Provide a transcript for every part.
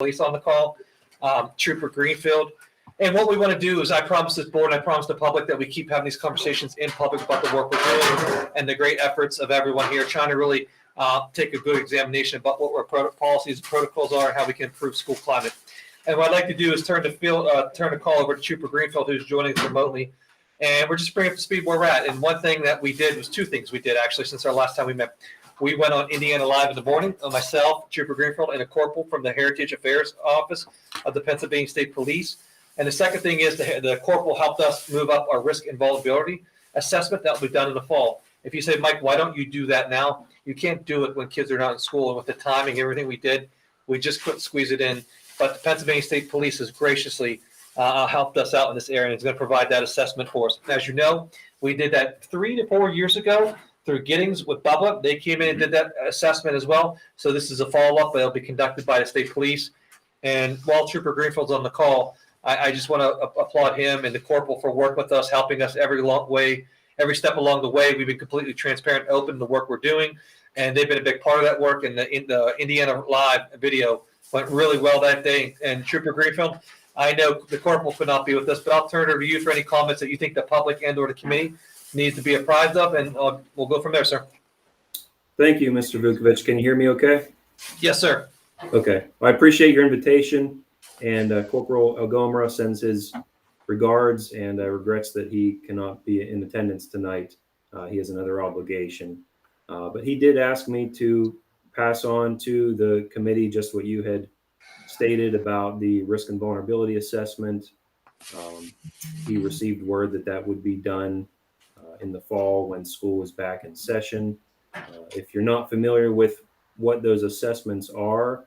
Police on the call, Trooper Greenfield. And what we want to do is I promise this board and I promise the public that we keep having these conversations in public about the work we're doing and the great efforts of everyone here trying to really take a good examination about what our policies and protocols are and how we can improve school climate. And what I'd like to do is turn the call over to Trooper Greenfield, who's joining us remotely. And we're just bringing up to speed where we're at. And one thing that we did was two things we did actually since our last time we met. We went on Indiana Live in the morning, myself, Trooper Greenfield, and a corporal from the Heritage Affairs Office of the Pennsylvania State Police. And the second thing is the corporal helped us move up our risk and vulnerability assessment that will be done in the fall. If you say, Mike, why don't you do that now? You can't do it when kids are not in school. And with the timing, everything we did, we just couldn't squeeze it in. But the Pennsylvania State Police has graciously helped us out in this area and is going to provide that assessment for us. As you know, we did that 3 to 4 years ago through Giddings with Bubba. They came in and did that assessment as well. So this is a follow-up. It'll be conducted by the state police. And while Trooper Greenfield's on the call, I just want to applaud him and the corporal for working with us, helping us every step along the way. We've been completely transparent, open to the work we're doing, and they've been a big part of that work. And the Indiana Live video went really well that day. And Trooper Greenfield, I know the corporal could not be with us, but I'll turn it over to you for any comments that you think the public and or the committee needs to be apprised of, and we'll go from there, sir. Thank you, Mr. Vukovic. Can you hear me okay? Yes, sir. Okay. Well, I appreciate your invitation, and Corporal Elgomra sends his regards and regrets that he cannot be in attendance tonight. He has another obligation, but he did ask me to pass on to the committee just what you had stated about the risk and vulnerability assessment. He received word that that would be done in the fall when school is back in session. If you're not familiar with what those assessments are,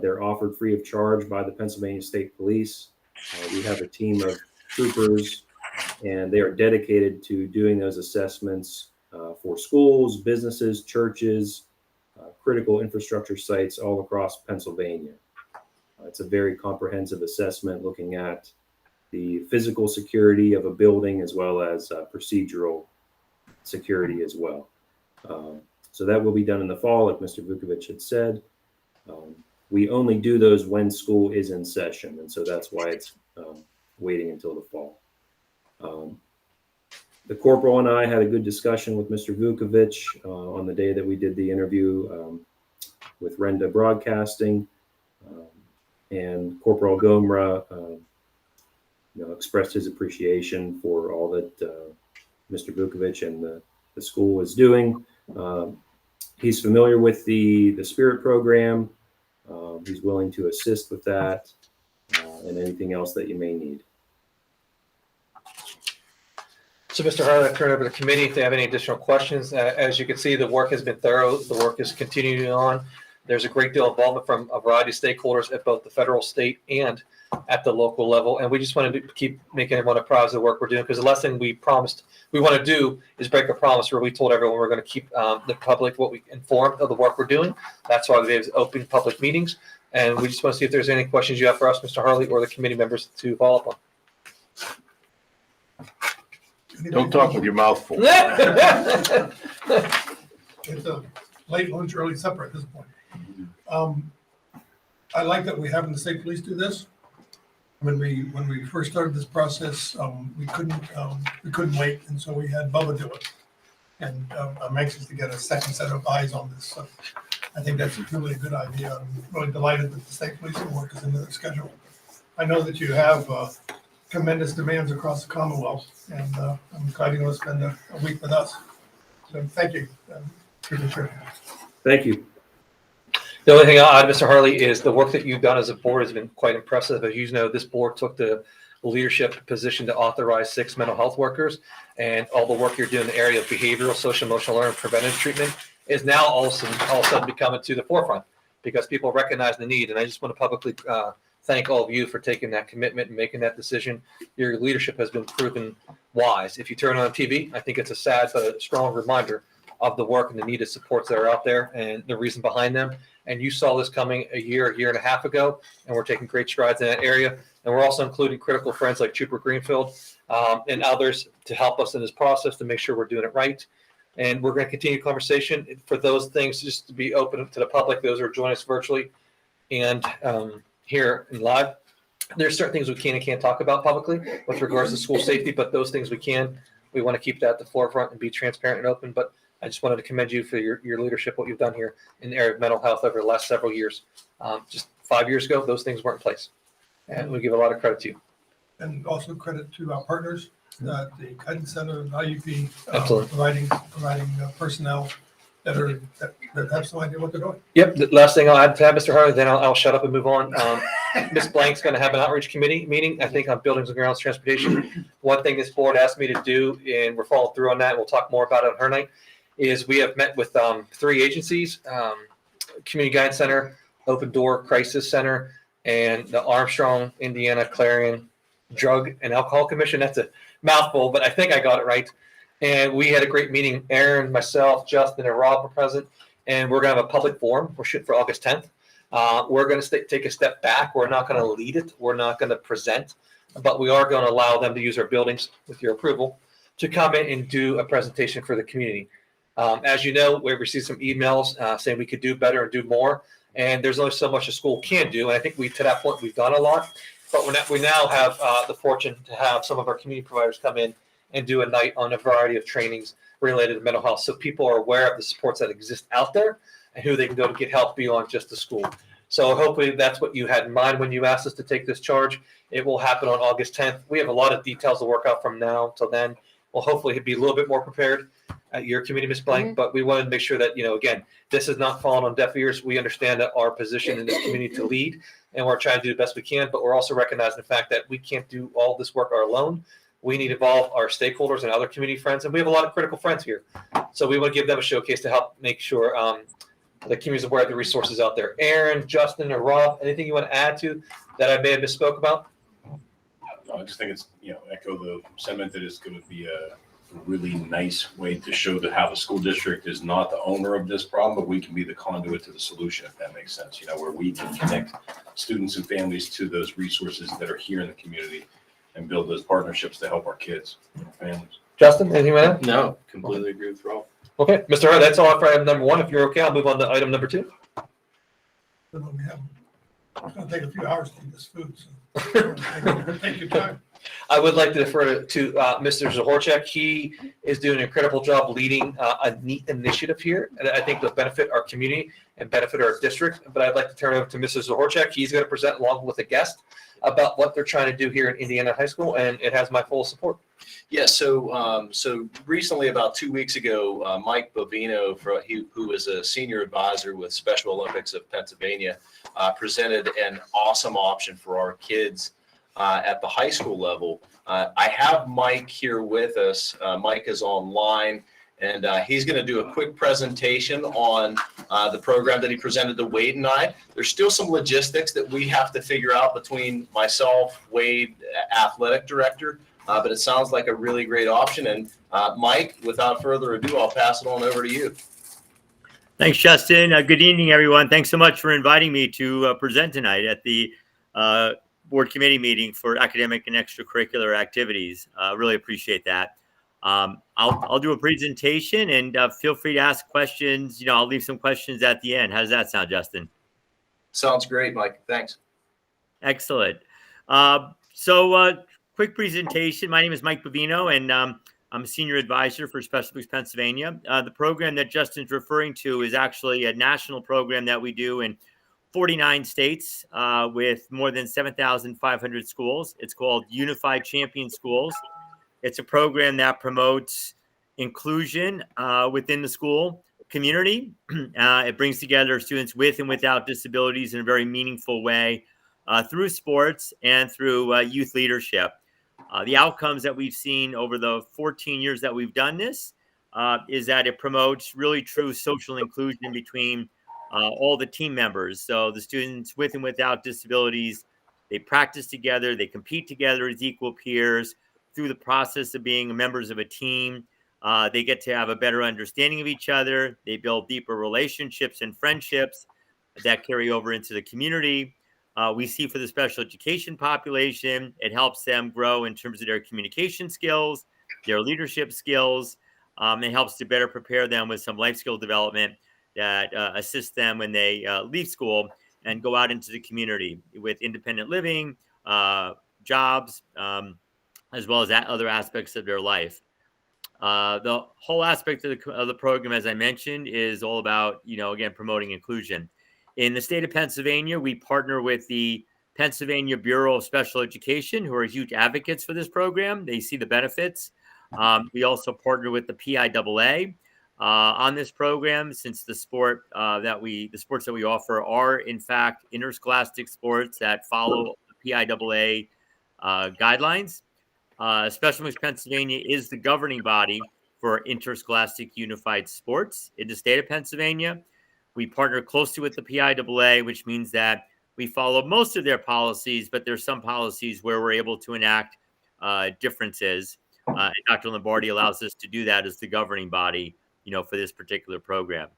they're offered free of charge by the Pennsylvania State Police. We have a team of troopers, and they are dedicated to doing those assessments for schools, businesses, churches, critical infrastructure sites all across Pennsylvania. It's a very comprehensive assessment looking at the physical security of a building as well as procedural security as well. So that will be done in the fall, like Mr. Vukovic had said. We only do those when school is in session, and so that's why it's waiting until the fall. The corporal and I had a good discussion with Mr. Vukovic on the day that we did the interview with Renda Broadcasting, and Corporal Gomra expressed his appreciation for all that Mr. Vukovic and the school is doing. He's familiar with the Spirit program. He's willing to assist with that and anything else that you may need. So, Mr. Harley, I turn it over to the committee if they have any additional questions. As you can see, the work has been thorough. The work is continuing on. There's a great deal of involvement from a variety of stakeholders at both the federal, state, and at the local level. And we just wanted to keep making everyone apprised of the work we're doing, because the last thing we promised we want to do is break a promise where we told everyone we're going to keep the public what we informed of the work we're doing. That's why we have open public meetings. And we just want to see if there's any questions you have for us, Mr. Harley, or the committee members to follow up on. Don't talk with your mouth full. It's a late lunch, early supper at this point. I like that we're having the state police do this. When we first started this process, we couldn't wait, and so we had Bubba do it. And I'm anxious to get a second set of eyes on this. So I think that's really a good idea. I'm really delighted that the state police work is into their schedule. I know that you have tremendous demands across the Commonwealth, and I'm glad you're going to spend a week with us. So thank you. Thank you. The only thing I'll add, Mr. Harley, is the work that you've done as a board has been quite impressive. As you know, this board took the leadership position to authorize 6 mental health workers, and all the work you're doing in the area of behavioral, social, emotional learning, preventive treatment is now all of a sudden becoming to the forefront because people recognize the need. And I just want to publicly thank all of you for taking that commitment and making that decision. Your leadership has been proven wise. If you turn on TV, I think it's a sad but a strong reminder of the work and the needed supports that are out there and the reason behind them. And you saw this coming a year and a half ago, and we're taking great strides in that area. And we're also including critical friends like Trooper Greenfield and others to help us in this process to make sure we're doing it right. And we're going to continue conversation for those things just to be open to the public, those who are joining us virtually. And here in live. There's certain things we can and can't talk about publicly with regards to school safety, but those things we can. We want to keep that at the forefront and be transparent and open. But I just wanted to commend you for your leadership, what you've done here in the area of mental health over the last several years. Just 5 years ago, those things weren't in place. And we give a lot of credit to you. And also credit to our partners, the Guidance Center and IUP, Absolutely. providing personnel that have some idea what they're doing. Yep. The last thing I'll add to that, Mr. Harley, then I'll shut up and move on. Ms. Blank's going to have an outreach committee meeting, I think, on buildings and grounds transportation. One thing this board asked me to do, and we're following through on that, and we'll talk more about it on her night, is we have met with 3 agencies, Community Guidance Center, Open Door Crisis Center, and the Armstrong, Indiana Clarion Drug and Alcohol Commission. That's a mouthful, but I think I got it right. And we had a great meeting. Aaron, myself, Justin, and Rob were present, and we're going to have a public forum. We're shooting for August 10th. We're going to take a step back. We're not going to lead it. We're not going to present, but we are going to allow them to use our buildings with your approval to come in and do a presentation for the community. As you know, we've received some emails saying we could do better and do more, and there's only so much a school can do. And I think to that point, we've done a lot, but we now have the fortune to have some of our community providers come in and do a night on a variety of trainings related to mental health. So people are aware of the supports that exist out there and who they can go to get help beyond just the school. So hopefully that's what you had in mind when you asked us to take this charge. It will happen on August 10th. We have a lot of details to work out from now till then. We'll hopefully be a little bit more prepared at your committee, Ms. Blank, but we wanted to make sure that, again, this is not falling on deaf ears. We understand that our position in this community to lead, and we're trying to do the best we can, but we're also recognizing the fact that we can't do all this work alone. We need to involve our stakeholders and other community friends, and we have a lot of critical friends here. So we want to give them a showcase to help make sure the community is aware of the resources out there. Aaron, Justin, or Rob, anything you want to add to that I may have misspoke about? I just think it's, echo the sentiment that it's going to be a really nice way to show that how the school district is not the owner of this problem, but we can be the conduit to the solution, if that makes sense, where we can connect students and families to those resources that are here in the community and build those partnerships to help our kids and families. Justin, anything you want to add? No, completely agree with Rob. Okay, Mr. Hart, that's all for item number 1. If you're okay, I'll move on to item number 2. It's going to take a few hours to eat this food, so take your time. I would like to defer to Mr. Zohorchak. He is doing an incredible job leading a neat initiative here, and I think will benefit our community and benefit our district. But I'd like to turn it over to Mr. Zohorchak. He's going to present along with a guest about what they're trying to do here in Indiana High School, and it has my full support. Yeah, so recently, about 2 weeks ago, Mike Bovino, who is a senior advisor with Special Olympics of Pennsylvania, presented an awesome option for our kids at the high school level. I have Mike here with us. Mike is online, and he's going to do a quick presentation on the program that he presented to Wade and I. There's still some logistics that we have to figure out between myself, Wade, athletic director, but it sounds like a really great option. And Mike, without further ado, I'll pass it on over to you. Thanks, Justin. Good evening, everyone. Thanks so much for inviting me to present tonight at the board committee meeting for academic and extracurricular activities. Really appreciate that. I'll do a presentation, and feel free to ask questions. I'll leave some questions at the end. How does that sound, Justin? Sounds great, Mike. Thanks. Excellent. Quick presentation. My name is Mike Bovino, and I'm a senior advisor for Special Olympics Pennsylvania. The program that Justin's referring to is actually a national program that we do in 49 states with more than 7,500 schools. It's called Unified Champion Schools. It's a program that promotes inclusion within the school community. It brings together students with and without disabilities in a very meaningful way through sports and through youth leadership. The outcomes that we've seen over the 14 years that we've done this is that it promotes really true social inclusion between all the team members. So the students with and without disabilities, they practice together, they compete together as equal peers. Through the process of being members of a team, they get to have a better understanding of each other. They build deeper relationships and friendships that carry over into the community. We see for the special education population, it helps them grow in terms of their communication skills, their leadership skills. It helps to better prepare them with some life skill development that assists them when they leave school and go out into the community with independent living, jobs, as well as other aspects of their life. The whole aspect of the program, as I mentioned, is all about, again, promoting inclusion. In the state of Pennsylvania, we partner with the Pennsylvania Bureau of Special Education, who are huge advocates for this program. They see the benefits. We also partner with the PIAA on this program, since the sports that we offer are in fact interscholastic sports that follow the PIAA guidelines. Special Olympics Pennsylvania is the governing body for interscholastic unified sports in the state of Pennsylvania. We partner closely with the PIAA, which means that we follow most of their policies, but there's some policies where we're able to enact differences. And Dr. Lombardi allows us to do that as the governing body, for this particular program.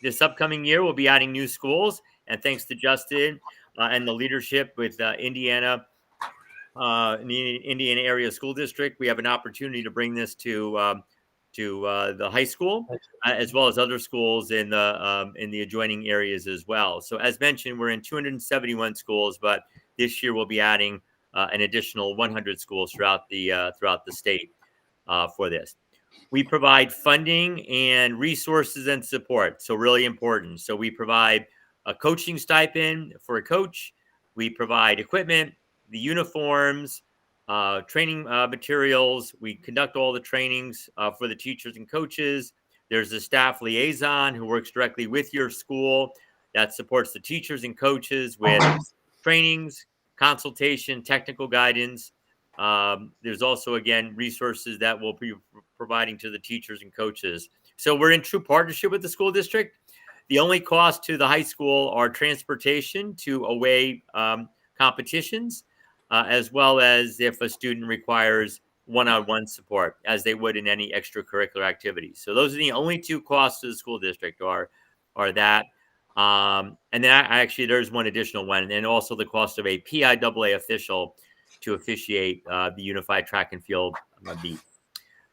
This upcoming year, we'll be adding new schools, and thanks to Justin and the leadership with Indiana, in the Indiana Area School District, we have an opportunity to bring this to the high school, as well as other schools in the adjoining areas as well. So, as mentioned, we're in 271 schools, but this year we'll be adding an additional 100 schools throughout the state for this. We provide funding and resources and support, so really important. So we provide a coaching stipend for a coach. We provide equipment, the uniforms, training materials. We conduct all the trainings for the teachers and coaches. There's a staff liaison who works directly with your school that supports the teachers and coaches with trainings, consultation, technical guidance. There's also, again, resources that we'll be providing to the teachers and coaches. So we're in true partnership with the school district. The only cost to the high school are transportation to away competitions, as well as if a student requires one-on-one support, as they would in any extracurricular activities. So those are the only two costs to the school district are that. And then actually there's one additional one, and also the cost of a PIAA official to officiate the unified track and field meet.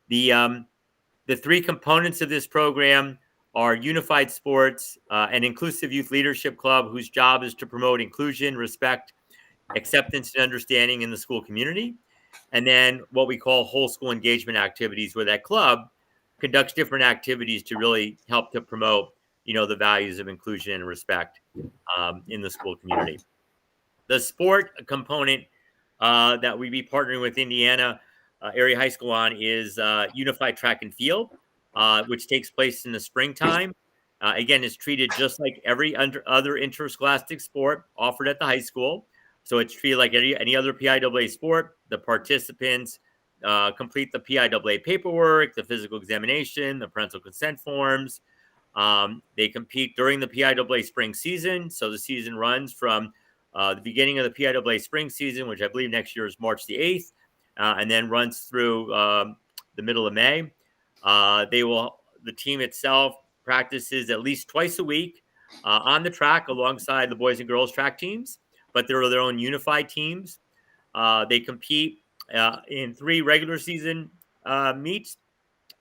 The three components of this program are unified sports, an inclusive youth leadership club whose job is to promote inclusion, respect, acceptance, and understanding in the school community. And then what we call whole school engagement activities, where that club conducts different activities to really help to promote, the values of inclusion and respect in the school community. The sport component that we be partnering with Indiana Area High School on is unified track and field, which takes place in the springtime. Again, it's treated just like every other interscholastic sport offered at the high school. So it's treated like any other PIAA sport. The participants complete the PIAA paperwork, the physical examination, the parental consent forms. They compete during the PIAA spring season. So the season runs from the beginning of the PIAA spring season, which I believe next year is March the 8th, and then runs through the middle of May. The team itself practices at least twice a week on the track alongside the boys and girls track teams, but there are their own unified teams. They compete in 3 regular season meets,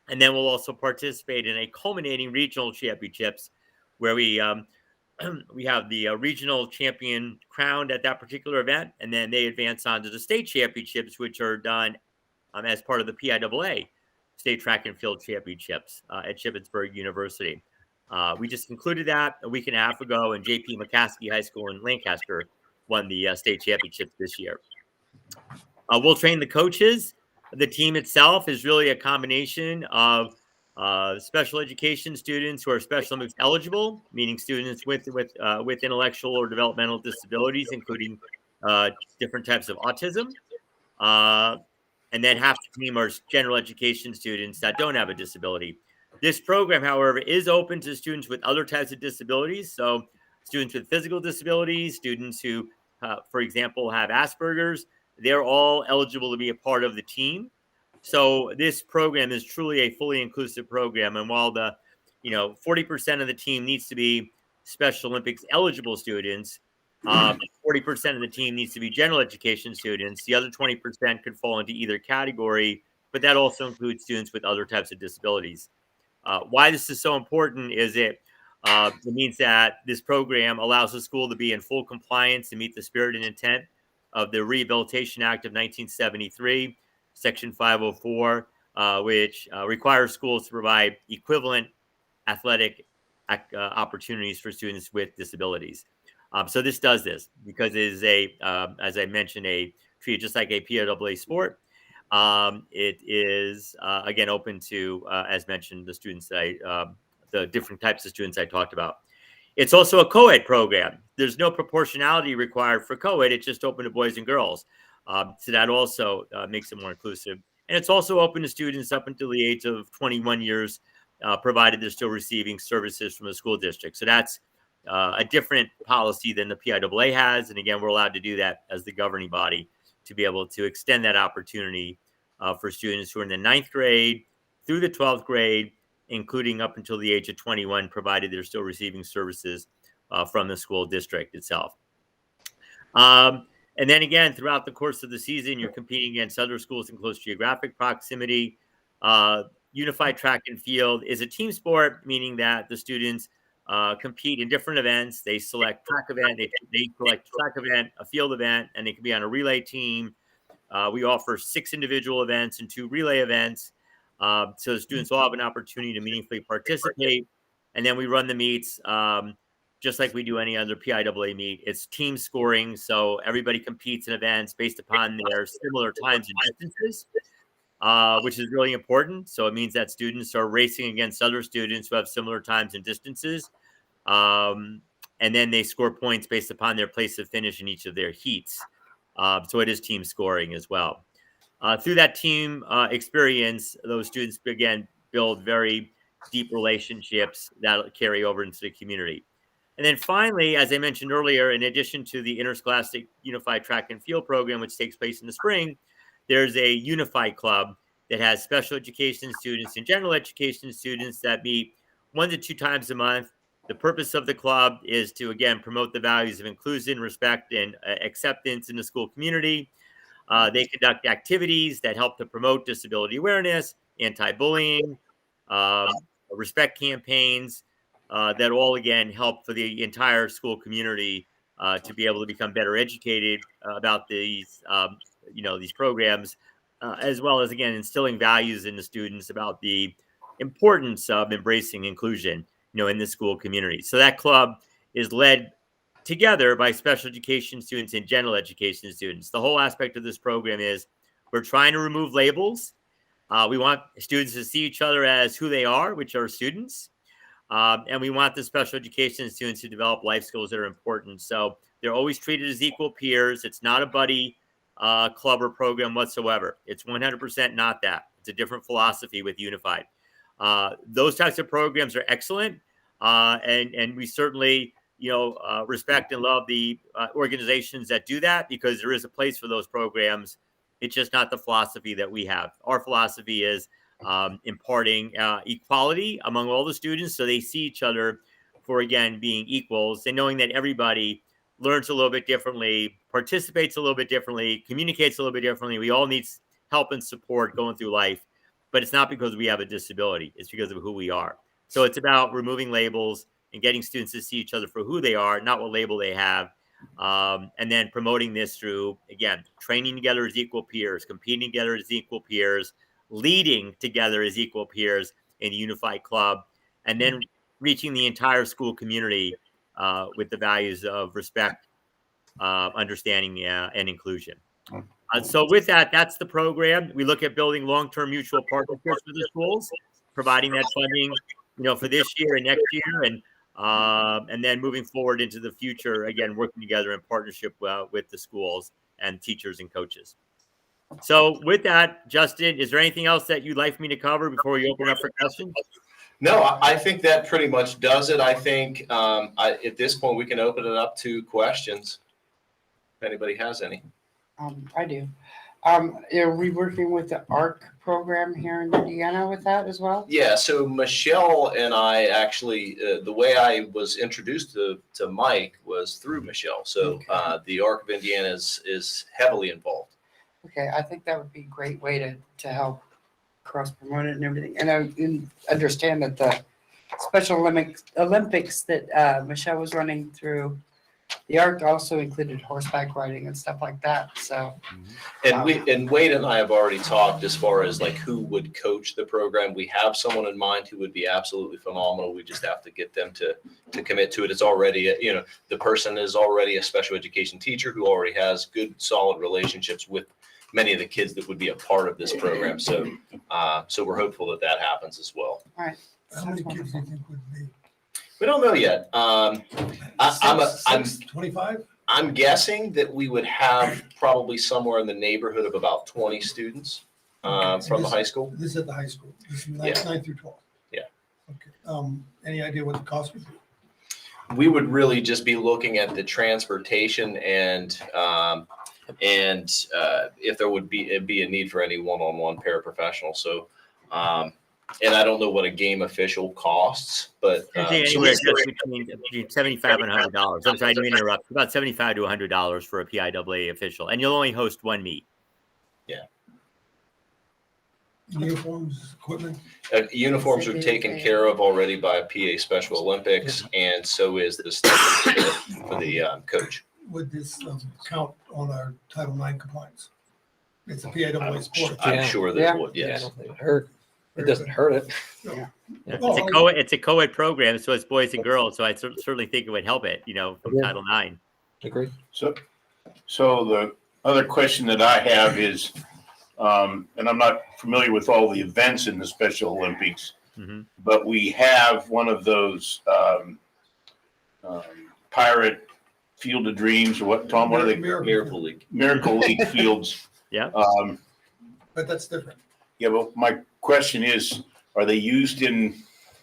and then we'll also participate in a culminating regional championships where we have the regional champion crowned at that particular event, and then they advance on to the state championships, which are done as part of the PIAA State Track and Field Championships at Shippensburg University. We just concluded that a week and a half ago, and J.P. McCaskey High School in Lancaster won the state championships this year. We'll train the coaches. The team itself is really a combination of special education students who are Special Olympics eligible, meaning students with intellectual or developmental disabilities, including different types of autism. And then half the team are general education students that don't have a disability. This program, however, is open to students with other types of disabilities. So students with physical disabilities, students who, for example, have Asperger's, they're all eligible to be a part of the team. So this program is truly a fully inclusive program. And while the 40% of the team needs to be Special Olympics eligible students, 40% of the team needs to be general education students. The other 20% could fall into either category, but that also includes students with other types of disabilities. Why this is so important is it It means that this program allows the school to be in full compliance and meet the spirit and intent of the Rehabilitation Act of 1973, Section 504, which requires schools to provide equivalent athletic opportunities for students with disabilities. So this does this because it is as I mentioned, treated just like a PWA sport. It is again open to, as mentioned, the students the different types of students I talked about. It's also a co-ed program. There's no proportionality required for co-ed. It's just open to boys and girls. So that also makes it more inclusive. And it's also open to students up until the age of 21 years, provided they're still receiving services from the school district. So that's a different policy than the PIAA has. And again, we're allowed to do that as the governing body to be able to extend that opportunity for students who are in the 9th grade through the 12th grade, including up until the age of 21, provided they're still receiving services from the school district itself. And then again, throughout the course of the season, you're competing against other schools in close geographic proximity. Unified track and field is a team sport, meaning that the students compete in different events. They select track event, they select track event, a field event, and they can be on a relay team. We offer 6 individual events and 2 relay events. So the students all have an opportunity to meaningfully participate. And then we run the meets just like we do any other PIAA meet. It's team scoring. So everybody competes in events based upon their similar times and distances, which is really important. So it means that students are racing against other students who have similar times and distances. And then they score points based upon their place of finish in each of their heats. So it is team scoring as well. Through that team experience, those students, again, build very deep relationships that carry over into the community. And then finally, as I mentioned earlier, in addition to the Interscholastic Unified Track and Field program, which takes place in the spring, there's a unified club that has special education students and general education students that meet 1 to 2 times a month. The purpose of the club is to, again, promote the values of inclusion, respect, and acceptance in the school community. They conduct activities that help to promote disability awareness, anti-bullying, respect campaigns that all, again, help for the entire school community to be able to become better educated about these, these programs, as well as, again, instilling values in the students about the importance of embracing inclusion, in the school community. So that club is led together by special education students and general education students. The whole aspect of this program is we're trying to remove labels. We want students to see each other as who they are, which are students. And we want the special education students to develop life skills that are important. So they're always treated as equal peers. It's not a buddy club or program whatsoever. It's 100% not that. It's a different philosophy with Unified. Those types of programs are excellent. And we certainly, respect and love the organizations that do that because there is a place for those programs. It's just not the philosophy that we have. Our philosophy is imparting equality among all the students so they see each other for, again, being equals and knowing that everybody learns a little bit differently, participates a little bit differently, communicates a little bit differently. We all need help and support going through life, but it's not because we have a disability. It's because of who we are. So it's about removing labels and getting students to see each other for who they are, not what label they have. And then promoting this through, again, training together as equal peers, competing together as equal peers, leading together as equal peers in a unified club, and then reaching the entire school community with the values of respect, understanding, and inclusion. So with that, that's the program. We look at building long-term mutual partnerships with the schools, providing that funding, for this year and next year, and then moving forward into the future, again, working together in partnership with the schools and teachers and coaches. So with that, Justin, is there anything else that you'd like me to cover before we open up for questions? No, I think that pretty much does it. I think at this point, we can open it up to questions. If anybody has any. I do. Are we working with the ARC program here in Indiana with that as well? Yeah, so Michelle and I actually, the way I was introduced to Mike was through Michelle. So Okay. The ARC of Indiana is heavily involved. Okay, I think that would be a great way to help cross promote it and everything. And I understand that Special Olympics that Michelle was running through. The ARC also included horseback riding and stuff like that. So And Wade and I have already talked as far as like who would coach the program. We have someone in mind who would be absolutely phenomenal. We just have to get them to commit to it. It's already, the person is already a special education teacher who already has good, solid relationships with many of the kids that would be a part of this program. So we're hopeful that that happens as well. all right. How many kids do you think would be? We don't know yet. I'm 25? I'm guessing that we would have probably somewhere in the neighborhood of about 20 students from the high school. This is at the high school. This is Yeah. 9 through 12. Yeah. Okay. Any idea what the cost would be? We would really just be looking at the transportation and if there would be a need for any one-on-one paraprofessional. So, and I don't know what a game official costs, but Anywhere just between $75 and $100. I'm sorry to interrupt. About $75 to $100 for a PIAA official, and you'll only host one meet. Uniforms, equipment? uniforms are taken care of already by PA Special Olympics, and so is the stipend for the coach. Would this count on our Title IX compliance? It's a PIAA sport. I'm Yeah. sure Yeah. that would, I yes. don't think it hurt. It doesn't hurt it. Yeah, Oh, it's a co-ed program, so it's boys and girls. So I certainly think it would help it, from Yeah. Title IX. Agreed. So the other question that I have is, and I'm not familiar with all the events in the Special Olympics, Mhm. but we have one of those pirate Field of Dreams, or what, Tom, what are they? Miracle League. Miracle League fields. Yeah. But that's different. Yeah, but my question is, are they used do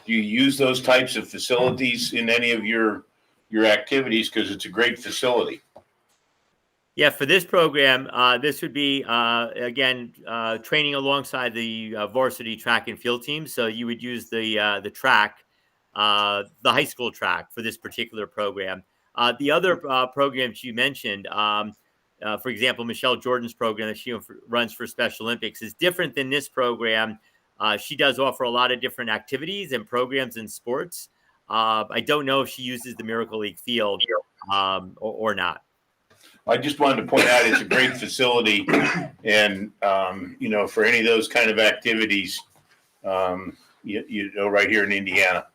you use those types of facilities in any of your activities? Because it's a great facility. Yeah, for this program, this would be again training alongside the varsity track and field team. So you would use the track, the high school track for this particular program. The other programs you mentioned, for example, Michelle Jordan's program that she runs for Special Olympics is different than this program. She does offer a lot of different activities and programs in sports. I don't know if she uses the Miracle League field or not. I just wanted to point out it's a great facility, and for any of those kind of activities, right here in Indiana.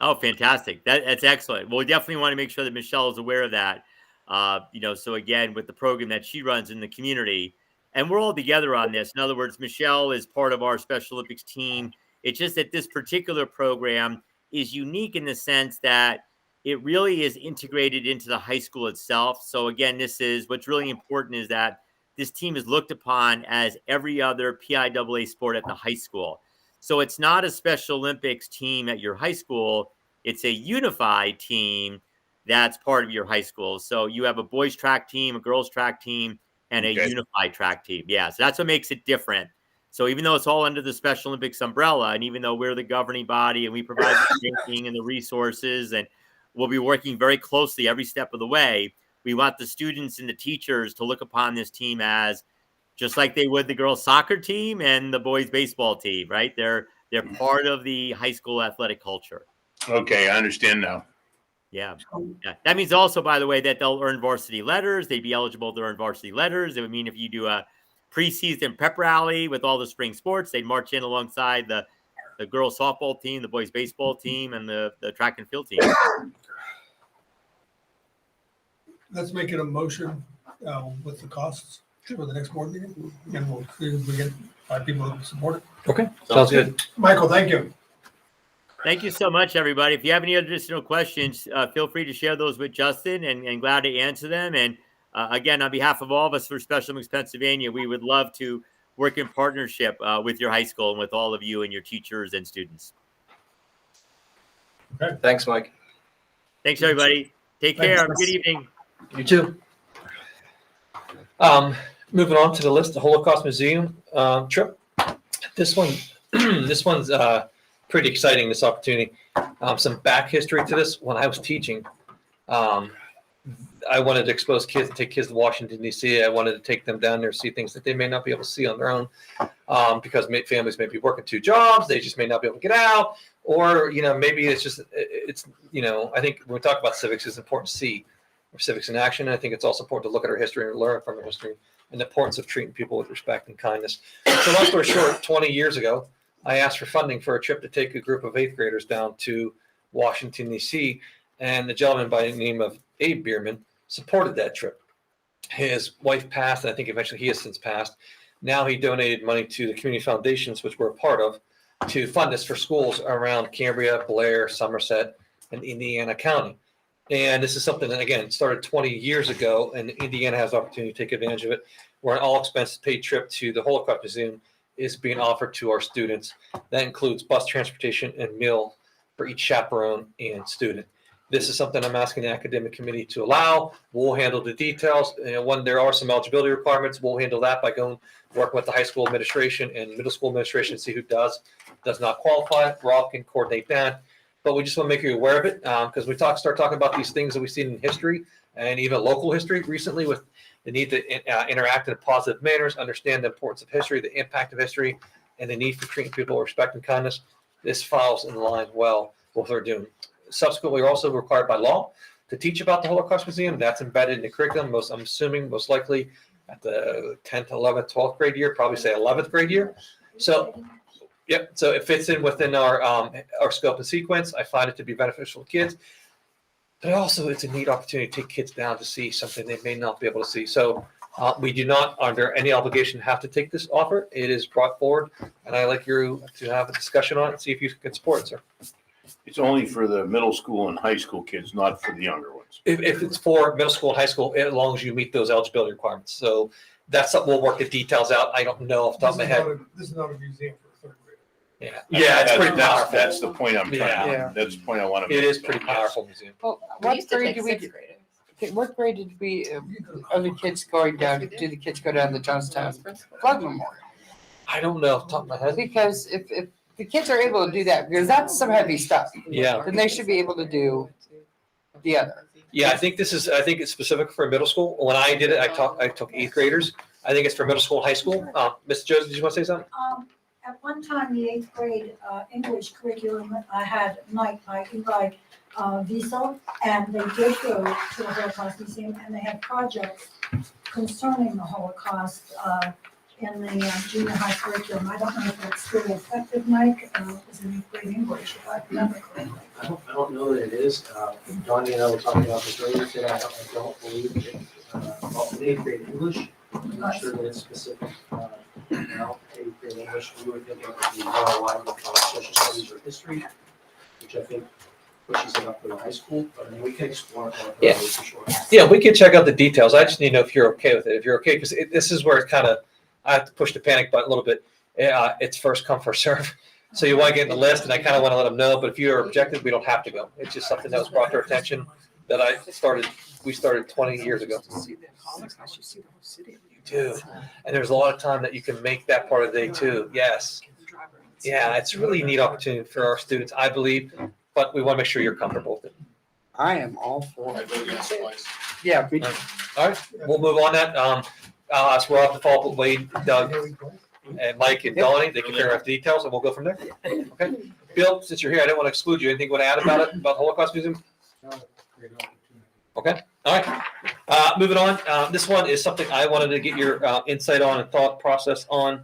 Oh, fantastic! That's excellent. Well, we definitely want to make sure that Michelle is aware of that. So again, with the program that she runs in the community, and we're all together on this. In other words, Michelle is part of our Special Olympics team. It's just that this particular program is unique in the sense that it really is integrated into the high school itself. So again, what's really important is that this team is looked upon as every other PIAA sport at the high school. So it's not a Special Olympics team at your high school. It's a unified team that's part of your high school. So you have a boys track team, a girls track team, and a Okay. unified track team. Yeah, so that's what makes it different. So even though it's all under the Special Olympics umbrella, and even though we're the governing body and we provide the training and the resources, and we'll be working very closely every step of the way, we want the students and the teachers to look upon this team as just like they would the girls soccer team and the boys baseball team, right? They're part of the high school athletic culture. Okay, I understand now. Yeah. That means also, by the way, that they'll earn varsity letters. They'd be eligible to earn varsity letters. It would mean if you do a preseason pep rally with all the spring sports, they'd march in alongside the girls softball team, the boys baseball team, and the track and field team. Let's make it a motion with the costs for the next board meeting. And we'll see if we get 5 people to support it. Okay. Sounds good. Michael, thank you. Thank you so much, everybody. If you have any additional questions, feel free to share those with Justin, and glad to answer them. And again, on behalf of all of us for Special Olympics Pennsylvania, we would love to work in partnership with your high school and with all of you and your teachers and students. Thanks, Mike. Thanks, everybody. Take care. Have a good evening. You too. Moving on to the list, the Holocaust Museum trip. This one's pretty exciting, this opportunity. Some back history to this. When I was teaching, I wanted to take kids to Washington, D.C. I wanted to take them down there, see things that they may not be able to see on their own. because families may be working 2 jobs, they just may not be able to get out, or maybe it's just I think when we talk about civics, it's important to see civics in action. And I think it's also important to look at our history and learn from our history and the importance of treating people with respect and kindness. So long story short, 20 years ago, I asked for funding for a trip to take a group of 8th graders down to Washington, D.C., and the gentleman by the name of Abe Bierman supported that trip. His wife passed, and I think eventually he has since passed. Now he donated money to the community foundations, which we're a part of, to fund this for schools around Cambria, Blair, Somerset, and Indiana County. And this is something that, again, started 20 years ago, and Indiana has the opportunity to take advantage of it, where an all-expense paid trip to the Holocaust Museum is being offered to our students. That includes bus transportation and meal for each chaperone and student. This is something I'm asking the academic committee to allow. We'll handle the details. When there are some eligibility requirements, we'll handle that by working with the high school administration and middle school administration to see who does not qualify. Rob can coordinate that. But we just want to make you aware of it because we start talking about these things that we've seen in history and even local history recently, with the need to interact in positive manners, understand the importance of history, the impact of history, and the need for treating people with respect and kindness. This falls in line well with what they're doing. Subsequently, we're also required by law to teach about the Holocaust Museum. That's embedded in the curriculum. I'm assuming most likely at the 10th, 11th, 12th grade year, probably say 11th grade year. So, yep. So it fits in within our scope and sequence. I find it to be beneficial to kids, but also it's a neat opportunity to take kids down to see something they may not be able to see. So we do not, under any obligation, have to take this offer. It is brought forward, and I'd like you to have a discussion on it and see if you can support it, sir. It's only for the middle school and high school kids, not for the younger ones. If it's for middle school and high school, as long as you meet those eligibility requirements. So that's something we'll work the details out. I don't know off the top of my head. This is not a museum for a 3rd grader. Yeah, it's pretty That's- powerful. That's the point I'm trying Yeah. to, that's the point I want to make. It is pretty powerful museum. Well, We what used to grade take do we, 6th graders. what grade did we, are the kids going down, do the kids go down to Johnstown Flood Memorial? I don't know off the top of my head. Because if the kids are able to do that, because that's some heavy stuff, Yeah. then they should be able to do the other. Yeah, I think it's specific for middle school. When I did it, I took 8th graders. I think it's for middle school and high school. Mr. Joseph, did you want to say something? At one time, the 8th grade English curriculum, I had Mike Eli Wiesel, and they did go to the Holocaust Museum, and they had projects concerning the Holocaust in the junior high curriculum. I don't know if that's still effective, Mike. It was in 8th grade English, if I remember correctly. I don't know that it is. Donnie and I were talking about this earlier today. I don't believe it. About the 8th grade English, I'm not sure that it's specific. Now, 8th grade English, we were thinking it would be more aligned with social studies or history, which I think pushes it up to the high school. But I mean, we can explore it more Yeah. thoroughly for sure. Yeah, we can check out the details. I just need to know if you're okay with it. If you're okay, because this is where it kind of, I have to push the panic button a little bit. It's first come, first serve. So you want to get in the list, and I kind of want to let them know. But if you're objective, we don't have to go. It's just something that was brought to our attention that we started 20 years ago. You do. And there's a lot of time that you can make that part of the day too. Yes. Yeah, it's really a neat opportunity for our students, I believe, but we want to make sure you're comfortable with it. I am all for I it. vote yes twice. Yeah, we- All right, we'll move on that. I'll ask Rob to follow up with Wade, Doug, and Mike and Donnie. They can figure out the details, and we'll go from there. Okay. Bill, since you're here, I didn't want to exclude you. Anything you want to add about it, about the Holocaust Museum? Okay, all right. Moving on. This one is something I wanted to get your insight on and thought process on.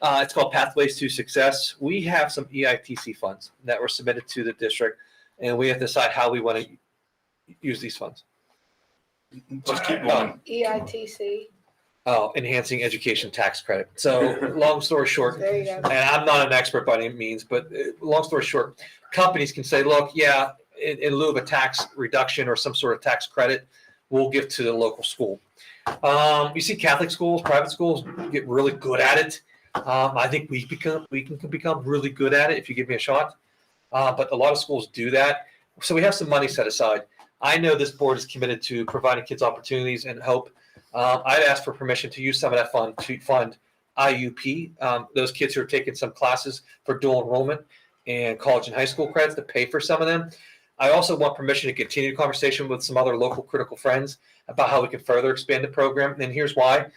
It's called Pathways to Success. We have some EITC funds that were submitted to the district, and we have to decide how we want to use these funds. Let's keep going. EITC, Oh, enhancing education tax credit. So long story short, there you go. and I'm not an expert by any means, but long story short, companies can say, look, yeah, in lieu of a tax reduction or some sort of tax credit, we'll give to the local school. You see Catholic schools, private schools get really good at it. I think we can become really good at it if you give me a shot. But a lot of schools do that. So we have some money set aside. I know this board is committed to providing kids opportunities and hope. I'd ask for permission to use some of that fund to fund IUP, those kids who are taking some classes for dual enrollment and college and high school credits to pay for some of them. I also want permission to continue the conversation with some other local critical friends about how we can further expand the program. And here's why.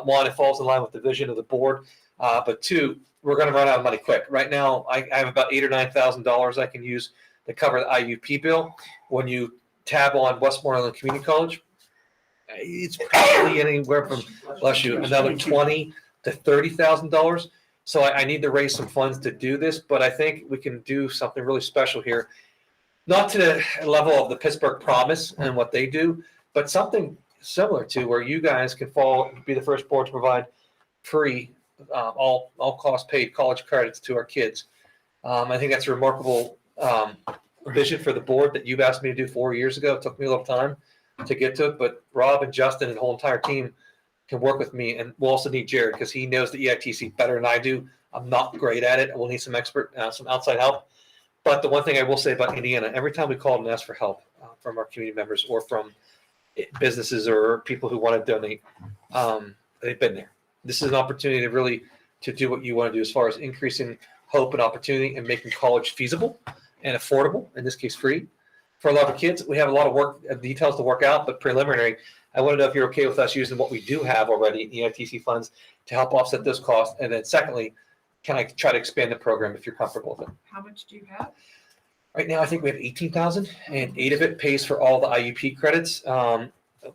One, it falls in line with the vision of the board. But two, we're going to run out of money quick. Right now, I have about $8,000 or $9,000 I can use to cover the IUP bill. When you tab on Westmoreland Community College, it's probably anywhere from, bless you, another $20,000 to $30,000. So I need to raise some funds to do this, but I think we can do something really special here. Not to the level of the Pittsburgh Promise and what they do, but something similar to where you guys can be the first board to provide free, all cost paid college credits to our kids. I think that's a remarkable vision for the board that you've asked me to do 4 years ago. It took me a little time to get to it, but Rob and Justin and the whole entire team can work with me, and we'll also need Jared because he knows the EITC better than I do. I'm not great at it. We'll need some some outside help. But the one thing I will say about Indiana, every time we call and ask for help from our community members or from businesses or people who want to donate, they've been there. This is an opportunity to do what you want to do as far as increasing hope and opportunity and making college feasible and affordable, in this case free, for a lot of kids. We have a lot of work, details to work out, but preliminary, I want to know if you're okay with us using what we do have already, EITC funds, to help offset those costs. And then secondly, can I try to expand the program if you're comfortable with it? How much do you have? Right now, I think we have 18,000, and 8 of it pays for all the IUP credits.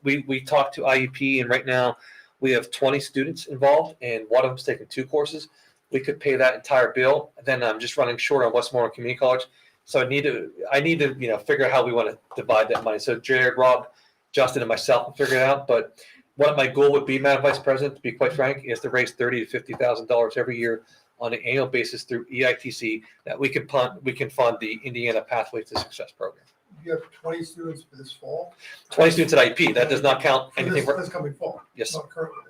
We talked to IUP, and right now we have 20 students involved, and one of them's taking 2 courses. We could pay that entire bill. Then I'm just running short on Westmoreland Community College, so I need to figure out how we want to divide that money. So Jared, Rob, Justin, and myself will figure it out. But what my goal would be, Madam Vice President, to be quite frank, is to raise $30,000 to $50,000 every year on an annual basis through EITC that we can fund the Indiana Pathway to Success program. You have 20 students for this fall? 20 students at IUP. That does not count For anything. this coming fall? Yes. Not currently.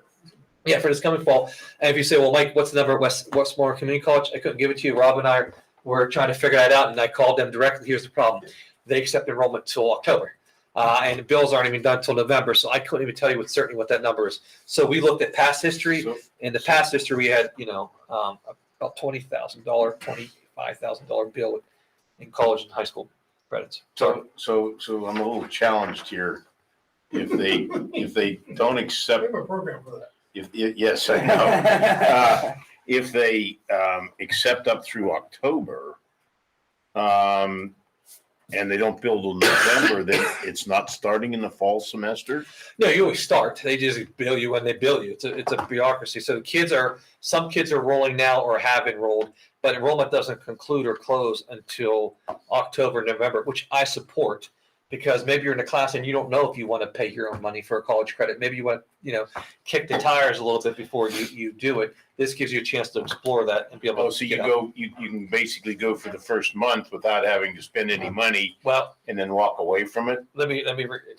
Yeah, for this coming fall. And if you say, well, Mike, what's the number at Westmoreland Community College? I couldn't give it to you. Rob and I were trying to figure that out, and I called them directly. Here's the problem. They accept enrollment till October. And the bills aren't even done till November, so I couldn't even tell you certainly what that number is. So we looked at past history. In the past history, we had, about $20,000, $25,000 bill in college and high school credits. So I'm a little challenged here. If they don't We accept, have a program for that. yes, I know. If they accept up through October, and they don't bill till November, then it's not starting in the fall semester? No, you always start. They just bill you when they bill you. It's a bureaucracy. So some kids are rolling now or have enrolled, but enrollment doesn't conclude or close until October, November, which I support, because maybe you're in a class and you don't know if you want to pay your own money for a college credit. Maybe you want to, kick the tires a little bit before you do it. This gives you a chance to explore that and be able to. Oh, so you can basically go for the first month without having to spend any money Well, and then walk away from it? let me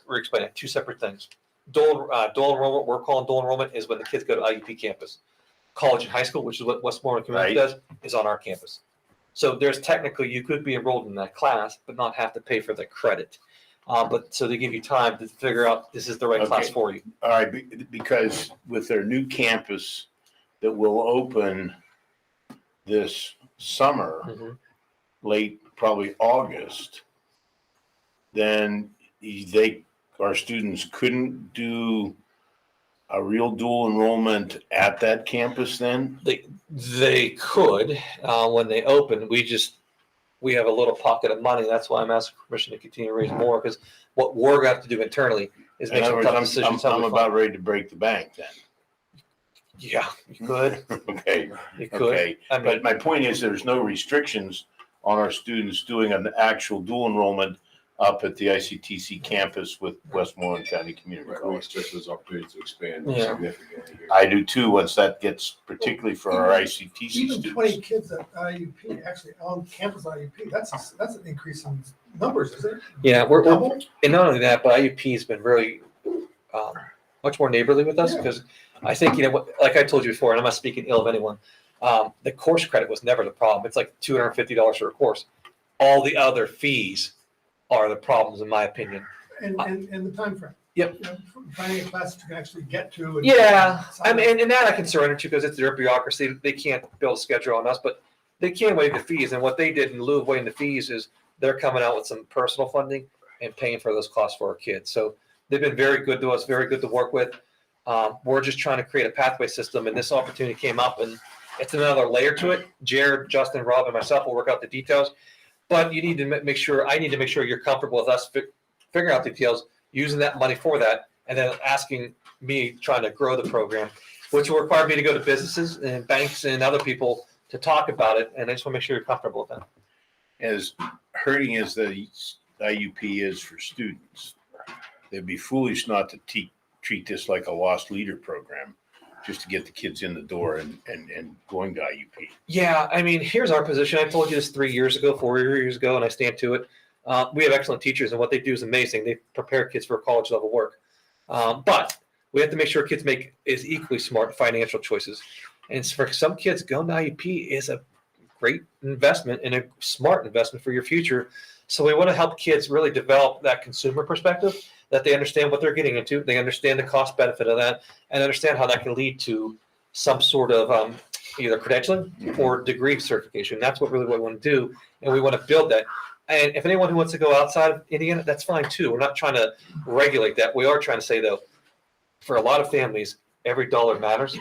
re-explain it. 2 separate things. Dual enrollment, we're calling dual enrollment, is when the kids go to IUP campus. College and high school, which is what Westmoreland Community does, is on our campus. So there's technically, you could be enrolled in that class, but not have to pay for the credit. But so they give you time to figure out this is the right class Okay. for you. All right, because with their new campus that will open this summer, Mhm. late, probably August, then our students couldn't do a real dual enrollment at that campus then? They could when they open. We have a little pocket of money. That's why I'm asking permission to continue to raise more, because what we're going to have to do internally is make In other some words, tough decisions. I'm about ready to break the bank then. Yeah, you could. Okay, You could. okay. I mean, But my point is, there's no restrictions on our students doing an actual dual enrollment up at the ICTC campus with Westmoreland County Community Right, we College. expect those opportunities to expand Yeah. significantly here. I do too, once that gets, particularly for our ICTC Even 20 students. kids at IUP, actually on campus IUP, that's an increase in numbers, is it? yeah, we're Double? and not only that, but IUP has been really much more neighborly with us, Yeah. because I think, like I told you before, and I'm not speaking ill of anyone, the course credit was never the problem. It's like $250 for a course. All the other fees are the problems, in my opinion. And the timeframe. Yep. Finding a class that you can actually get to. and- Yeah, I mean, and that I can surrender to, because it's their bureaucracy. They can't build a schedule on us, but they can waive the fees. And what they did in lieu of waiving the fees is they're coming out with some personal funding and paying for those costs for our kids. So they've been very good to us, very good to work with. We're just trying to create a pathway system, and this opportunity came up, and It's another layer to it. Jared, Justin, Rob, and myself will work out the details. But you need to make sure, I need to make sure you're comfortable with us figuring out the details, using that money for that, and then asking me trying to grow the program, which will require me to go to businesses and banks and other people to talk about it. And I just want to make sure you're comfortable with that. As hurting as the IUP is for students, they'd be foolish not to treat this like a lost leader program, just to get the kids in the door and going to IUP. Yeah, I mean, here's our position. I told you this 4 years ago, and I stand to it. We have excellent teachers, and what they do is amazing. They prepare kids for college level work. But we have to make sure kids make is equally smart financial choices. And for some kids, going to IUP is a great investment and a smart investment for your future. So we want to help kids really develop that consumer perspective, that they understand what they're getting into, they understand the cost benefit of that, and understand how that can lead to some sort of either credentialing or degree certification. That's what we want to do, and we want to build that. And if anyone who wants to go outside of Indiana, that's fine too. We're not trying to regulate that. We are trying to say, though, for a lot of families, every dollar matters,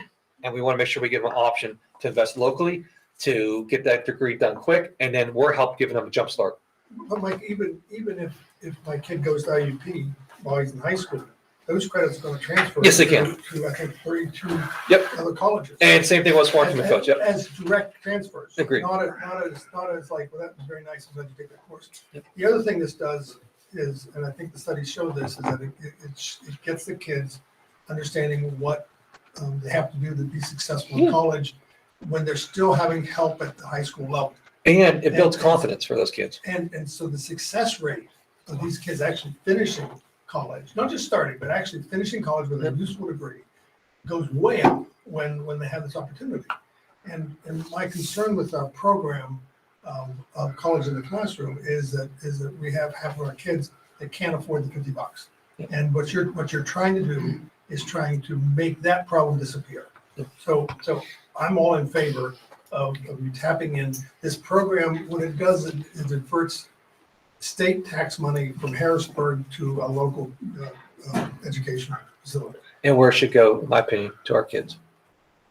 and we want to make sure we give them an option to invest locally, to get that degree done quick, and then we're giving them a jump start. But Mike, even if my kid goes to IUP while he's in high school, those credits are going to transfer. Yes, they can. To I think 32 Yep. other colleges. And same thing was Farmington Coach. Yep. As direct transfers. Agreed. Not as like, well, that was very nice, I'm glad you take that course. Yep. The other thing this does is, and I think the studies show this, is that it gets the kids understanding what they have to do to be successful in college when they're still having help at the high school level. And it builds confidence for those kids. And so the success rate of these kids actually finishing college, not just starting, but actually finishing college with a useful degree, goes way up when they have this opportunity. And my concern with our program of college in the classroom is that we have half of our kids that can't afford the $50. And what you're trying to do is trying to make that problem disappear. So I'm all in favor of you tapping in this program. What it does is it diverts state tax money from Harrisburg to a local education facility. And where it should go, in my opinion, to our kids.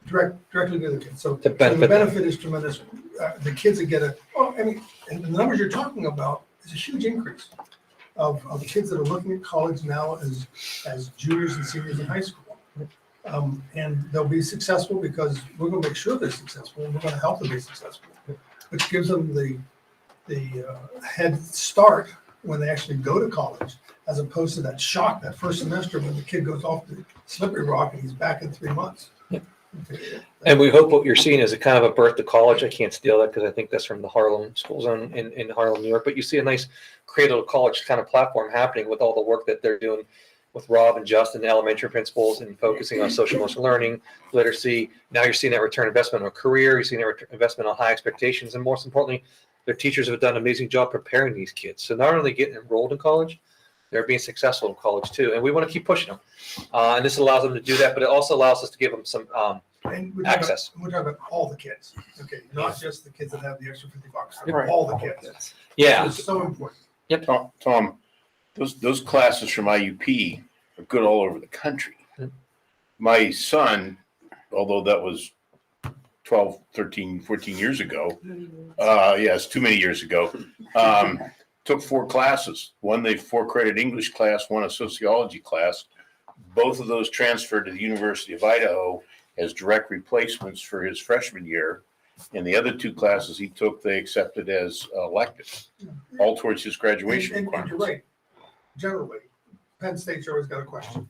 Directly to the kids. So To the benefit them. benefit is tremendous. The kids that get it, and the numbers you're talking about is a huge increase of kids that are looking at college now as juniors and seniors in high school. And they'll be successful because we're going to make sure they're successful, and we're going to help them be successful, which gives them the head start when they actually go to college, as opposed to that shock that first semester when the kid goes off the slippery rock and he's back in 3 months. And we hope what you're seeing is a kind of a birth to college. I can't steal that because I think that's from the Harlem School Zone in Harlem, New York. But you see a nice cradle to college kind of platform happening with all the work that they're doing with Rob and Justin, the elementary principals, and focusing on social emotional learning, literacy. Now you're seeing that return investment on a career. You're seeing that investment on high expectations. And most importantly, their teachers have done an amazing job preparing these kids. So not only getting enrolled in college, they're being successful in college too. And we want to keep pushing them. And this allows them to do that, but it also allows us to give them some And access. We're talking about all the kids, okay, not just the kids that have the extra $50, Right. all the kids. Yeah. It's so important. Tom, those classes from IUP are good all over the country. My son, although that was 12, 13, 14 years ago, yes, too many years ago, took 4 classes. One, the 4-credit English class, one a sociology class. Both of those transferred to the University of Idaho as direct replacements for his freshman year. And the other 2 classes he took, they accepted as elective, all towards his graduation And requirements. you're right, generally, Penn State's always got a question.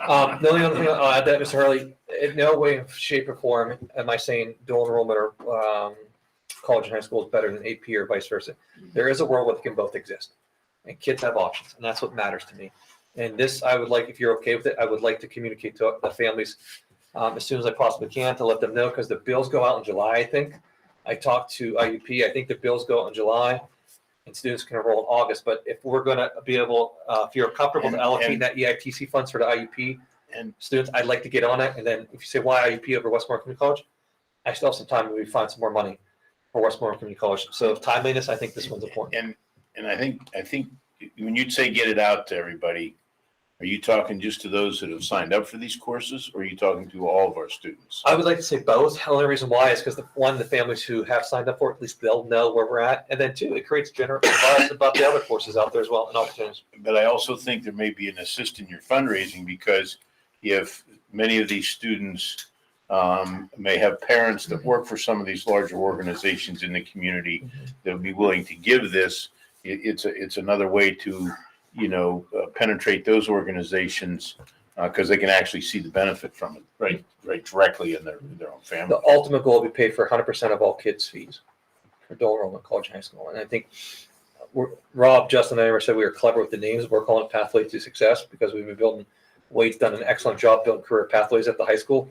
The only other thing I'll add that, Mr. Hurley, in no way, shape, or form am I saying dual enrollment or college and high school is better than AP or vice versa. There is a world where they can both exist, and kids have options, and that's what matters to me. And this, I would like, if you're okay with it, I would like to communicate to the families as soon as I possibly can to let them know, because the bills go out in July, I think. I talked to IUP, I think the bills go out in July, and students can enroll in August. But if we're going to be able, if you're comfortable to allocate that EITC funds for the IUP and students, I'd like to get on it. And then if you say, why IUP over Westmoreland Community College? I still have some time to find some more money for Westmoreland Community College. So timeliness, I think this one's important. And I think when you'd say get it out to everybody, Are you talking just to those that have signed up for these courses, or are you talking to all of our students? I would like to say both. The only reason why is because the families who have signed up for it, at least they'll know where we're at. And then two, it creates general buzz about the other courses out there as well and opportunities. But I also think there may be an assist in your fundraising, because if many of these students may have parents that work for some of these larger organizations in the community that would be willing to give this, it's another way to, penetrate those organizations, because they can actually see the benefit from it right directly in their own family. The ultimate goal will be paid for 100% of all kids' fees for dual enrollment, college, and high school. And I think Rob, Justin, and I never said we were clever with the names. We're calling it Pathway to Success because we've been building. Wade's done an excellent job building career pathways at the high school.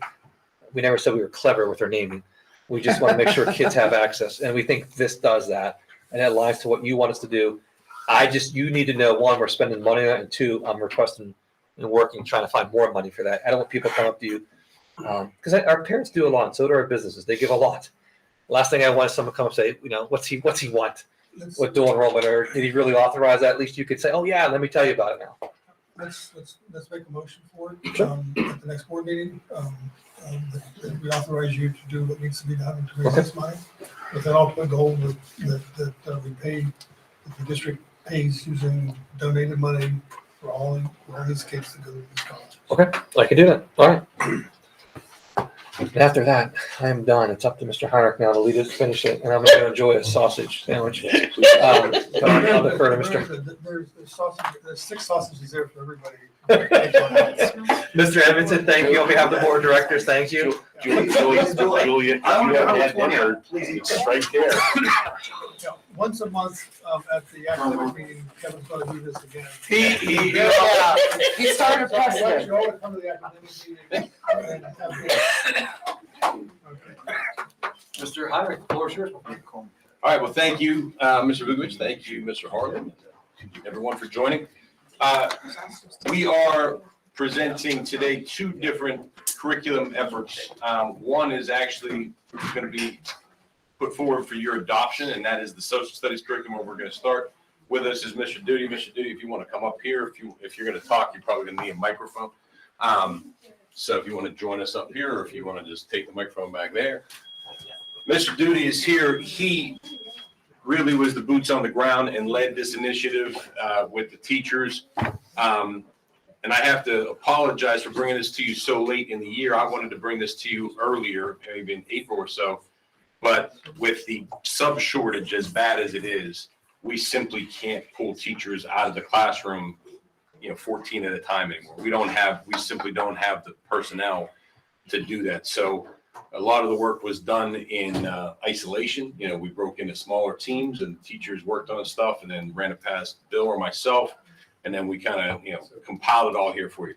We never said we were clever with our naming. We just want to make sure kids have access, and we think this does that, and it aligns to what you want us to do. You need to know, one, we're spending money on it, and two, I'm requesting and working, trying to find more money for that. I don't want people to come up to you, because our parents do a lot, and so do our businesses. They give a lot. Last thing I want is someone to come and say, what's he want with dual enrollment, or did he really authorize that? At least you could say, oh yeah, let me tell you about it now. Let's make a motion for it, at the next board meeting. That we authorize you to do what needs to be done to raise this money, with that ultimate goal that we pay, that the district pays using donated money for all his kids to go to these colleges. Okay, I can do that. All right. And after that, I am done. It's up to Mr. Heinrich now to lead us, finish it, and I'm going to enjoy a sausage sandwich. I'll defer to Mr. There's sausage, there's 6 sausages there for everybody. Mr. Edmondson, thank you. On behalf of the board of directors, thank you. Julia, you haven't had dinner. It's right there. Yeah, once a month at the academic meeting, Kevin's going to do this again. He started I want precedent. you all to come to the academic meeting. And have Mr. Heinrich, the floor is yours. All right, well, thank you, Mr. Vukovich. Thank you, Mr. Harlan, everyone for joining. We are presenting today 2 different curriculum efforts. One is actually going to be put forward for your adoption, and that is the social studies curriculum where we're going to start. With us is Mr. Duty. Mr. Duty, if you want to come up here, if you're going to talk, you're probably going to need a microphone. So if you want to join us up here, or if you want to just take the microphone back there. Mr. Duty is here. He really was the boots on the ground and led this initiative with the teachers. And I have to apologize for bringing this to you so late in the year. I wanted to bring this to you earlier, maybe in April or so. But with the sub shortage as bad as it is, we simply can't pull teachers out of the classroom, 14 at a time anymore. We simply don't have the personnel to do that. So a lot of the work was done in isolation. We broke into smaller teams and teachers worked on stuff and then ran it past Bill or myself. And then we kind of, compiled it all here for you.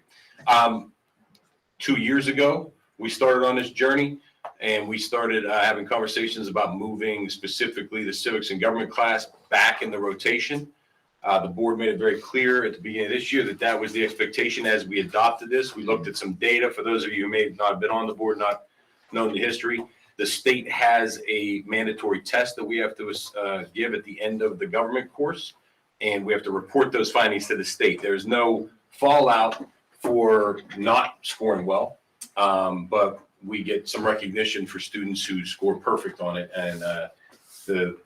2 years ago, we started on this journey and we started having conversations about moving specifically the civics and government class back in the rotation. The board made it very clear at the beginning of this year that was the expectation as we adopted this. We looked at some data. For those of you who may not have been on the board, not known the history, the state has a mandatory test that we have to give at the end of the government course. And we have to report those findings to the state. There's no fallout for not scoring well, but we get some recognition for students who score perfect on it. And the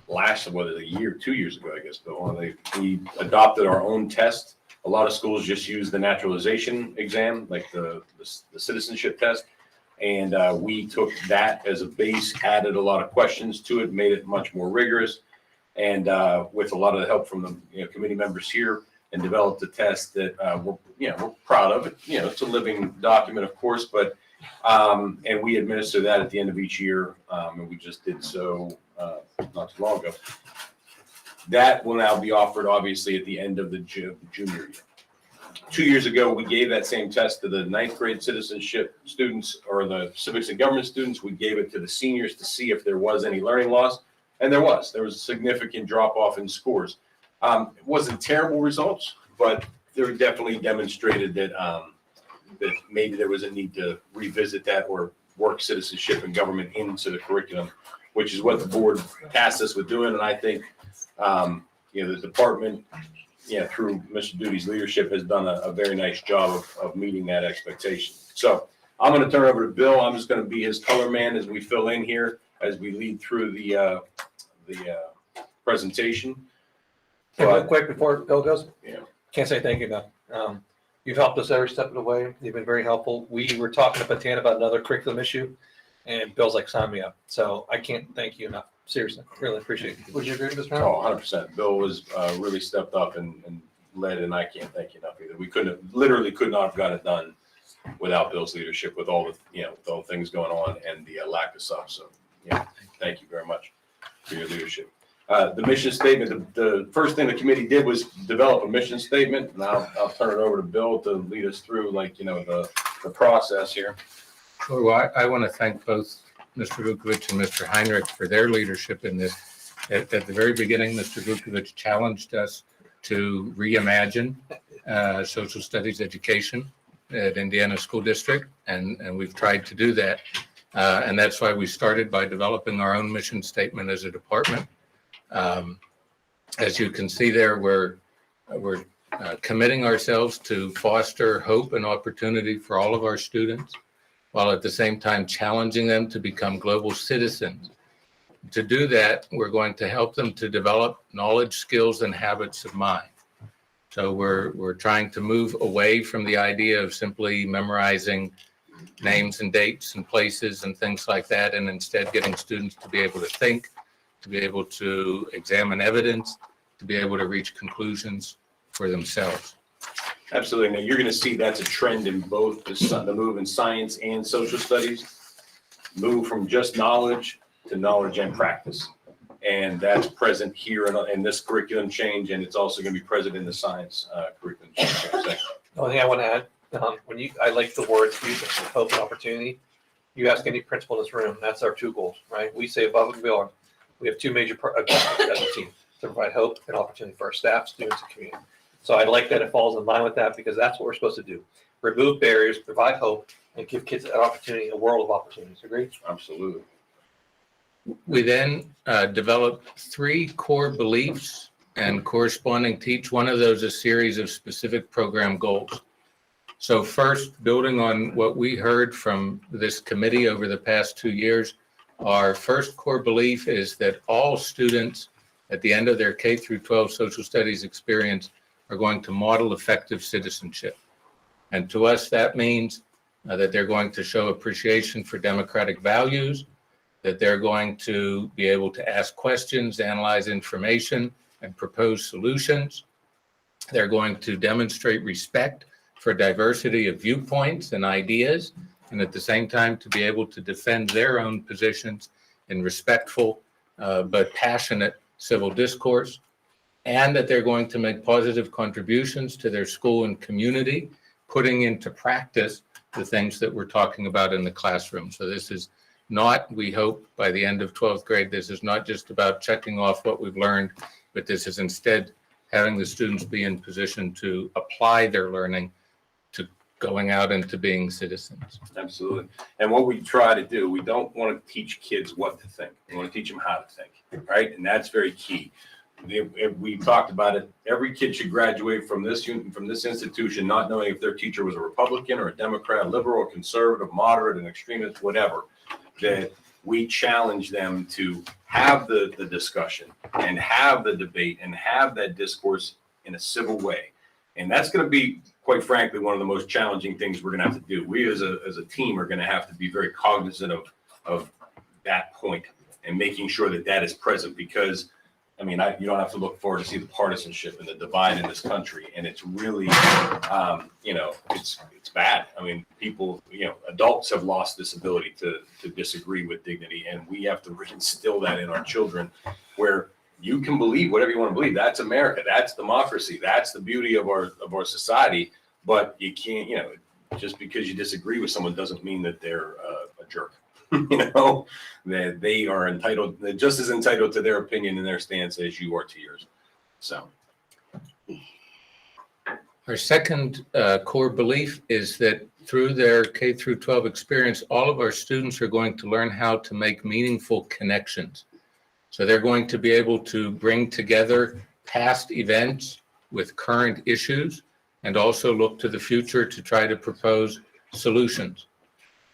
last, a year, 2 years ago, I guess, Bill, we adopted our own test. A lot of schools just use the naturalization exam, like the citizenship test. And we took that as a base, added a lot of questions to it, made it much more rigorous. And with a lot of the help from the committee members here, and developed a test that we're proud of. It's a living document, of course, but and we administer that at the end of each year, and we just did so not too long ago. That will now be offered, obviously, at the end of the junior year. 2 years ago, we gave that same test to the 9th grade citizenship students or the civics and government students. We gave it to the seniors to see if there was any learning loss. And there was a significant drop off in scores. It wasn't terrible results, but they definitely demonstrated that that maybe there was a need to revisit that or work citizenship and government into the curriculum, which is what the board tasked us with doing. And I think the department through Mr. Duty's leadership, has done a very nice job of meeting that expectation. So I'm going to turn it over to Bill. I'm just going to be his color man as we fill in here, as we lead through the presentation. Hey, real quick before Bill goes. Yeah. Can't say thank you enough. You've helped us every step of the way. You've been very helpful. We were talking to Patan about another curriculum issue, and Bill's like, sign me up. So I can't thank you enough. Seriously, really appreciate it. Would you agree with this, Ron? Oh, 100%. Bill was really stepped up and led, and I can't thank you enough either. We literally could not have got it done without Bill's leadership, with all the things going on and the lack of stuff. So, thank you very much for your leadership. The mission statement, the first thing the committee did was develop a mission statement, and I'll turn it over to Bill to lead us through, the process here. Sure. Well, I want to thank both Mr. Vukovic and Mr. Heinrich for their leadership in this. At the very beginning, Mr. Vukovic challenged us to reimagine social studies education at Indiana School District, and we've tried to do that. And that's why we started by developing our own mission statement as a department. As you can see there, we're committing ourselves to foster hope and opportunity for all of our students, while at the same time challenging them to become global citizens. To do that, we're going to help them to develop knowledge, skills, and habits of mind. So we're trying to move away from the idea of simply memorizing names and dates and places and things like that, and instead getting students to be able to think, to be able to examine evidence, to be able to reach conclusions for themselves. Absolutely. Now, you're going to see that's a trend in both the move in science and social studies, move from just knowledge to knowledge and practice. And that's present here in this curriculum change, and it's also going to be present in the science curriculum change. The only thing I want to add, I like the words use of hope and opportunity. You ask any principal in this room, that's our two goals, right? We say above and beyond. We have two major objectives as a team: to provide hope and opportunity for our staff, students, and community. So I like that it falls in line with that, because that's what we're supposed to do: remove barriers, provide hope, and give kids an opportunity, a world of opportunities. Agree? Absolutely. We then developed 3 core beliefs, and corresponding to each one of those a series of specific program goals. So first, building on what we heard from this committee over the past 2 years, our first core belief is that all students at the end of their K through 12 social studies experience are going to model effective citizenship. And to us, that means that they're going to show appreciation for democratic values, that they're going to be able to ask questions, analyze information, and propose solutions. They're going to demonstrate respect for diversity of viewpoints and ideas, and at the same time to be able to defend their own positions in respectful but passionate civil discourse, and that they're going to make positive contributions to their school and community, putting into practice the things that we're talking about in the classroom. So this is not, we hope, by the end of 12th grade, this is not just about checking off what we've learned, but this is instead having the students be in position to apply their learning to going out into being citizens. Absolutely. And what we try to do, we don't want to teach kids what to think. We want to teach them how to think, right? And that's very key. We talked about it. Every kid should graduate from this institution not knowing if their teacher was a Republican or a Democrat, liberal or conservative, moderate, an extremist, whatever. That we challenge them to have the discussion and have the debate and have that discourse in a civil way. And that's going to be, quite frankly, one of the most challenging things we're going to have to do. We as a team are going to have to be very cognizant of that point and making sure that that is present, because I mean, you don't have to look forward to see the partisanship and the divide in this country. And it's really, it's bad. I mean, people, adults have lost this ability to disagree with dignity. And we have to instill that in our children, where you can believe whatever you want to believe. That's America. That's democracy. That's the beauty of our society. But you can't, just because you disagree with someone doesn't mean that they're a jerk. That they are entitled, just as entitled to their opinion and their stance as you are to yours. So our second core belief is that through their K through 12 experience, all of our students are going to learn how to make meaningful connections. So they're going to be able to bring together past events with current issues and also look to the future to try to propose solutions.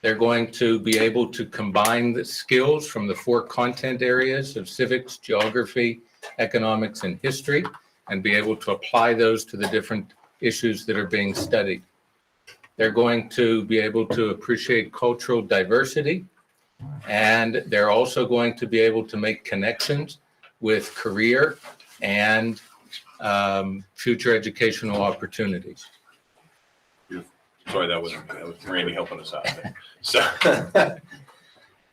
They're going to be able to combine the skills from the 4 content areas of civics, geography, economics, and history, and be able to apply those to the different issues that are being studied. They're going to be able to appreciate cultural diversity, and they're also going to be able to make connections with career and future educational opportunities. Sorry, that was Randy helping us out there. So,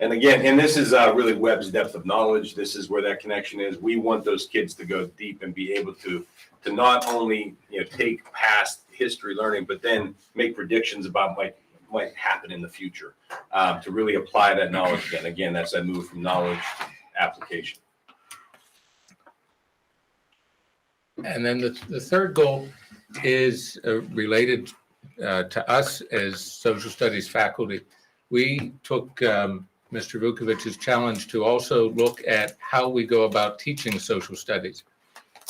and again, and this is really Webb's depth of knowledge. This is where that connection is. We want those kids to go deep and be able to not only, take past history learning, but then make predictions about what might happen in the future, to really apply that knowledge. And again, that's that move from knowledge to application. And then the third goal is related to us as social studies faculty. We took Mr. Vukovic's challenge to also look at how we go about teaching social studies.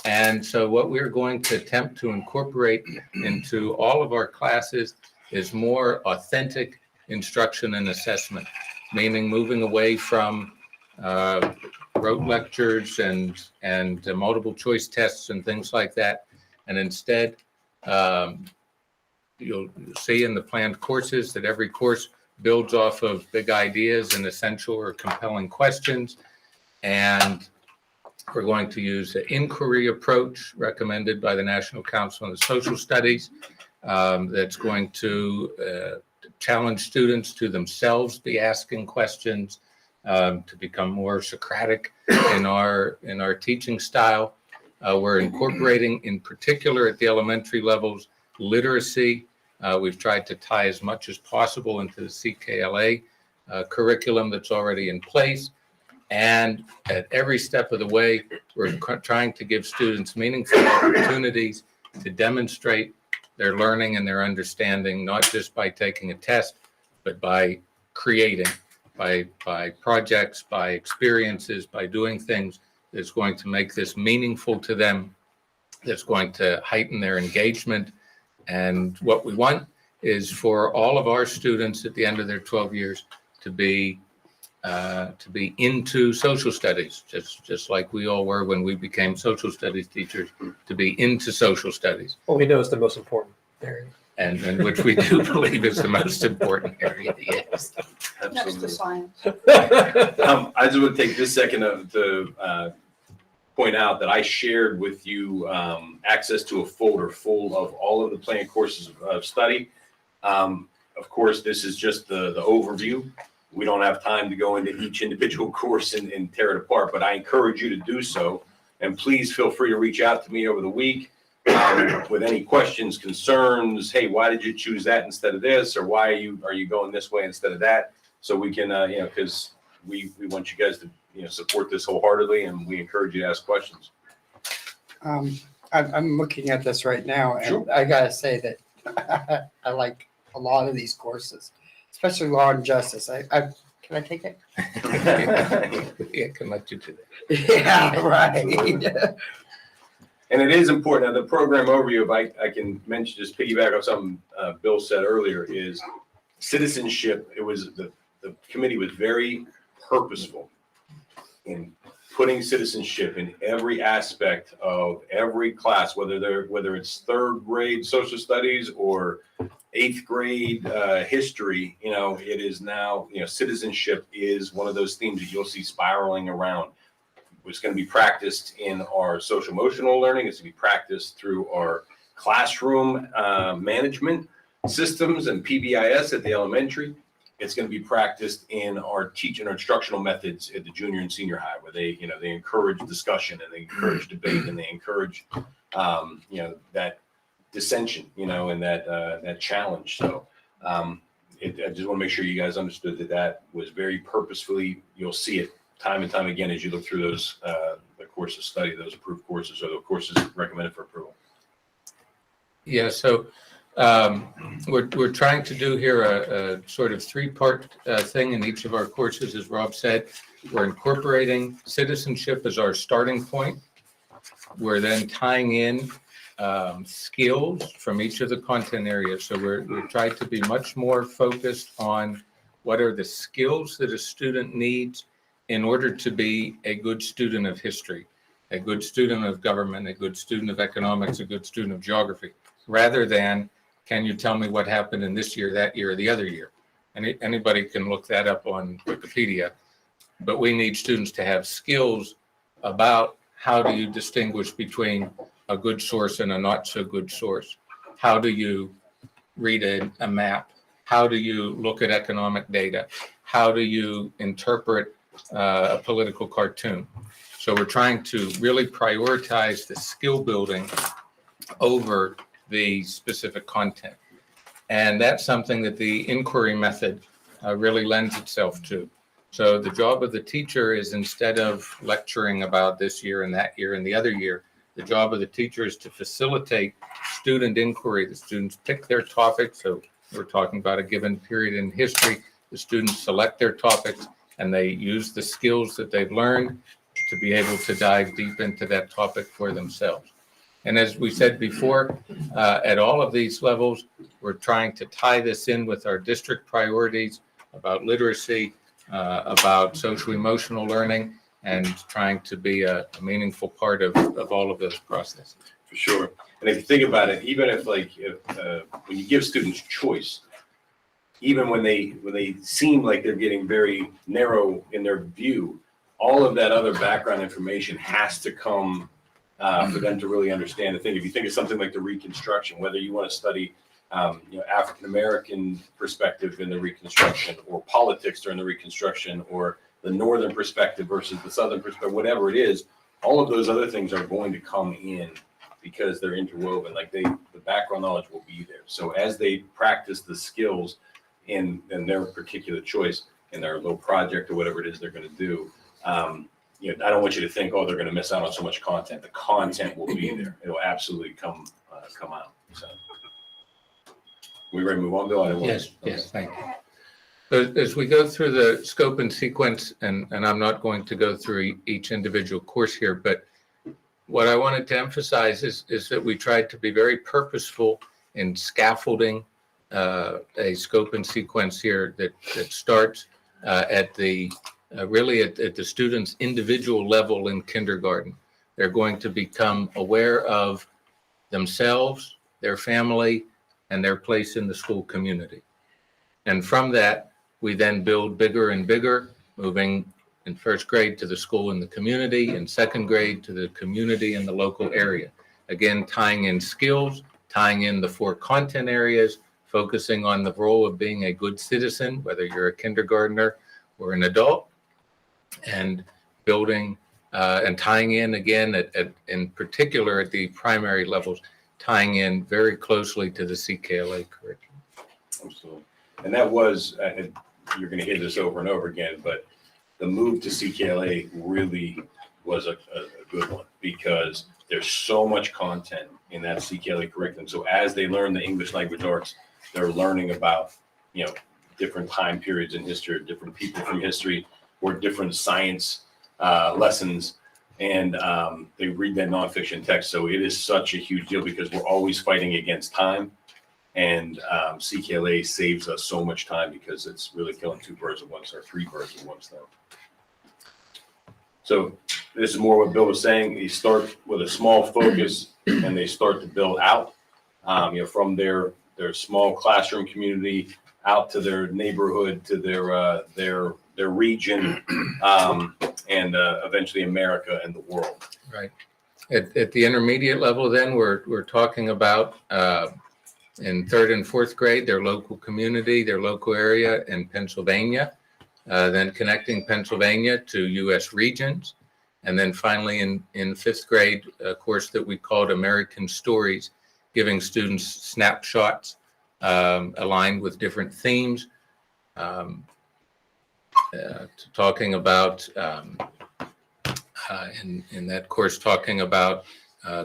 And so what we're going to attempt to incorporate into all of our classes is more authentic instruction and assessment, meaning moving away from rote lectures and multiple choice tests and things like that. And instead, you'll see in the planned courses that every course builds off of big ideas and essential or compelling questions. And we're going to use the inquiry approach recommended by the National Council on Social Studies that's going to challenge students to themselves be asking questions, to become more Socratic in our teaching style. We're incorporating, in particular at the elementary levels, literacy. We've tried to tie as much as possible into the CKLA curriculum that's already in place. And at every step of the way, we're trying to give students meaningful opportunities to demonstrate their learning and their understanding, not just by taking a test, but by creating, by projects, by experiences, by doing things that's going to make this meaningful to them, that's going to heighten their engagement. And what we want is for all of our students at the end of their 12 years to be into social studies, just like we all were when we became social studies teachers, to be into social studies. Well, we know it's the most important area. And which we do believe is the most important area. Yes. Next to science. I just want to take this second to point out that I shared with you access to a folder full of all of the planned courses of study. Of course, this is just the overview. We don't have time to go into each individual course and tear it apart, but I encourage you to do so. And please feel free to reach out to me over the week with any questions, concerns. Hey, why did you choose that instead of this? Or why are you going this way instead of that? So we can, because we want you guys to, support this wholeheartedly, and we encourage you to ask questions. I'm looking at this right now, and Sure. I gotta say that I like a lot of these courses, especially law and justice. Can I take it? Yeah, can let you do that. Yeah, right. And it is important. Now, the program overview, if I can mention, just piggyback off something Bill said earlier, is citizenship. It was the committee was very purposeful in putting citizenship in every aspect of every class, whether it's third grade social studies or eighth grade history. It is now, citizenship is one of those themes that you'll see spiraling around. It's going to be practiced in our social emotional learning. It's going to be practiced through our classroom management systems and PBIS at the elementary. It's going to be practiced in our teaching or instructional methods at the junior and senior high, where they encourage discussion and they encourage debate and they encourage, that dissension, and that challenge. So I just want to make sure you guys understood that was very purposefully. You'll see it time and time again as you look through those the course of study, those approved courses or the courses recommended for approval. Yeah, so we're trying to do here a sort of three-part thing in each of our courses, as Rob said. We're incorporating citizenship as our starting point. We're then tying in skills from each of the content areas. So we're trying to be much more focused on what are the skills that a student needs in order to be a good student of history, a good student of government, a good student of economics, a good student of geography, rather than, can you tell me what happened in this year, that year, or the other year? And anybody can look that up on Wikipedia. But we need students to have skills about how do you distinguish between a good source and a not so good source? How do you read a map? How do you look at economic data? How do you interpret a political cartoon? So we're trying to really prioritize the skill building over the specific content. And that's something that the inquiry method really lends itself to. So the job of the teacher is, instead of lecturing about this year and that year and the other year, the job of the teacher is to facilitate student inquiry. The students pick their topics. So we're talking about a given period in history. The students select their topics and they use the skills that they've learned to be able to dive deep into that topic for themselves. And as we said before, at all of these levels, we're trying to tie this in with our district priorities about literacy, about social emotional learning, and trying to be a meaningful part of all of those processes. For sure. And if you think about it, even if when you give students choice, even when they seem like they're getting very narrow in their view, all of that other background information has to come for them to really understand the thing. If you think of something like the Reconstruction, whether you want to study African American perspective in the Reconstruction, or politics during the Reconstruction, or the Northern perspective versus the Southern perspective, whatever it is, all of those other things are going to come in because they're interwoven. Like the background knowledge will be there. So as they practice the skills in their particular choice, in their little project or whatever it is they're going to do, I don't want you to think, oh, they're going to miss out on so much content. The content will be there. It will absolutely come out. So. We ready to move on, Bill? Yes, thank you. So as we go through the scope and sequence, and I'm not going to go through each individual course here, but what I wanted to emphasize is that we tried to be very purposeful in scaffolding a scope and sequence here that starts at the student's individual level in kindergarten. They're going to become aware of themselves, their family, and their place in the school community. And from that, we then build bigger and bigger, moving in first grade to the school and the community, in second grade to the community and the local area. Again, tying in skills, tying in the 4 content areas, focusing on the role of being a good citizen, whether you're a kindergartner or an adult, and building and tying in again, in particular at the primary levels, tying in very closely to the CKLA curriculum. Absolutely. And that was, you're going to hear this over and over again, but the move to CKLA really was a good one, because there's so much content in that CKLA curriculum. So as they learn the English language arts, they're learning about, different time periods in history, or different people from history, or different science lessons. And they read that nonfiction text. So it is such a huge deal, because we're always fighting against time. And CKLA saves us so much time, because it's really killing 2 birds with one stone, or 3 birds with one stone. So this is more what Bill was saying. You start with a small focus and they start to build out, from their small classroom community out to their neighborhood, to their region, and eventually America and the world. Right. At the intermediate level, then we're talking about in 3rd and 4th grade, their local community, their local area in Pennsylvania, then connecting Pennsylvania to U.S. regions, and then finally in 5th grade, a course that we called American Stories, giving students snapshots aligned with different themes, talking about in that course, talking about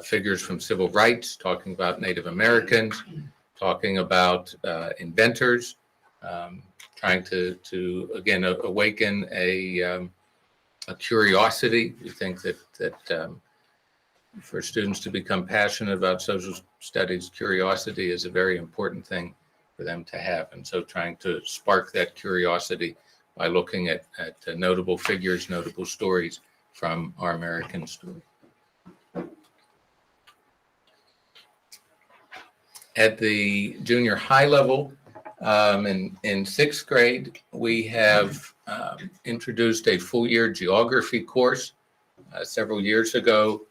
figures from civil rights, talking about Native Americans, talking about inventors, trying to again awaken a curiosity. We think that for students to become passionate about social studies, curiosity is a very important thing for them to have. And so trying to spark that curiosity by looking at notable figures, notable stories from our American story. At the junior high level, in sixth grade, we have introduced a full year geography course. Several years ago,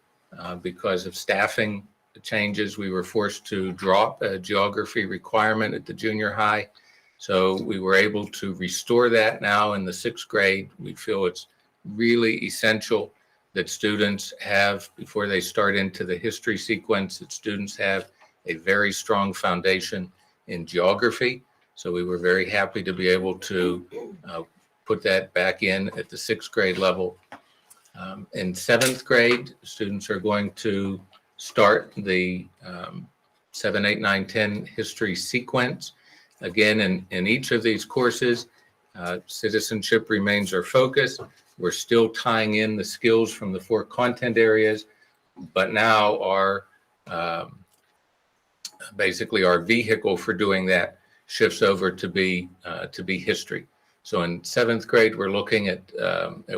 because of staffing changes, we were forced to drop a geography requirement at the junior high. So we were able to restore that now in the sixth grade. We feel it's really essential that students have, before they start into the history sequence, that students have a very strong foundation in geography. So we were very happy to be able to put that back in at the sixth grade level. In seventh grade, students are going to start the 7, 8, 9, 10 history sequence. Again, in each of these courses, citizenship remains our focus. We're still tying in the skills from the 4 content areas, but now basically our vehicle for doing that shifts over to be history. So in seventh grade, we're looking at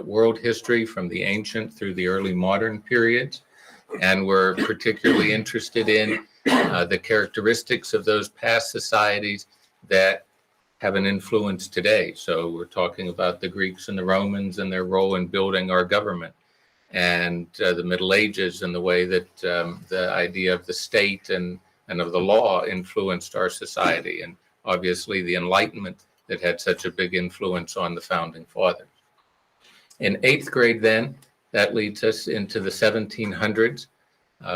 world history from the ancient through the early modern periods. And we're particularly interested in the characteristics of those past societies that have an influence today. So we're talking about the Greeks and the Romans and their role in building our government, and the Middle Ages and the way that the idea of the state and of the law influenced our society, and obviously the Enlightenment that had such a big influence on the founding fathers. In eighth grade then, that leads us into the 1700s.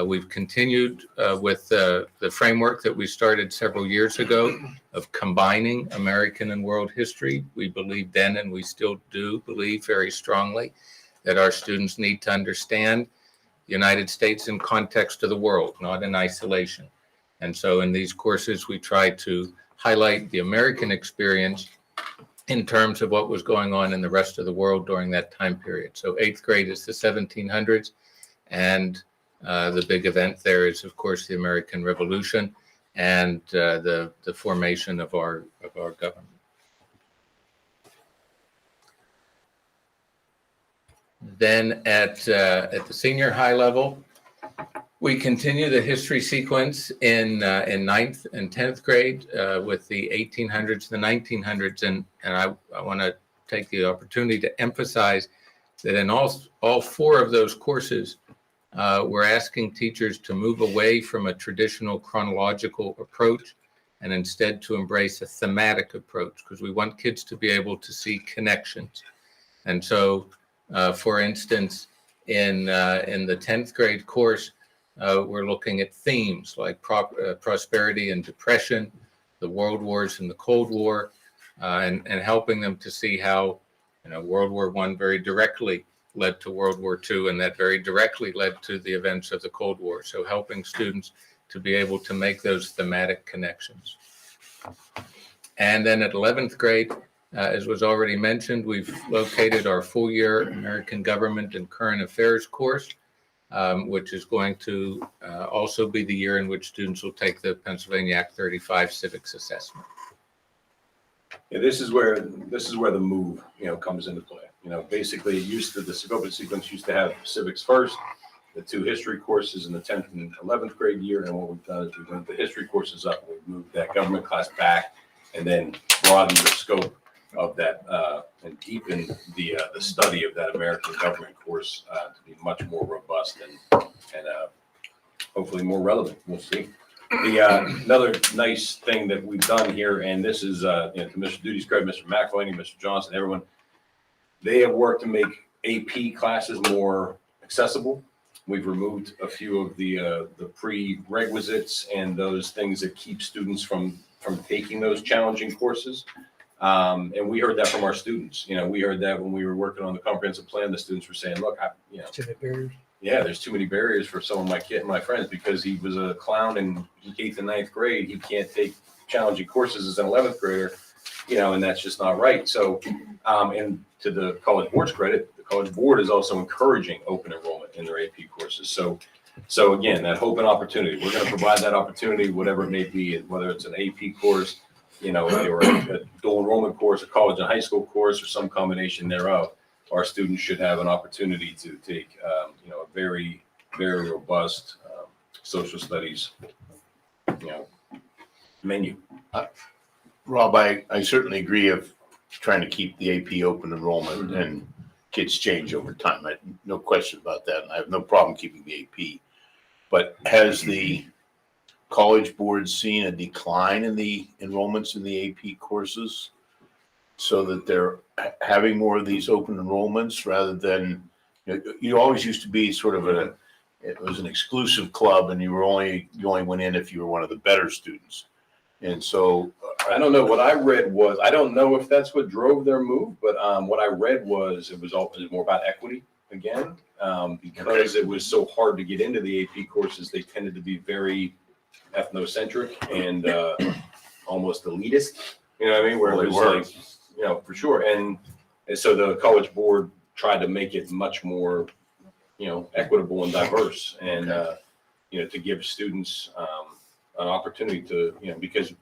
We've continued with the framework that we started several years ago of combining American and world history. We believed then, and we still do believe very strongly, that our students need to understand the United States in context of the world, not in isolation. And so in these courses, we try to highlight the American experience in terms of what was going on in the rest of the world during that time period. So eighth grade is the 1700s, and the big event there is, of course, the American Revolution and the formation of our government. Then at the senior high level, we continue the history sequence in ninth and 10th grade with the 1800s, the 1900s, and I want to take the opportunity to emphasize that in all 4 of those courses, we're asking teachers to move away from a traditional chronological approach and instead to embrace a thematic approach, because we want kids to be able to see connections. And so, for instance, in the 10th grade course, we're looking at themes like prosperity and depression, the world wars and the Cold War, and helping them to see how World War I very directly led to World War II, and that very directly led to the events of the Cold War. So helping students to be able to make those thematic connections. And then at 11th grade, as was already mentioned, we've located our full year American Government and Current Affairs course, which is going to also be the year in which students will take the Pennsylvania Act 35 civics assessment. Yeah, this is where the move, comes into play. Basically the scope of sequence used to have civics first, the 2 history courses in the 10th and 11th grade year. And what we've done is we've moved the history courses up, we've moved that government class back, and then broadened the scope of that and deepened the study of that American government course to be much more robust and hopefully more relevant. We'll see. Another nice thing that we've done here, and this is to Mr. Duty's credit, Mr. McElhaney, Mr. Johnson, everyone, they have worked to make AP classes more accessible. We've removed a few of the prerequisites and those things that keep students from taking those challenging courses. And we heard that from our students. We heard that when we were working on the comprehensive plan. The students were saying, "Look, there's too many barriers for some of my friends because he was a clown in 8th and 9th grade. He can't take challenging courses as an 11th grader, and that's just not right." So, and to the College Board's credit, the College Board is also encouraging open enrollment in their AP courses. So So again, that hope and opportunity, we're going to provide that opportunity, whatever it may be, whether it's an AP course, or a dual enrollment course, a college and high school course, or some combination thereof. Our students should have an opportunity to take, a very, very robust social studies, menu. Rob, I certainly agree of trying to keep the AP open enrollment, and kids change over time. No question about that. And I have no problem keeping the AP. But has the college board seen a decline in the enrollments in the AP courses so that they're having more of these open enrollments rather than, you always used to be sort of it was an exclusive club, and you only went in if you were one of the better students. And so I don't know. What I read was, I don't know if that's what drove their move, but what I read was it was more about equity again, because it was so hard to get into the AP courses. They tended to be very ethnocentric and almost elitist. You know what I mean? Where it was like, for sure. And so the college board tried to make it much more, equitable and diverse, and to give students an opportunity to, because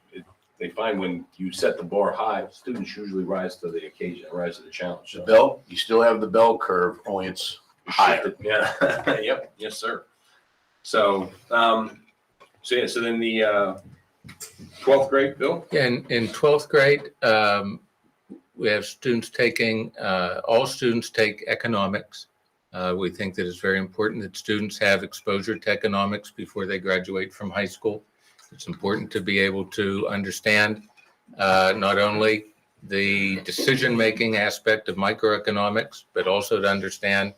they find when you set the bar high, students usually rise to the occasion, rise to the challenge. the bell, you still have the bell curve, only it's higher. Yeah. Yep. Yes, sir. So, so then the 12th grade, Bill? Yeah, in 12th grade, we have students taking, all students take economics. We think that it's very important that students have exposure to economics before they graduate from high school. It's important to be able to understand not only the decision-making aspect of microeconomics, but also to understand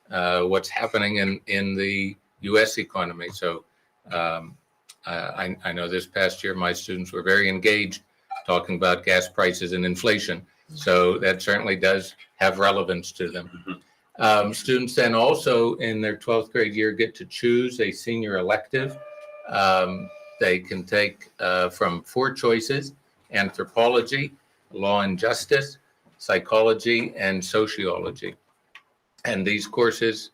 what's happening in the U.S. economy. So I know this past year, my students were very engaged talking about gas prices and inflation. So that certainly does have relevance to them. Students then also in their 12th grade year get to choose a senior elective. They can take from 4 choices: anthropology, law and justice, psychology, and sociology. And these courses,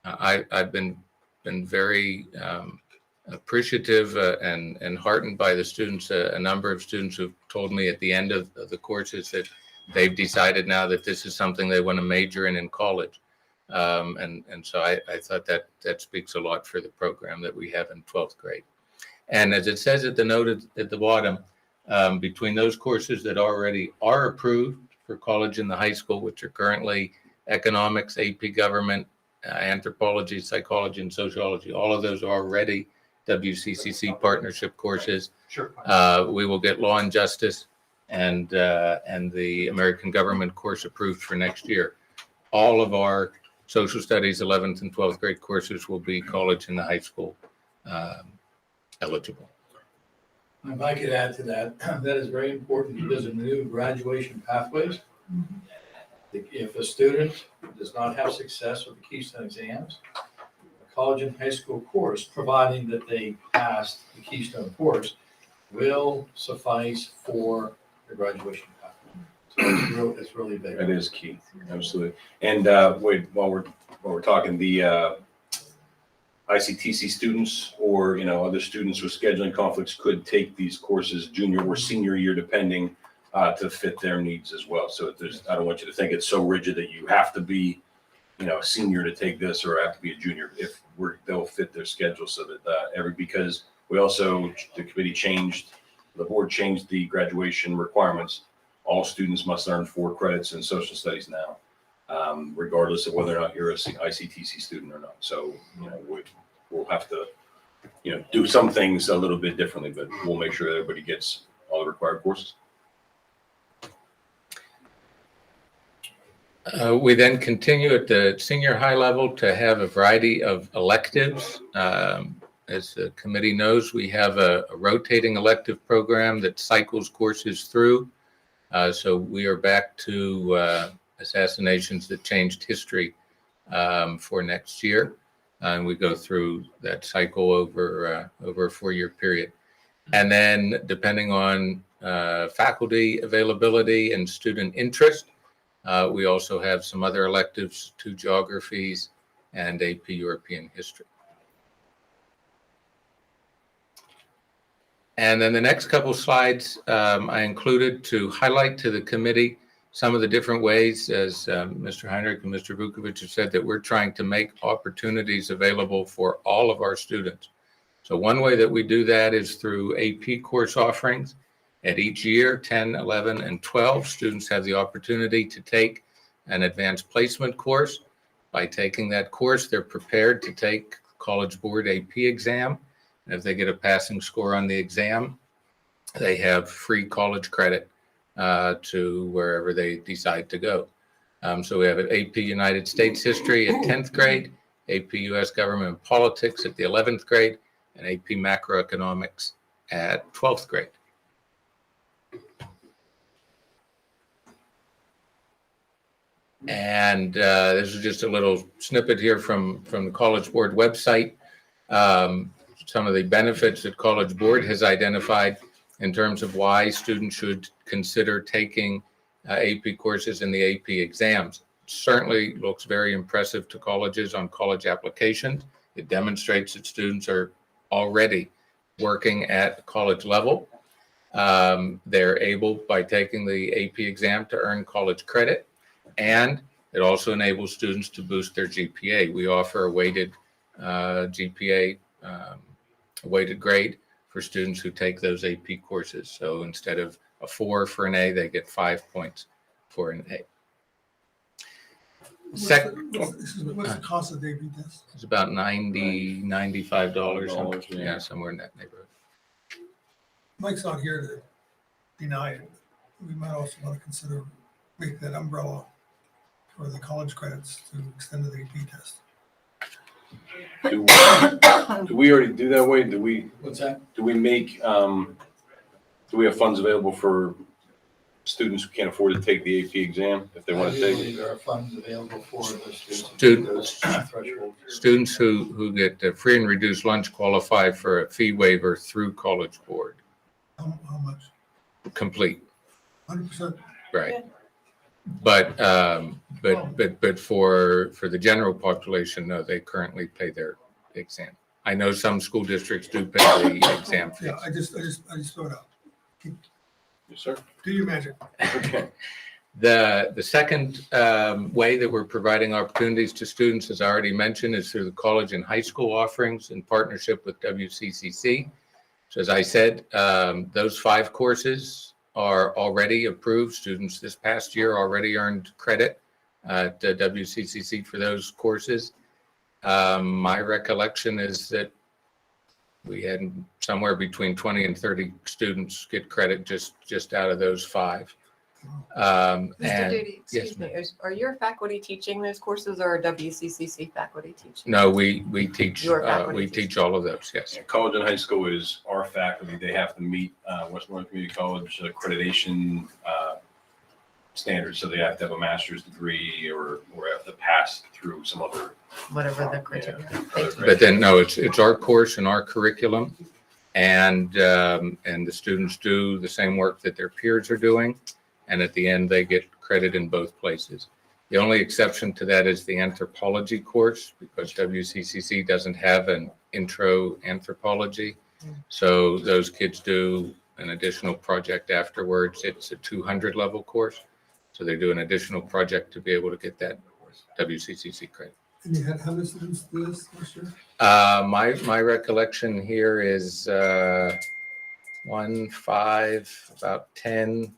I've been very appreciative and heartened by the students. A number of students who've told me at the end of the courses that they've decided now that this is something they want to major in college. And so I thought that speaks a lot for the program that we have in 12th grade. And as it says at the note at the bottom, between those courses that already are approved for college and the high school, which are currently economics, AP government, anthropology, psychology, and sociology, all of those are already WCCC partnership courses. Sure. We will get law and justice and the American government course approved for next year. All of our social studies 11th and 12th grade courses will be college and the high school eligible. If I could add to that, that is very important because of new graduation pathways. If a student does not have success with the Keystone exams, a college and high school course, providing that they pass the Keystone course, will suffice for the graduation pathway. So it's really big. That is key, absolutely. And wait, while we're talking, the ICTC students or other students with scheduling conflicts could take these courses junior or senior year, depending, to fit their needs as well. So I don't want you to think it's so rigid that you have to be a senior to take this or have to be a junior. They'll fit their schedule so that because we also, the board changed the graduation requirements. All students must earn 4 credits in social studies now, regardless of whether or not you're a ICTC student or not. So, we'll have to, do some things a little bit differently, but we'll make sure that everybody gets all the required courses. We then continue at the senior high level to have a variety of electives. As the committee knows, we have a rotating elective program that cycles courses through. So we are back to assassinations that changed history for next year. And we go through that cycle over a 4-year period. And then depending on faculty availability and student interest, we also have some other electives, 2 geographies and AP European history. And then the next couple slides I included to highlight to the committee some of the different ways, as Mr. Heinrich and Mr. Vukovic have said, that we're trying to make opportunities available for all of our students. So one way that we do that is through AP course offerings. At each year, 10, 11, and 12, students have the opportunity to take an advanced placement course. By taking that course, they're prepared to take College Board AP exam. And if they get a passing score on the exam, they have free college credit to wherever they decide to go. So we have an AP United States History at 10th grade, AP US Government and Politics at the 11th grade, and AP Macroeconomics at 12th grade. And this is just a little snippet here from the College Board website. Some of the benefits that College Board has identified in terms of why students should consider taking AP courses in the AP exams. Certainly looks very impressive to colleges on college applications. It demonstrates that students are already working at college level. They're able, by taking the AP exam, to earn college credit, and it also enables students to boost their GPA. We offer a weighted GPA, weighted grade for students who take those AP courses. So instead of a 4 for an A, they get 5 points for an A. What's the cost of the AP test? It's about $90, $95. Yeah, somewhere in that neighborhood. Mike's not here to deny it. We might also want to consider make that umbrella for the college credits to extend to the AP test. Do we already do that way? What's that? Do we make, do we have funds available for students who can't afford to take the AP exam if they want to take it? There are funds available for the students. Students. Threshold. Students who get free and reduced lunch qualify for a fee waiver through College Board. How much? Complete, 100%? right? But for the general population, no, they currently pay their exam. I know some school districts do pay the exam fees. Yeah, I just throw it out. Yes, sir. Do your magic. Okay. The second way that we're providing opportunities to students, as I already mentioned, is through the college and high school offerings in partnership with WCCC. So as I said, those 5 courses are already approved. Students this past year already earned credit at WCCC for those courses. My recollection is that we had somewhere between 20 and 30 students get credit just out of those 5. Mr. And Duty, yes, excuse me, are your faculty teaching those courses or are WCCC faculty teaching? no, we teach Your faculty we teaches. teach all of those. Yes. Yeah, college and high school is our faculty. They have to meet Westmoreland Community College accreditation standards. So they have to have a master's degree or have to pass through some other. Whatever the criteria. But then no, it's our course and our curriculum, and the students do the same work that their peers are doing, and at the end they get credit in both places. The only exception to that is the anthropology course, because WCCC doesn't have an intro anthropology. So those kids do an additional project afterwards. It's a 200 level course. So they do an additional project to be able to get that WCCC credit. And you had how many students do this last year? My recollection here is 1, 5, about 10.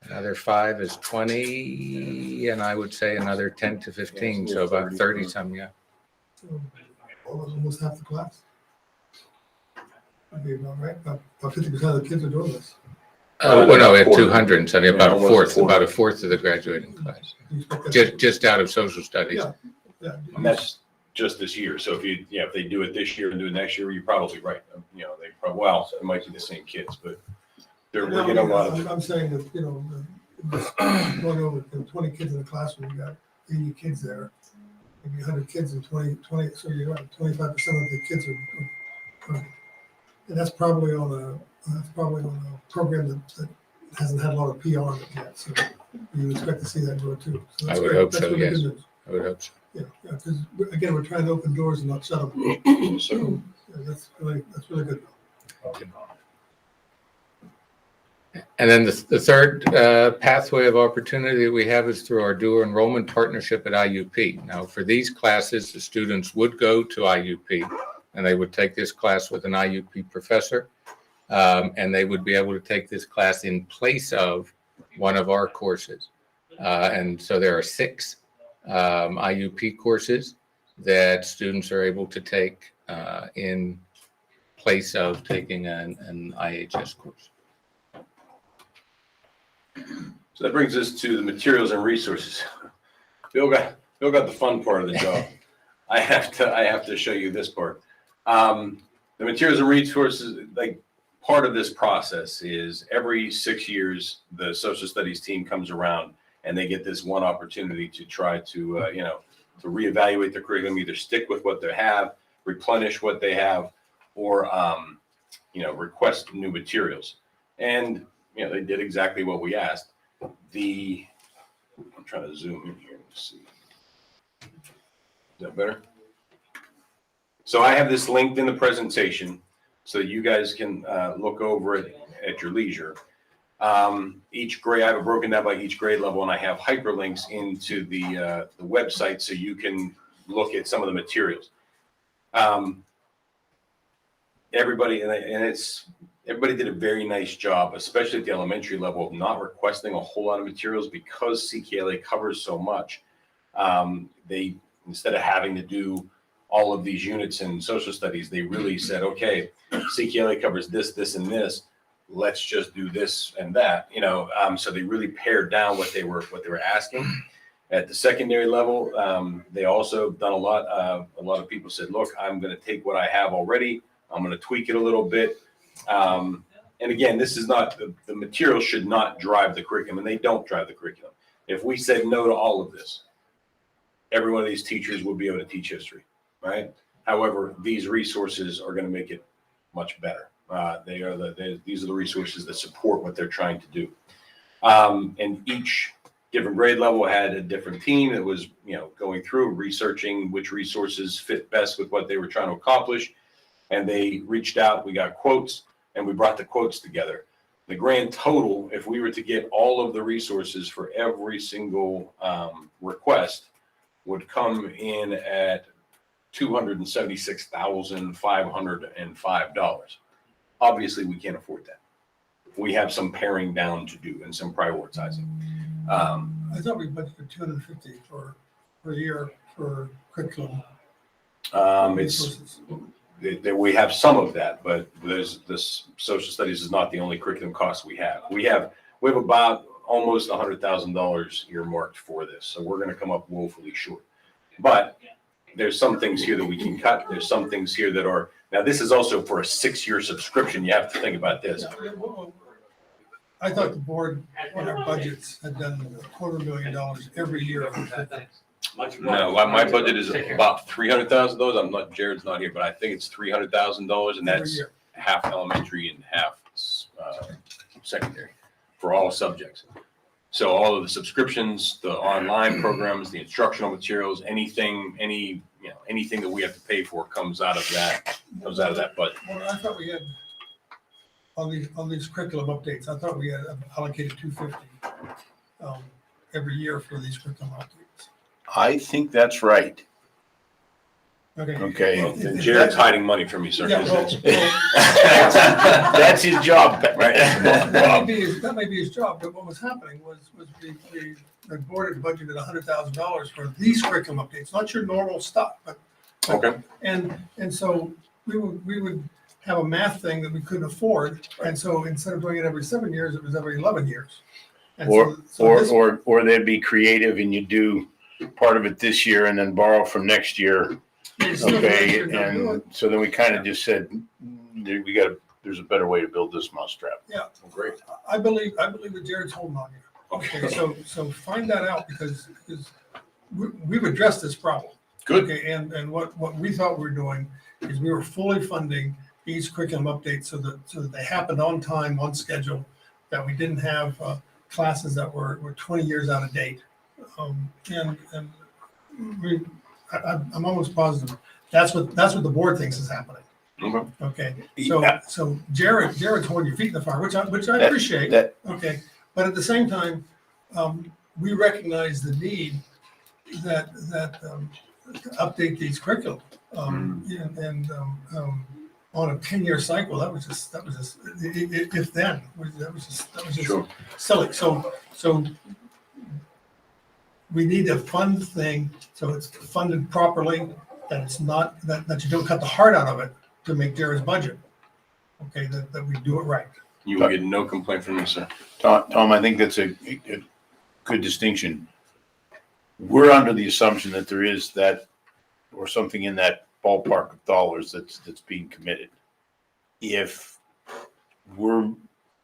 Another 5 is 20, and I would say another 10 to 15, so about 30 some, yeah. So almost half the class. That'd be about right. About 50% of the kids are doing this. Well, no, at 270, about a fourth of the graduating class, Do you expect that- just out of social studies. Yeah, yeah. And that's just this year. So if they do it this year and do it next year, you're probably right. They probably, well, it might be the same kids, but we're getting a lot of. I'm saying that, going over 20 kids in the classroom, you got 80 kids there, maybe 100 kids and 20, so you're right, 25% of the kids are, and that's probably on a program that hasn't had a lot of PR on it yet, so you would expect to see that grow too. So that's I would great. hope That's so, really yes. good news. I would hope so. Yeah, because again, we're trying to open doors and not shut them. So that's really good. And then the third pathway of opportunity that we have is through our dual enrollment partnership at IUP. Now, for these classes, the students would go to IUP and they would take this class with an IUP professor. And they would be able to take this class in place of one of our courses. And so there are 6 IUP courses that students are able to take in place of taking an IHS course. So that brings us to the materials and resources. Bill got the fun part of the job. I have to show you this part. The materials and resources, like part of this process is every 6 years, the social studies team comes around and they get this one opportunity to try to, to reevaluate their curriculum, either stick with what they have, replenish what they have, or, request new materials. And, they did exactly what we asked. I'm trying to zoom in here and see. Is that better? So I have this linked in the presentation so you guys can look over it at your leisure. Each grade, I have it broken down by each grade level, and I have hyperlinks into the website so you can look at some of the materials. Everybody did a very nice job, especially at the elementary level, of not requesting a whole lot of materials because CKLA covers so much. They, instead of having to do all of these units in social studies, they really said, okay, CKLA covers this, this, and this. Let's just do this and that, so they really pared down what they were asking. At the secondary level, they also done a lot of people said, look, I'm going to take what I have already. I'm going to tweak it a little bit. And again, this is not, the material should not drive the curriculum, and they don't drive the curriculum. If we said no to all of this, every one of these teachers would be able to teach history, right? However, these resources are going to make it much better. These are the resources that support what they're trying to do. And each different grade level had a different team that was, going through researching which resources fit best with what they were trying to accomplish. And they reached out, we got quotes, and we brought the quotes together. The grand total, if we were to get all of the resources for every single request, would come in at $276,505. Obviously, we can't afford that. We have some paring down to do and some prioritizing. I thought we budgeted $250 per year for curriculum. We have some of that, but this social studies is not the only curriculum cost we have. We have about almost $100,000 earmarked for this, so we're going to come up woefully short. But there's some things here that we can cut. There's some things here that are, now this is also for a 6-year subscription. You have to think about this. I thought the board in our budgets had done $250,000 every year. No, my budget is about $300,000. Jared's not here, but I think it's $300,000, and that's half elementary and half secondary for all subjects. So all of the subscriptions, the online programs, the instructional materials, anything that we have to pay for comes out of that budget. Well, I thought we had on these curriculum updates. I thought we had allocated $250 every year for these curriculum updates. I think that's right. Okay. Well, then Jared's hiding money from me, sir. Yeah, well, That's his job, right? that may be his job, but what was happening was the board had budgeted $100,000 for these curriculum updates, not your normal stuff, but Okay. and so we would have a math thing that we couldn't afford, and so instead of doing it every 7 years, it was every 11 years. And Or they'd be creative and you do part of it this year and then borrow from next year. Okay, and so then we kind of just said, there's a better way to build this mousetrap. Yeah. Well, great. I believe that Jared's holding on here. Okay, so find that out because we've addressed this problem. Good. Okay, and what we thought we were doing is we were fully funding these curriculum updates so that they happened on time, on schedule, that we didn't have classes that were 20 years out of date. I'm almost positive that's what the board thinks is happening. Okay. Okay, Yeah. so Jared's holding your feet in the fire, which I That- appreciate. that- Okay, but at the same time, we recognize the need that to update these curriculum. And on a 10-year cycle, that was just, if then, that was just Sure. silly. So we need to fund the thing, so it's funded properly, that it's not, that you don't cut the heart out of it to make Jared's budget. Okay, that we do it right. You will get no complaint from me, sir. Tom, I think that's a good distinction. We're under the assumption that there is that, or something in that ballpark of dollars that's being committed. If we're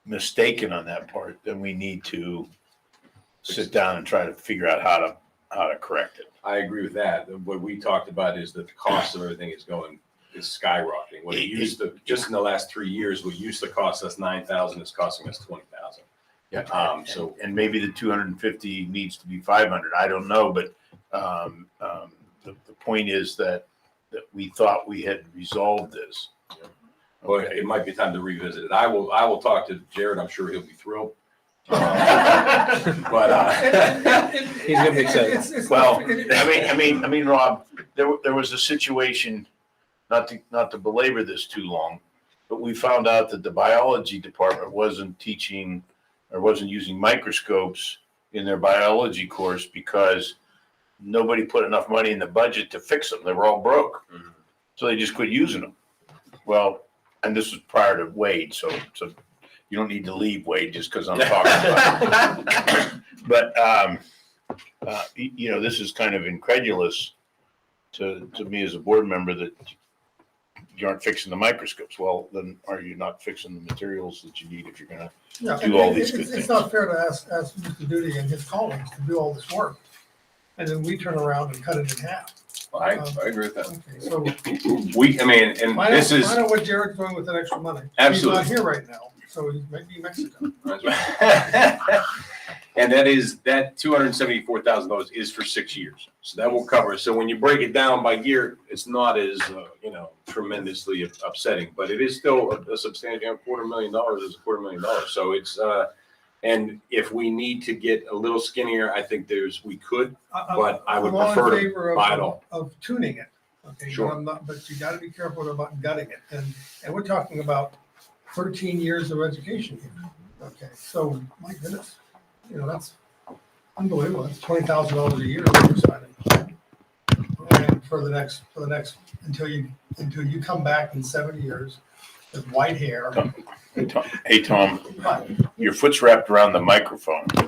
mistaken on that part, then we need to sit down and try to figure out how to correct it. I agree with that. What we talked about is that the cost of everything is skyrocketing. What it used to, just in the last 3 years, what used to cost us $9,000 is costing us $20,000. Yeah. So And maybe the 250 needs to be 500. I don't know, but the point is that we thought we had resolved this. well, it might be time to revisit it. I will talk to Jared. I'm sure he'll be thrilled. But He's gonna be excited. Well, I mean, Rob, there was a situation, not to belabor this too long, but we found out that the biology department wasn't teaching or wasn't using microscopes in their biology course because nobody put enough money in the budget to fix them. They were all broke. So they just quit using them. Well, and this was prior to Wade, so you don't need to leave Wade just because I'm talking about it. But, this is kind of incredulous to me as a board member that you aren't fixing the microscopes. Well, then are you not fixing the materials that you need if you're going to do all these good things? It's not fair to ask Mr. Duty and his colleagues to do all this work, and then we turn around and cut it in half. I agree with that. Okay, so And this is. find out what Jared's doing with that extra money. Absolutely. He's not here right now, so he might be in Mexico. And that $274,000 is for 6 years. So that will cover. So when you break it down by year, it's not as, tremendously upsetting, but it is still a substantial $250,000 is $250,000. So it's, and if we need to get a little skinnier, I think we could, but I would I'm all in prefer favor to buy it all. of tuning it. Okay, Sure. but you gotta be careful about gutting it. And we're talking about 13 years of education here. Okay, so my goodness, that's unbelievable. That's $20,000 a year that we're signing. And for the next, until you come back in 7 years with white hair. Hey, Tom, your foot's wrapped around the microphone. Picking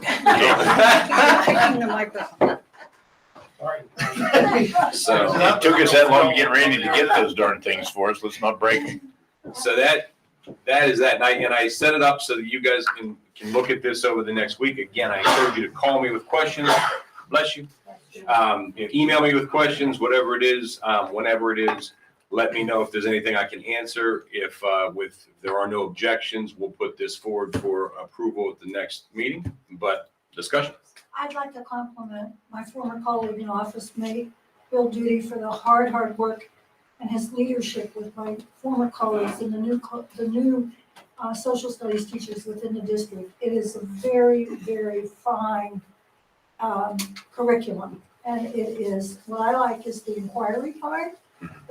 the microphone. So It took us that long to get Randy to get those darn things for us. Let's not break them. So that is that. And I set it up so that you guys can look at this over the next week. Again, I encourage you to call me with questions. Bless you. Email me with questions, whatever it is, whenever it is. Let me know if there's anything I can answer. If there are no objections, we'll put this forward for approval at the next meeting. But discussion. I'd like to compliment my former colleague and office mate, Bill Duty, for the hard work and his leadership with my former colleagues and the new social studies teachers within the district. It is a very, very fine curriculum. And it is, what I like is the inquiry part,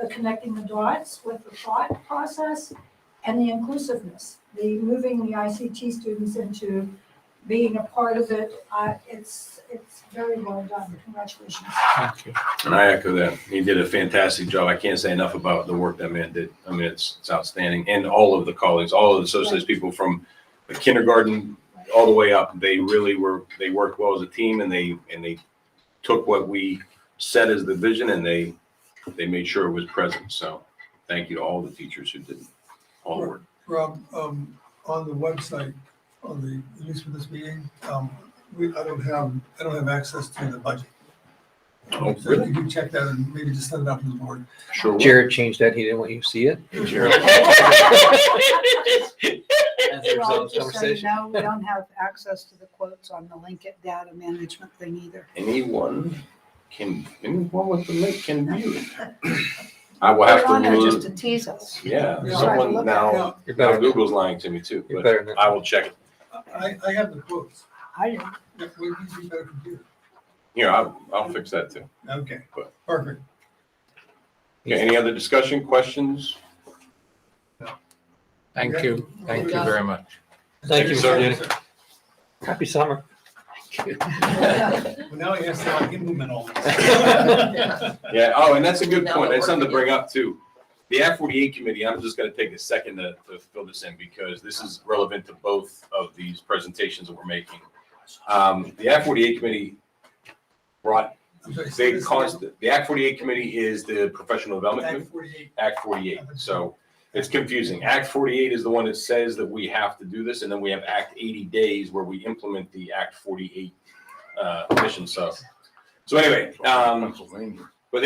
the connecting the dots with the thought process, and the inclusiveness, the moving the ICT students into being a part of it. It's very well done. Congratulations. Thank you. And I echo that. He did a fantastic job. I can't say enough about the work that man did. I mean, it's outstanding. And all of the colleagues, all of the associates people from the kindergarten all the way up, they worked well as a team, and they took what we set as the vision, and they made sure it was present. So thank you to all the teachers who did all the work. Rob, on the website, at least for this meeting, I don't have access to the budget. Oh, So really? if you check that and maybe just send it out to the board. Sure. Jared changed that. He didn't want you to see it. Jared. As a result of this conversation. No, we don't have access to the quotes on the Linkit data management thing either. Anyone with the link can view it. I will Put have it on there to just look. to tease us. Yeah, Yeah. someone Look now, You're better now than that. Google's lying to me too, You're but better than that. I will check it. I have the quotes. I didn't. We need to be better computer. Here, I'll fix that too. Okay, But- perfect. Okay, any other discussion, questions? Thank you. Thank you very much. Thank you, sir. Yes, Happy summer. Well, now he has to like implement all this. Yeah, oh, and that's a good Now point. that That's we're something to bring up too. The Act 48 committee, I'm just gonna take a second to fill this in because this is relevant to both of these presentations that we're making. The Act 48 committee brought big constant, the Act 48 committee is the professional development Act committee. 48. Act 48, so it's confusing. Act 48 is the one that says that we have to do this, and then we have Act 80 days where we implement the Act 48 mission. So anyway, Pennsylvania. but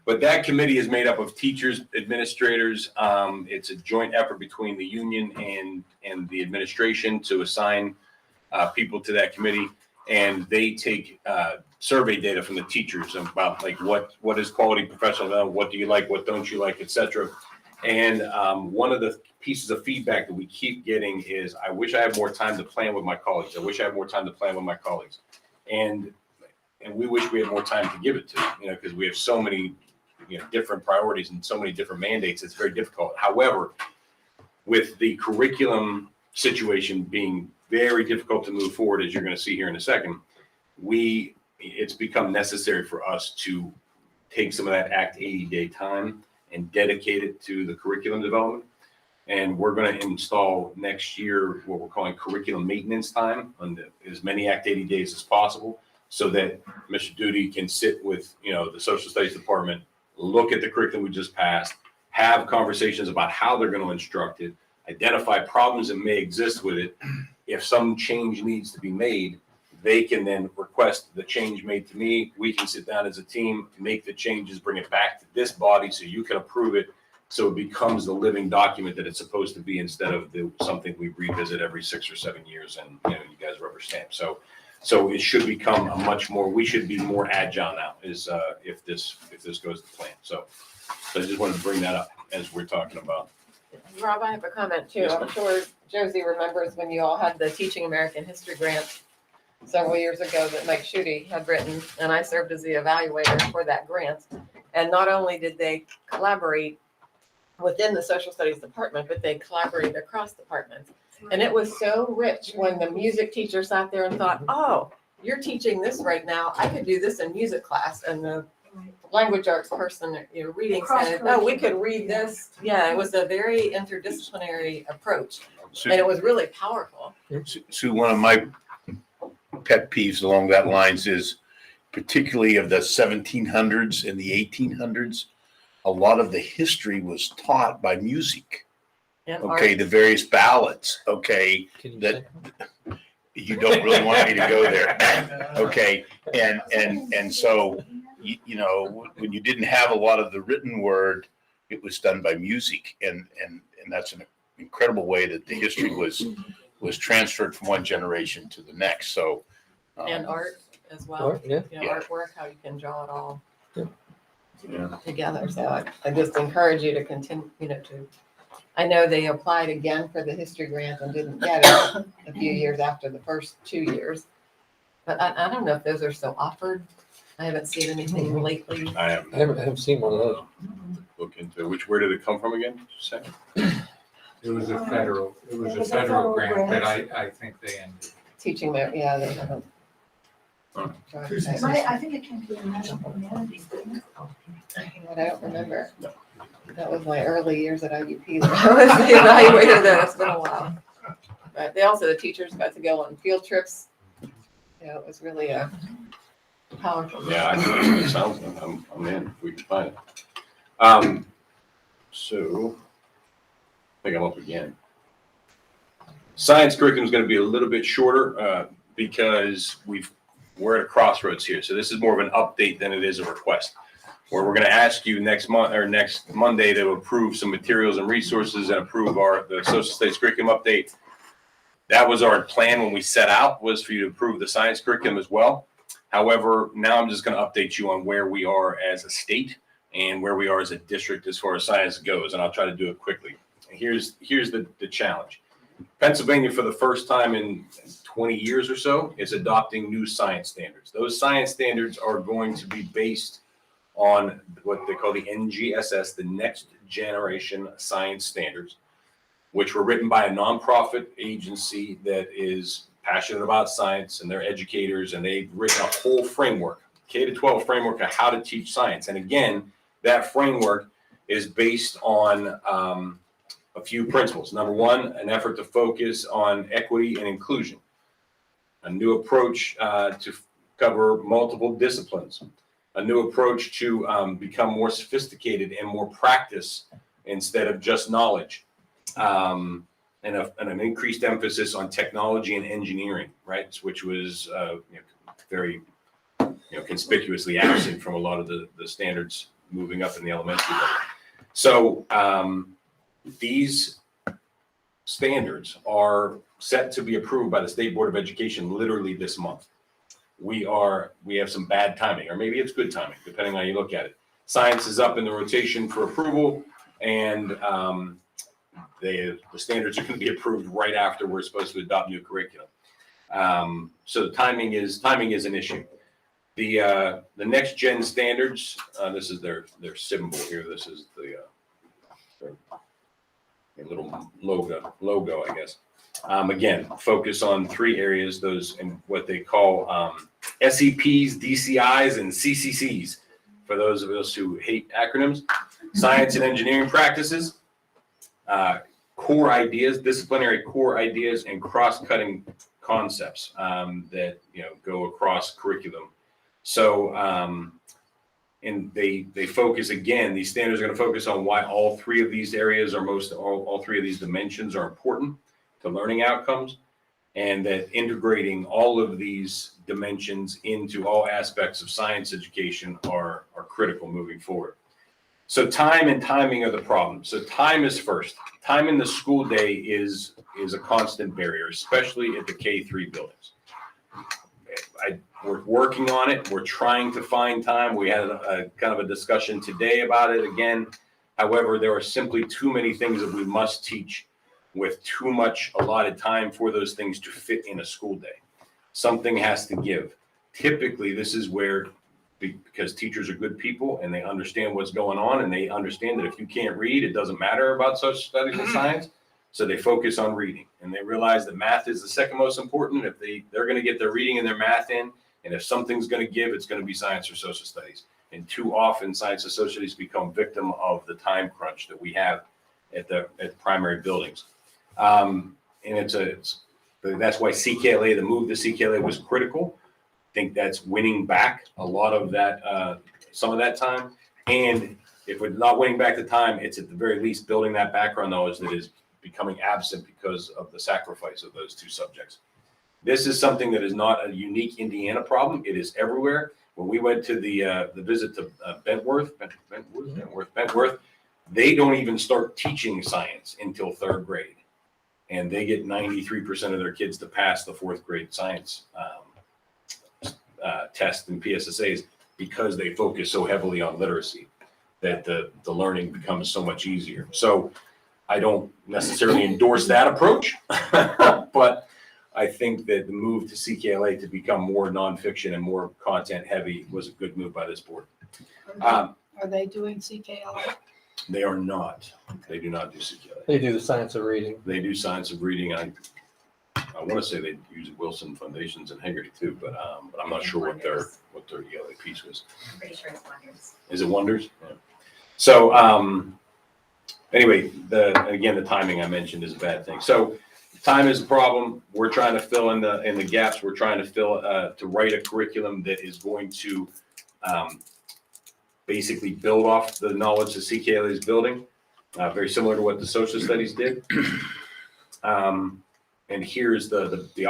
but that committee is made up of teachers, administrators. It's a joint effort between the union and the administration to assign people to that committee, and they take survey data from the teachers about like what is quality professional development, what do you like, what don't you like, etc. And one of the pieces of feedback that we keep getting is, I wish I had more time to plan with my colleagues. I wish I had more time to plan with my colleagues. And we wish we had more time to give it to, because we have so many, different priorities and so many different mandates. It's very difficult. However, with the curriculum situation being very difficult to move forward, as you're going to see here in a second, it's become necessary for us to take some of that Act 80 day time and dedicate it to the curriculum development. And we're going to install next year what we're calling curriculum maintenance time on as many Act 80 days as possible, so that Mr. Duty can sit with, the social studies department, look at the curriculum we just passed, have conversations about how they're going to instruct it, identify problems that may exist with it. If some change needs to be made, they can then request the change made to me. We can sit down as a team, make the changes, bring it back to this body so you can approve it. So it becomes the living document that it's supposed to be, instead of something we revisit every 6 or 7 years and, you guys rubber stamp. So it should become we should be more agile now if this goes to plan. So I just wanted to bring that up as we're talking about. Rob, I have a comment too. Yes, I'm ma'am. sure Josie remembers when you all had the Teaching American History grant several years ago that Mike Schutte had written, and I served as the evaluator for that grant. And not only did they collaborate within the social studies department, but they collaborated across departments. And it was so rich when the music teacher sat there and thought, oh, you're teaching this right now. I could do this in music class. And the language arts person, reading said, oh, we could read this. Yeah, it was a very interdisciplinary approach. And it was really powerful. Sue, one of my pet peeves along that lines is, particularly of the 1700s and the 1800s, a lot of the history was taught by music. And Okay, art. the various ballads. Okay, that you don't really want me to go there. Okay, and so when you didn't have a lot of the written word, it was done by music, and that's an incredible way that the history was transferred from one generation to the next. So And art as well. Yeah. Artwork, how you can draw it all Yeah. together. So I just encourage you to continue, I know they applied again for the history grant and didn't get it a few years after the first 2 years. But I don't know if those are still offered. I haven't seen anything lately. I haven't seen one of those. look into where did it come from again? Just a second. It was a federal grant that I think they ended. Teaching there, yeah, they haven't. I think it came to the national humanities, didn't it? I don't remember. That was my early years at IUP. I was the evaluator there. It's been a while. But the teachers got to go on field trips. It was really a powerful. Yeah, I think it sounds like I'm in. If we can find it. So I think I'm up again. Science curriculum is going to be a little bit shorter because we're at a crossroads here. So this is more of an update than it is a request, where we're going to ask you next Monday to approve some materials and resources and approve the social studies curriculum update. That was our plan when we set out, was for you to approve the science curriculum as well. However, now I'm just going to update you on where we are as a state and where we are as a district as far as science goes, and I'll try to do it quickly. Here's the challenge. Pennsylvania, for the first time in 20 years or so, is adopting new science standards. Those science standards are going to be based on what they call the NGSS, the Next Generation Science Standards, which were written by a nonprofit agency that is passionate about science, and they're educators, and they've written a whole framework, K-12 framework of how to teach science. And again, that framework is based on a few principles. Number one, an effort to focus on equity and inclusion, a new approach to cover multiple disciplines, a new approach to become more sophisticated and more practice instead of just knowledge, and an increased emphasis on technology and engineering, right? Which was very conspicuously absent from a lot of the standards moving up in the elementary level. So these standards are set to be approved by the State Board of Education literally this month. We have some bad timing, or maybe it's good timing, depending on how you look at it. Science is up in the rotation for approval, and the standards are going to be approved right after we're supposed to adopt new curriculum. So timing is an issue. The next gen standards, this is their symbol here. This is their little logo, I guess. Again, focus on three areas, those in what they call SEPs, DCIs, and CCCs. For those of us who hate acronyms, science and engineering practices, core ideas, disciplinary core ideas, and cross-cutting concepts that go across curriculum. So, and they focus, again, these standards are going to focus on why all three of these areas are all three of these dimensions are important to learning outcomes, and that integrating all of these dimensions into all aspects of science education are critical moving forward. So time and timing are the problem. So time is first. Time in the school day is a constant barrier, especially at the K-3 buildings. We're working on it. We're trying to find time. We had a kind of a discussion today about it again. However, there are simply too many things that we must teach with too much allotted time for those things to fit in a school day. Something has to give. Typically, this is where, because teachers are good people and they understand what's going on, and they understand that if you can't read, it doesn't matter about social studies and science. So they focus on reading, and they realize that math is the second most important. If they're going to get their reading and their math in, and if something's going to give, it's going to be science or social studies. And too often, science and social studies become victim of the time crunch that we have at the primary buildings. And that's why CKLA, the move to CKLA was critical. I think that's winning back a lot of that, some of that time. And if we're not winning back the time, it's at the very least building that background knowledge that is becoming absent because of the sacrifice of those two subjects. This is something that is not a unique Indiana problem. It is everywhere. When we went to the visit to Bentworth, they don't even start teaching science until third grade. And they get 93% of their kids to pass the fourth grade science test and PSSAs, because they focus so heavily on literacy that the learning becomes so much easier. So I don't necessarily endorse that approach, but I think that the move to CKLA to become more nonfiction and more content heavy was a good move by this board. Are they doing CKLA? They are not. They do not do CKLA. They do the science of reading. They do science of reading. I want to say they use Wilson Foundations and Haggerty too, but I'm not sure what their ELA piece was. I'm pretty sure it's Wonders. Is it Wonders? Yeah. So anyway, again, the timing I mentioned is a bad thing. So time is a problem. We're trying to fill in the gaps. We're trying to to write a curriculum that is going to basically build off the knowledge that CKLA is building, very similar to what the social studies did. And here's the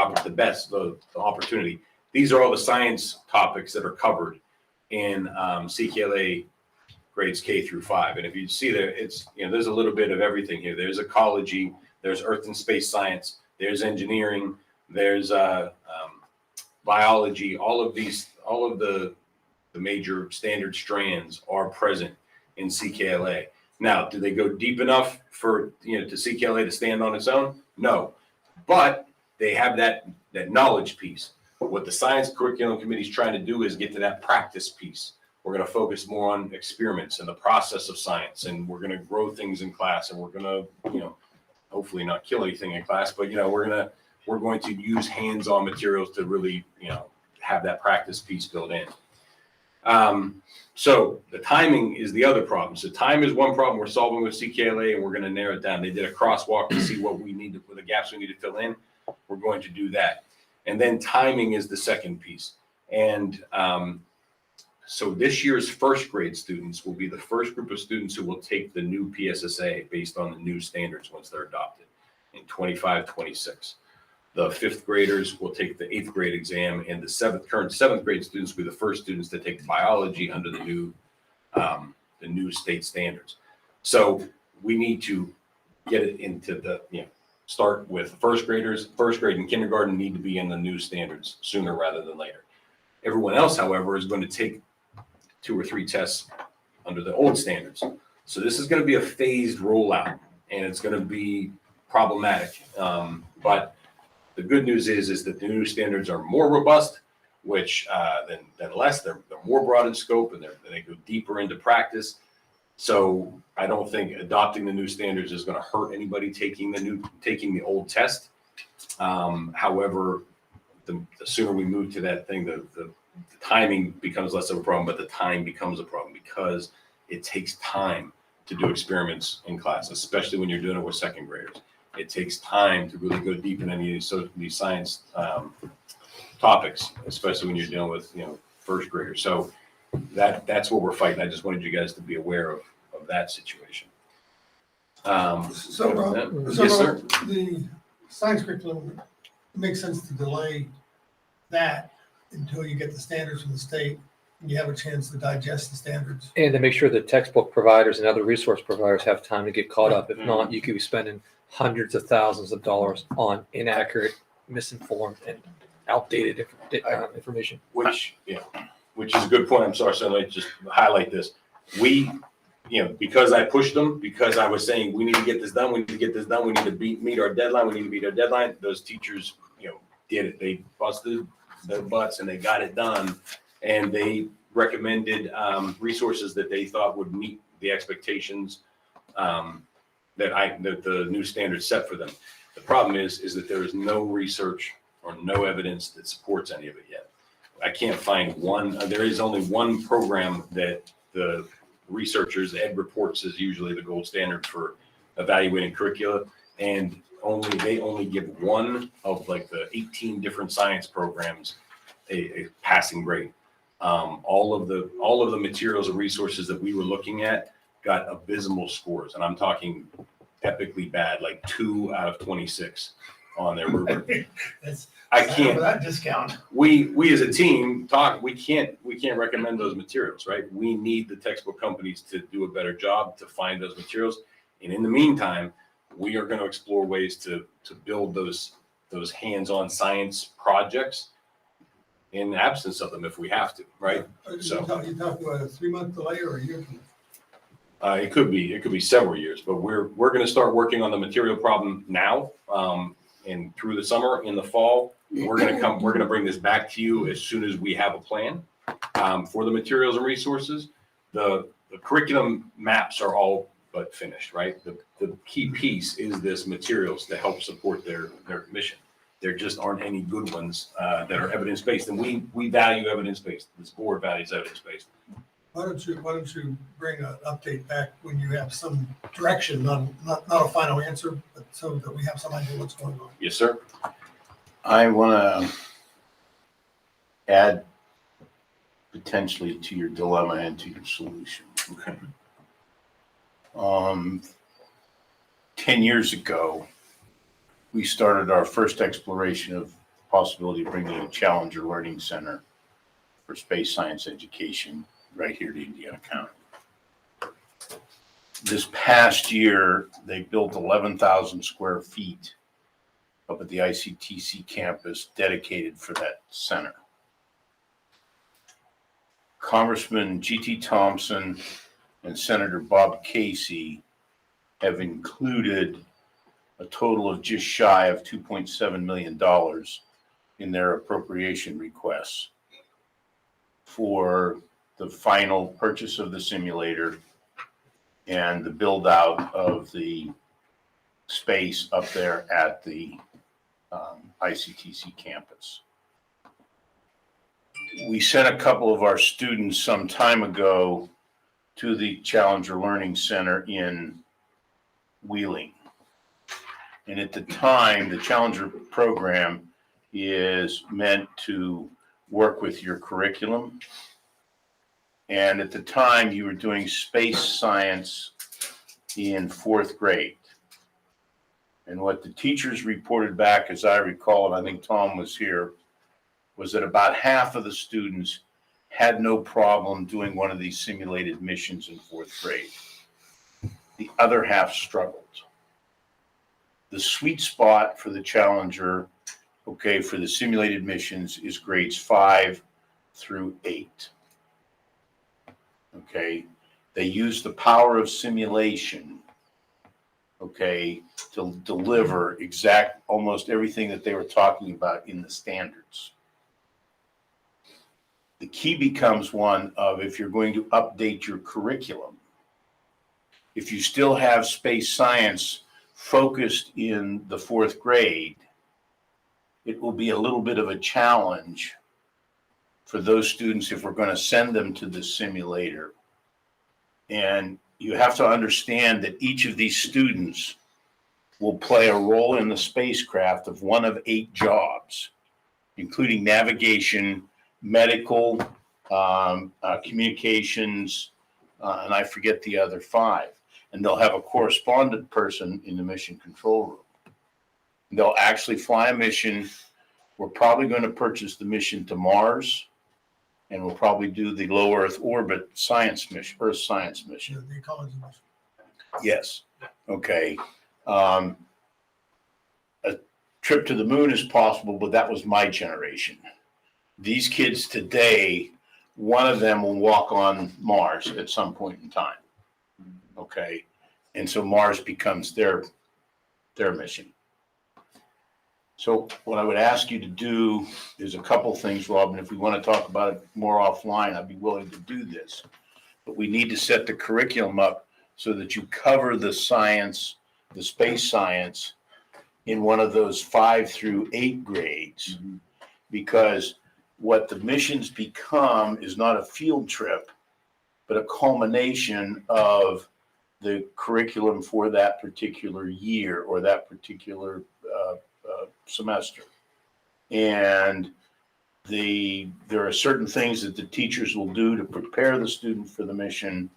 opportunity. These are all the science topics that are covered in CKLA grades K through 5. And if you see there, it's, there's a little bit of everything here. There's ecology, there's earth and space science, there's engineering, there's biology. All of the major standard strands are present in CKLA. Now, do they go deep enough for, to CKLA to stand on its own? No, but they have that knowledge piece. What the science curriculum committee is trying to do is get to that practice piece. We're going to focus more on experiments and the process of science, and we're going to grow things in class, and we're going to, hopefully not kill anything in class, but we're going to use hands-on materials to really, have that practice piece built in. So the timing is the other problem. So time is one problem we're solving with CKLA, and we're going to narrow it down. They did a crosswalk to see what we need to, the gaps we need to fill in. We're going to do that. And then timing is the second piece. And so this year's first grade students will be the first group of students who will take the new PSSA based on the new standards once they're adopted in 25-26. The fifth graders will take the eighth grade exam, and the current seventh grade students will be the first students to take biology under the new state standards. So we need to get it into the, start with first graders. First grade and kindergarten need to be in the new standards sooner rather than later. Everyone else, however, is going to take 2 or 3 tests under the old standards. So this is going to be a phased rollout, and it's going to be problematic. But the good news is that the new standards are more robust, which than less. They're more broad in scope, and they go deeper into practice. So I don't think adopting the new standards is going to hurt anybody taking the old test. However, the sooner we move to that thing, the timing becomes less of a problem, but the time becomes a problem because it takes time to do experiments in class, especially when you're doing it with second graders. It takes time to really go deep in any of these science topics, especially when you're dealing with first graders. So that's what we're fighting. I just wanted you guys to be aware of that situation. Yes, sir. The science curriculum, it makes sense to delay that until you get the standards from the state and you have a chance to digest the standards. And to make sure that textbook providers and other resource providers have time to get caught up. If not, you could be spending hundreds of thousands of dollars on inaccurate, misinformed, and outdated information. Which is a good point. I'm sorry, so let me just highlight this. We, because I pushed them, because I was saying we need to get this done, we need to get this done, we need to meet our deadline, we need to meet our deadline. Those teachers, did it. They busted their butts and they got it done, and they recommended resources that they thought would meet the expectations that the new standards set for them. The problem is that there is no research or no evidence that supports any of it yet. I can't find one. There is only one program that the researchers, Ed Reports is usually the gold standard for evaluating curricula, and they only give one of like the 18 different science programs a passing grade. All of the materials and resources that we were looking at got abysmal scores, and I'm talking epically bad, like 2 out of 26 on their rubric. I can't. That discount. We as a team we can't recommend those materials, right? We need the textbook companies to do a better job to find those materials, and in the meantime, we are going to explore ways to build those hands-on science projects in absence of them if we have to, right? So You talking about a 3-month delay or a year? it could be several years, but we're going to start working on the material problem now, and through the summer. In the fall, we're going to bring this back to you as soon as we have a plan for the materials and resources. The curriculum maps are all but finished, right? The key piece is this materials to help support their mission. There just aren't any good ones that are evidence-based, and we value evidence-based. This board values evidence-based. Why don't you bring an update back when you have some direction, not a final answer, but so that we have some idea what's going on. Yes, sir. I want to add potentially to your dilemma and to your solution. Okay. 10 years ago, we started our first exploration of the possibility of bringing a Challenger Learning Center for space science education right here to Indiana County. This past year, they built 11,000 square feet up at the ICTC campus dedicated for that center. Congressman G.T. Thompson and Senator Bob Casey have included a total of just shy of $2.7 million in their appropriation requests for the final purchase of the simulator and the build out of the space up there at the ICTC campus. We sent a couple of our students some time ago to the Challenger Learning Center in Wheeling. And at the time, the Challenger program is meant to work with your curriculum. And at the time, you were doing space science in 4th grade. And what the teachers reported back, as I recall, and I think Tom was here, was that about half of the students had no problem doing one of these simulated missions in 4th grade. The other half struggled. The sweet spot for the Challenger, okay, for the simulated missions is grades 5 through 8. Okay, they use the power of simulation, okay, to deliver almost everything that they were talking about in the standards. The key becomes one of, if you're going to update your curriculum, if you still have space science focused in the 4th grade, it will be a little bit of a challenge for those students if we're going to send them to the simulator. And you have to understand that each of these students will play a role in the spacecraft of one of 8 jobs, including navigation, medical, communications, and I forget the other 5. And they'll have a correspondent person in the mission control room. They'll actually fly a mission. We're probably going to purchase the mission to Mars, and we'll probably do the low Earth orbit science mission, Earth science mission. The ecology mission. Yes. Okay. A trip to the moon is possible, but that was my generation. These kids today, one of them will walk on Mars at some point in time. Okay. And so Mars becomes their mission. So what I would ask you to do is a couple things, Robin. If we want to talk about it more offline, I'd be willing to do this. But we need to set the curriculum up so that you cover the science, the space science, in one of those 5 through 8 grades. Because what the missions become is not a field trip, but a culmination of the curriculum for that particular year or that particular semester. And there are certain things that the teachers will do to prepare the student for the mission,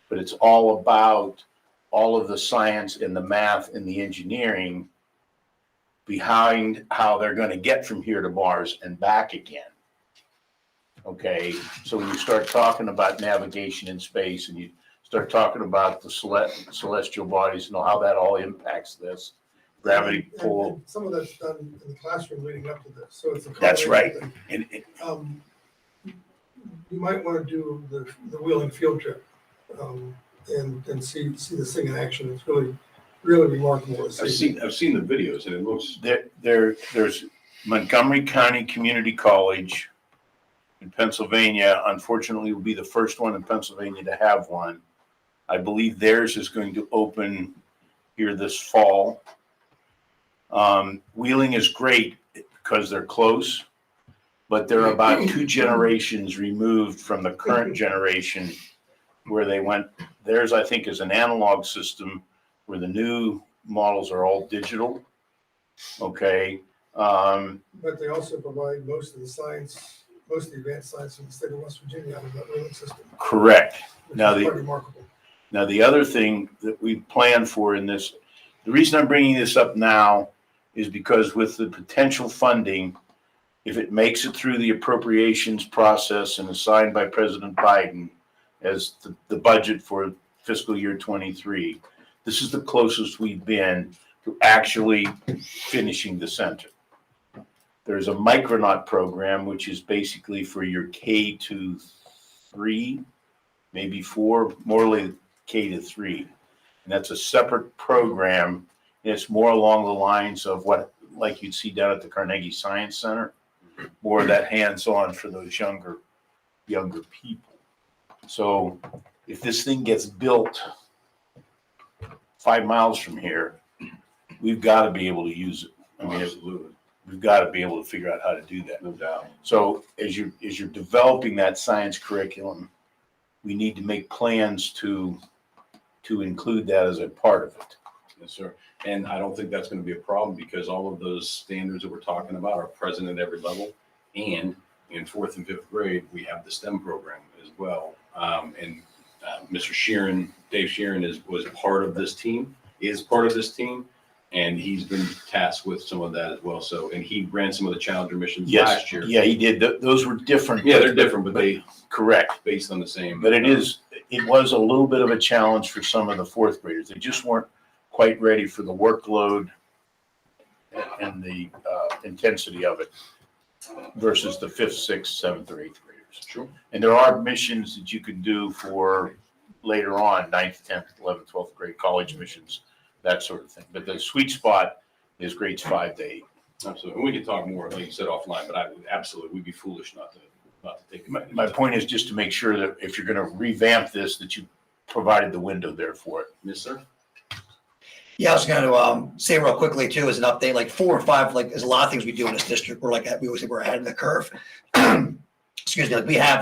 but it's all about all of the science and the math and the engineering behind how they're going to get from here to Mars and back again. Okay, so when you start talking about navigation in space and you start talking about the celestial bodies and how that all impacts this, gravity pull. And some of that's done in the classroom leading up to this, so it's a. That's right. And you might want to do the Wheeling field trip, and see this thing in action. It's really remarkable to see. I've seen the videos and it looks. There's Montgomery County Community College in Pennsylvania. Unfortunately, will be the first one in Pennsylvania to have one. I believe theirs is going to open here this fall. Wheeling is great because they're close, but they're about 2 generations removed from the current generation where they went. Theirs, I think, is an analog system where the new models are all digital. Okay. But they also provide most of the advanced science in the state of West Virginia out of that Wheeling system. Correct. Which Now is quite remarkable. Now, the other thing that we plan for in this, the reason I'm bringing this up now is because with the potential funding, if it makes it through the appropriations process and is signed by President Biden as the budget for fiscal year 23, this is the closest we've been to actually finishing the center. There's a micronaut program, which is basically for your K-3 maybe 4, more like K-3. And that's a separate program. And it's more along the lines of what, like you'd see down at the Carnegie Science Center, more of that hands-on for those younger people. So if this thing gets built 5 miles from here, we've got to be able to use it. I mean, Absolutely. we've got to be able to figure out how to do that. No doubt. So as you're developing that science curriculum, we need to make plans to include that as a part of it. Yes, sir. And I don't think that's going to be a problem because all of those standards that we're talking about are present at every level. And in 4th and 5th grade, we have the STEM program as well. Mr. Sheeran, Dave Sheeran was part of this team, and he's been tasked with some of that as well. So, and he ran some of the Challenger missions last year. Yeah, he did. Those were different. Yeah, they're different, but they correct based on the same. But it was a little bit of a challenge for some of the 4th graders. They just weren't quite ready for the workload and the intensity of it versus the 5th, 6th, 7th, or 8th graders. True. And there are missions that you can do for later on, 9th, 10th, 11th, 12th grade college missions, that sort of thing. But the sweet spot is grades 5 to 8. Absolutely. And we can talk more, like you said, offline, but we'd be foolish not to take it. My point is just to make sure that if you're going to revamp this, that you provided the window there for it. Yes, sir. Yeah, I was going to say real quickly too, as an update, like 4 and 5, like there's a lot of things we do in this district. We always say we're ahead of the curve. Excuse me. Like we have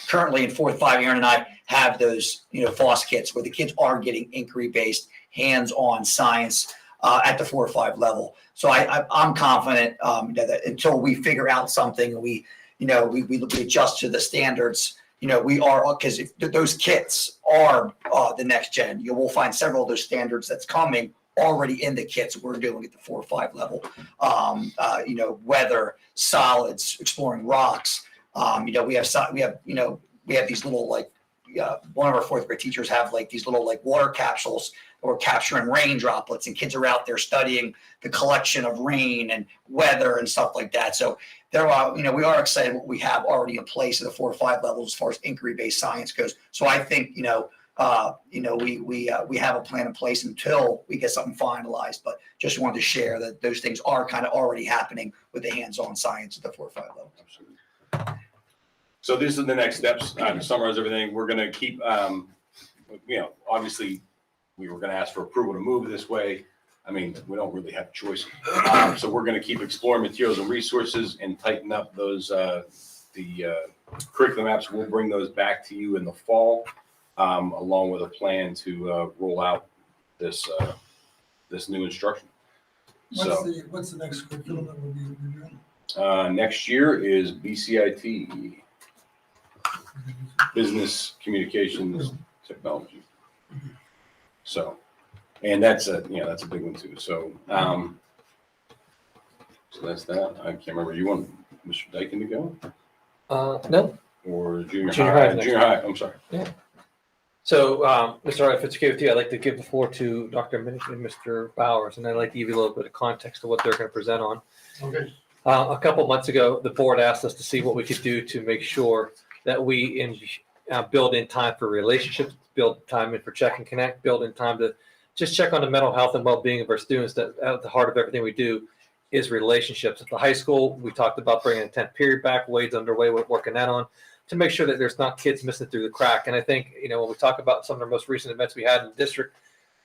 currently in 4th, 5, Aaron and I have those, FOSS kits where the kids are getting inquiry-based, hands-on science at the 4 or 5 level. So I'm confident that until we figure out something and we adjust to the standards, we are, because if those kits are the next gen, you will find several of those standards that's coming already in the kits we're doing at the 4 or 5 level. Weather, solids, exploring rocks. We have these little one of our 4th grade teachers have these little water capsules that we're capturing rain droplets, and kids are out there studying the collection of rain and weather and stuff like that. So there are, we are excited what we have already in place at the 4 or 5 levels as far as inquiry-based science goes. So I think, we have a plan in place until we get something finalized, but just wanted to share that those things are kind of already happening with the hands-on science at the 4 or 5 level. Absolutely. So these are the next steps. To summarize everything, we're going to keep, obviously we were going to ask for approval to move this way. I mean, we don't really have a choice. So we're going to keep exploring materials and resources and tighten up those, the curriculum apps. We'll bring those back to you in the fall, along with a plan to roll out this new instruction. What's the next curriculum that we'll be doing? Next year is BCIT, Business Communications Technology. So, and that's a big one too. So, so that's that. I can't remember. You want Mr. Dyken to go? No. Or junior Junior high? high next Junior high. I'm sorry. Yeah. So, Mr. Wright, if it's okay with you, I'd like to give the floor to Dr. Minnick and Mr. Bowers, and I'd like to give you a little bit of context to what they're going to present on. Okay. A couple months ago, the board asked us to see what we could do to make sure that we build in time for relationships, build time in for check and connect, build in time to just check on the mental health and well-being of our students. That at the heart of everything we do is relationships. At the high school, we talked about bringing a 10th period back. Wade's underway with working that on to make sure that there's not kids missing through the crack. And I think, when we talk about some of the most recent events we had in the district,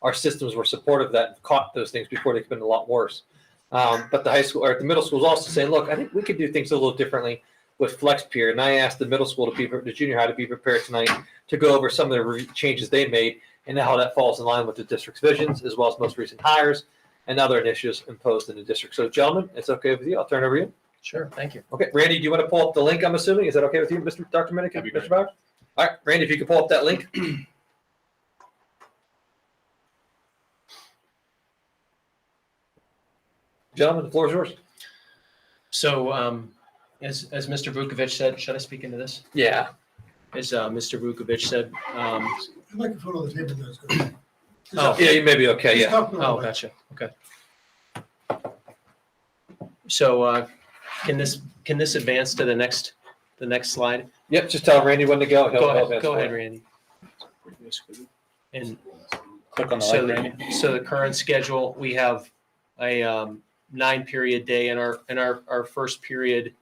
our systems were supportive of that and caught those things before they could have been a lot worse. But the high school or the middle school is also saying, look, I think we could do things a little differently with flex period. And I asked the middle school the junior high to be prepared tonight to go over some of the changes they made and how that falls in line with the district's visions, as well as most recent hires and other initiatives imposed in the district. So gentlemen, it's okay with you. I'll turn it over to you. Sure, thank you. Okay, Randy, do you want to pull up the link, I'm assuming? Is that okay with you, Dr. Minnick and Mr. Bauer? All right, Randy, if you can pull up that link. Gentlemen, the floor is yours. So, as Mr. Vukovic said, should I speak into this? Yeah. As Mr. Vukovic said, I'd like a photo of the table. That's good. Oh, yeah, you may be okay. Yeah. Oh, gotcha. Okay. So, can this advance to the next slide? Yep. Just tell Randy when to go. Go ahead, Randy. And Click on the so, link, Randy. so the current schedule, we have a 9-period day in our first period.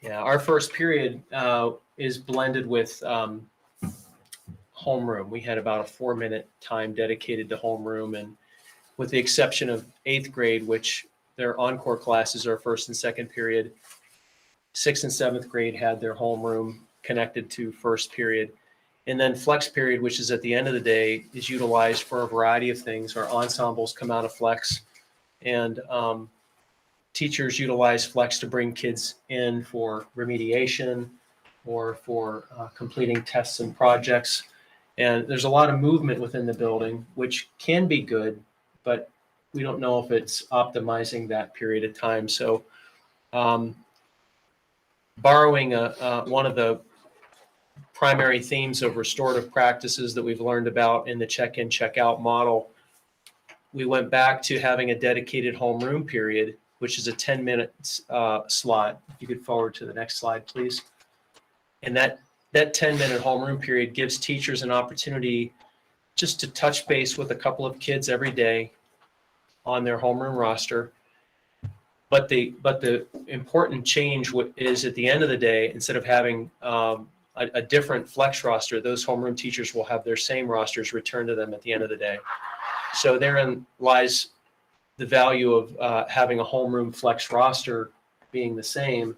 Yeah, our first period is blended with homeroom. We had about a 4-minute time dedicated to homeroom, and with the exception of 8th grade, which their encore classes are first and second period, 6th and 7th grade had their homeroom connected to first period. And then flex period, which is at the end of the day, is utilized for a variety of things. Our ensembles come out of flex, and teachers utilize flex to bring kids in for remediation or for completing tests and projects. And there's a lot of movement within the building, which can be good, but we don't know if it's optimizing that period of time. So borrowing one of the primary themes of restorative practices that we've learned about in the check-in, check-out model, we went back to having a dedicated homeroom period, which is a 10-minute slot. If you could forward to the next slide, please. And that 10-minute homeroom period gives teachers an opportunity just to touch base with a couple of kids every day on their homeroom roster. But the important change is at the end of the day, instead of having a different flex roster, those homeroom teachers will have their same rosters returned to them at the end of the day. So therein lies the value of having a homeroom flex roster being the same.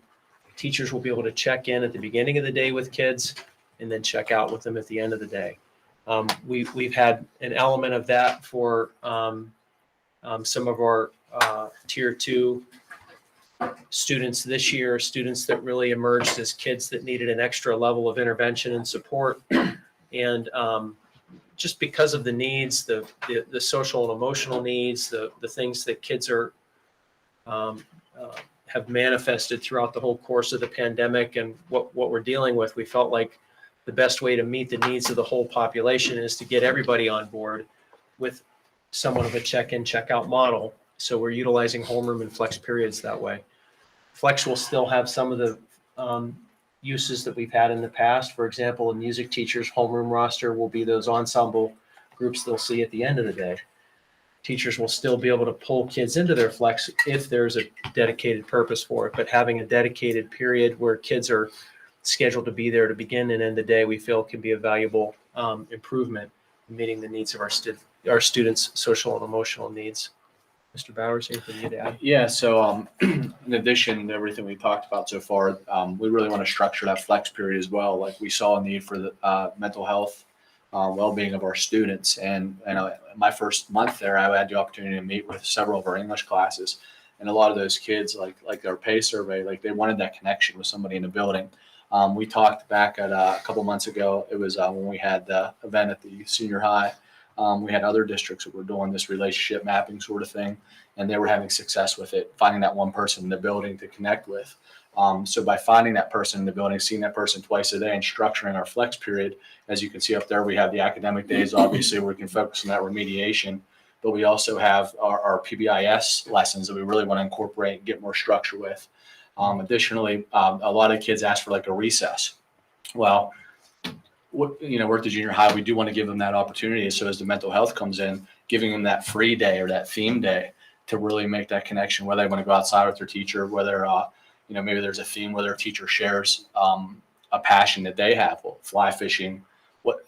Teachers will be able to check in at the beginning of the day with kids and then check out with them at the end of the day. We've had an element of that for some of our tier 2 students this year, students that really emerged as kids that needed an extra level of intervention and support. And just because of the needs, the social and emotional needs, the things that kids are have manifested throughout the whole course of the pandemic and what we're dealing with, we felt like the best way to meet the needs of the whole population is to get everybody on board with somewhat of a check-in, check-out model. So we're utilizing homeroom and flex periods that way. Flex will still have some of the uses that we've had in the past. For example, a music teacher's homeroom roster will be those ensemble groups they'll see at the end of the day. Teachers will still be able to pull kids into their flex if there's a dedicated purpose for it, but having a dedicated period where kids are scheduled to be there to begin and end the day, we feel can be a valuable improvement in meeting the needs of our students' social and emotional needs. Mr. Bowers, anything you'd add? Yeah, so in addition to everything we talked about so far, we really want to structure that flex period as well. Like we saw a need for the mental health, well-being of our students. And my first month there, I had the opportunity to meet with several of our English classes. And a lot of those kids, like our pay survey, like they wanted that connection with somebody in the building. We talked back at a couple months ago. It was when we had the event at the senior high. We had other districts that were doing this relationship mapping sort of thing, and they were having success with it, finding that one person in the building to connect with. So by finding that person in the building, seeing that person twice a day and structuring our flex period, as you can see up there, we have the academic days, obviously, where we can focus on that remediation, but we also have our PBIS lessons that we really want to incorporate and get more structure with. Additionally, a lot of kids ask for like a recess. Well, we're at the junior high, we do want to give them that opportunity. So as the mental health comes in, giving them that free day or that theme day to really make that connection, whether they want to go outside with their teacher, whether, maybe there's a theme where their teacher shares a passion that they have, fly fishing,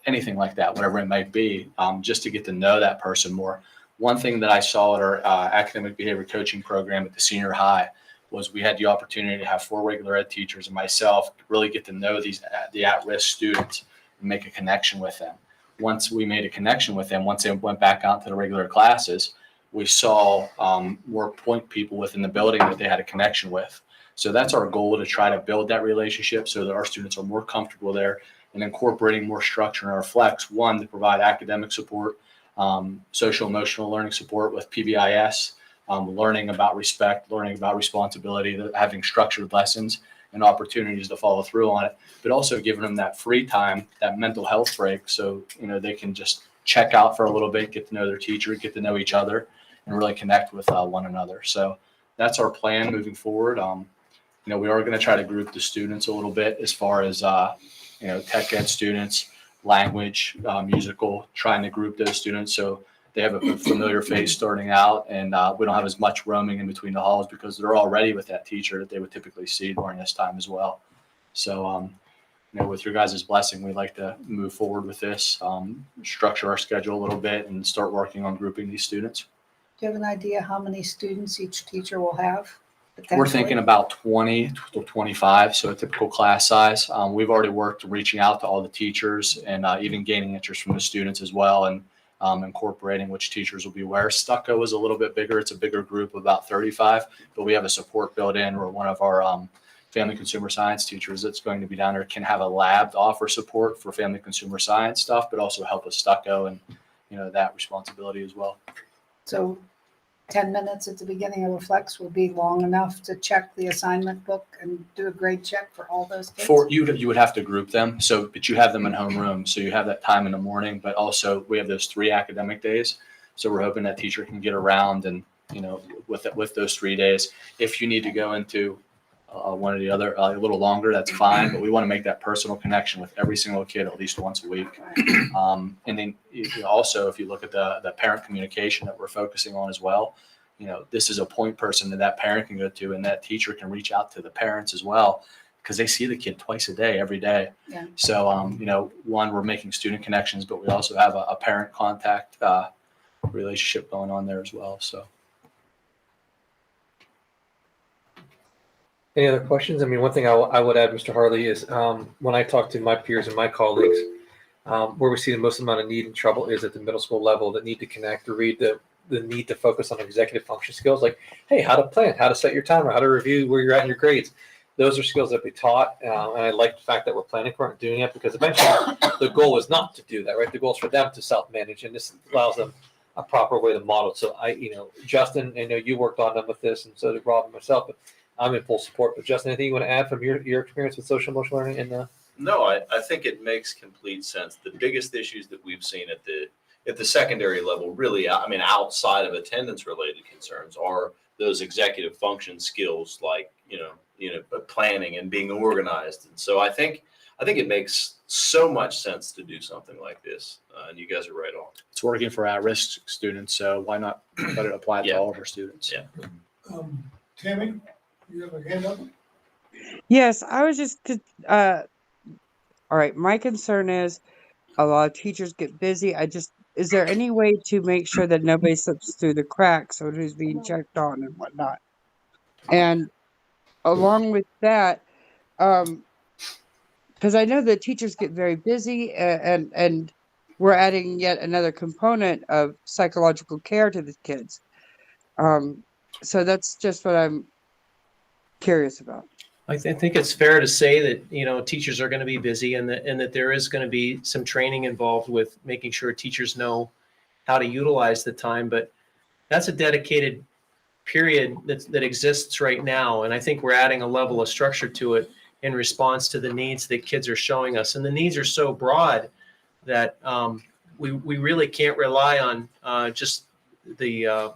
anything like that, whatever it might be, just to get to know that person more. One thing that I saw at our academic behavior coaching program at the senior high was we had the opportunity to have 4 regular ed teachers and myself really get to know the at-risk students and make a connection with them. Once we made a connection with them, once they went back out to the regular classes, we saw more point people within the building that they had a connection with. So that's our goal, to try to build that relationship so that our students are more comfortable there and incorporating more structure in our flex. One, to provide academic support, social emotional learning support with PBIS, learning about respect, learning about responsibility, having structured lessons and opportunities to follow through on it, but also giving them that free time, that mental health break. So, they can just check out for a little bit, get to know their teacher, get to know each other, and really connect with one another. So that's our plan moving forward. We are going to try to group the students a little bit as far as, tech ed students, language, musical, trying to group those students so they have a familiar face starting out, and we don't have as much roaming in between the halls because they're already with that teacher that they would typically see during this time as well. So, with your guys' blessing, we'd like to move forward with this, structure our schedule a little bit, and start working on grouping these students. Do you have an idea how many students each teacher will have? We're thinking about 20 to 25, so a typical class size. We've already worked reaching out to all the teachers and even gaining interest from the students as well, and incorporating which teachers will be where. Stucco is a little bit bigger. It's a bigger group of about 35, but we have a support built in where one of our family consumer science teachers that's going to be down there can have a lab to offer support for family consumer science stuff, but also help with Stucco and that responsibility as well. So 10 minutes at the beginning of a flex will be long enough to check the assignment book and do a grade check for all those kids? For you would have to group them. But you have them in homeroom. So you have that time in the morning, but also we have those 3 academic days. So we're hoping that teacher can get around and, with those 3 days, if you need to go into one or the other a little longer, that's fine. But we want to make that personal connection with every single kid at least once a week. And then also, if you look at the parent communication that we're focusing on as well, this is a point person that parent can go to, and that teacher can reach out to the parents as well, because they see the kid twice a day, every day. Yeah. So, one, we're making student connections, but we also have a parent contact relationship going on there as well. So. Any other questions? I mean, one thing I would add, Mr. Harley, is when I talk to my peers and my colleagues, where we see the most amount of need and trouble is at the middle school level, that need to connect, to read, the need to focus on executive function skills, like, hey, how to plan, how to set your timer, how to review where you're at in your grades. Those are skills that we taught, and I like the fact that we're planning for it, doing it, because eventually the goal is not to do that, right? The goal is for them to self-manage, and this allows them a proper way to model. So Justin, I know you worked on them with this, and so did Rob and myself, but I'm in full support. But Justin, anything you want to add from your experience with social emotional learning? No, I think it makes complete sense. The biggest issues that we've seen at the secondary level, really, I mean, outside of attendance related concerns, are those executive function skills, like planning and being organized. And so I think it makes so much sense to do something like this. And you guys are right on. It's working for at-risk students, so why not let it apply to all of our students? Yeah. Tammy, you have a hand up? Yes, I was just, all right, my concern is a lot of teachers get busy. Is there any way to make sure that nobody slips through the cracks or who's being checked on and whatnot? And along with that, because I know that teachers get very busy, and we're adding yet another component of psychological care to the kids. So that's just what I'm curious about. I think it's fair to say that, teachers are going to be busy, and that there is going to be some training involved with making sure teachers know how to utilize the time. But that's a dedicated period that exists right now. And I think we're adding a level of structure to it in response to the needs that kids are showing us. And the needs are so broad that we really can't rely on just the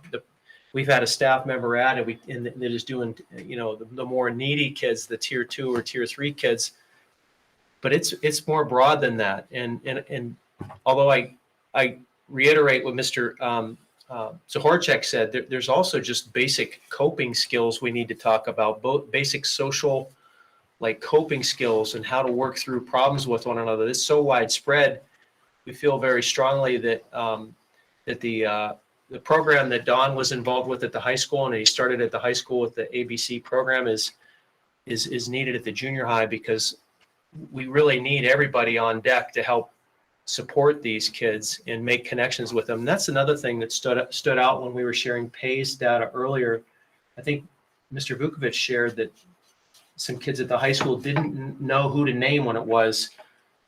we've had a staff member added that is doing, the more needy kids, the tier 2 or tier 3 kids, but it's more broad than that. And although I reiterate what Mr. Zahorchek said, there's also just basic coping skills we need to talk about, both basic social, like coping skills and how to work through problems with one another. It's so widespread. We feel very strongly that the program that Don was involved with at the high school, and he started at the high school with the ABC program, is needed at the junior high, because we really need everybody on deck to help support these kids and make connections with them. And that's another thing that stood out when we were sharing PACE data earlier. I think Mr. Vukovic shared that some kids at the high school didn't know who to name when it was,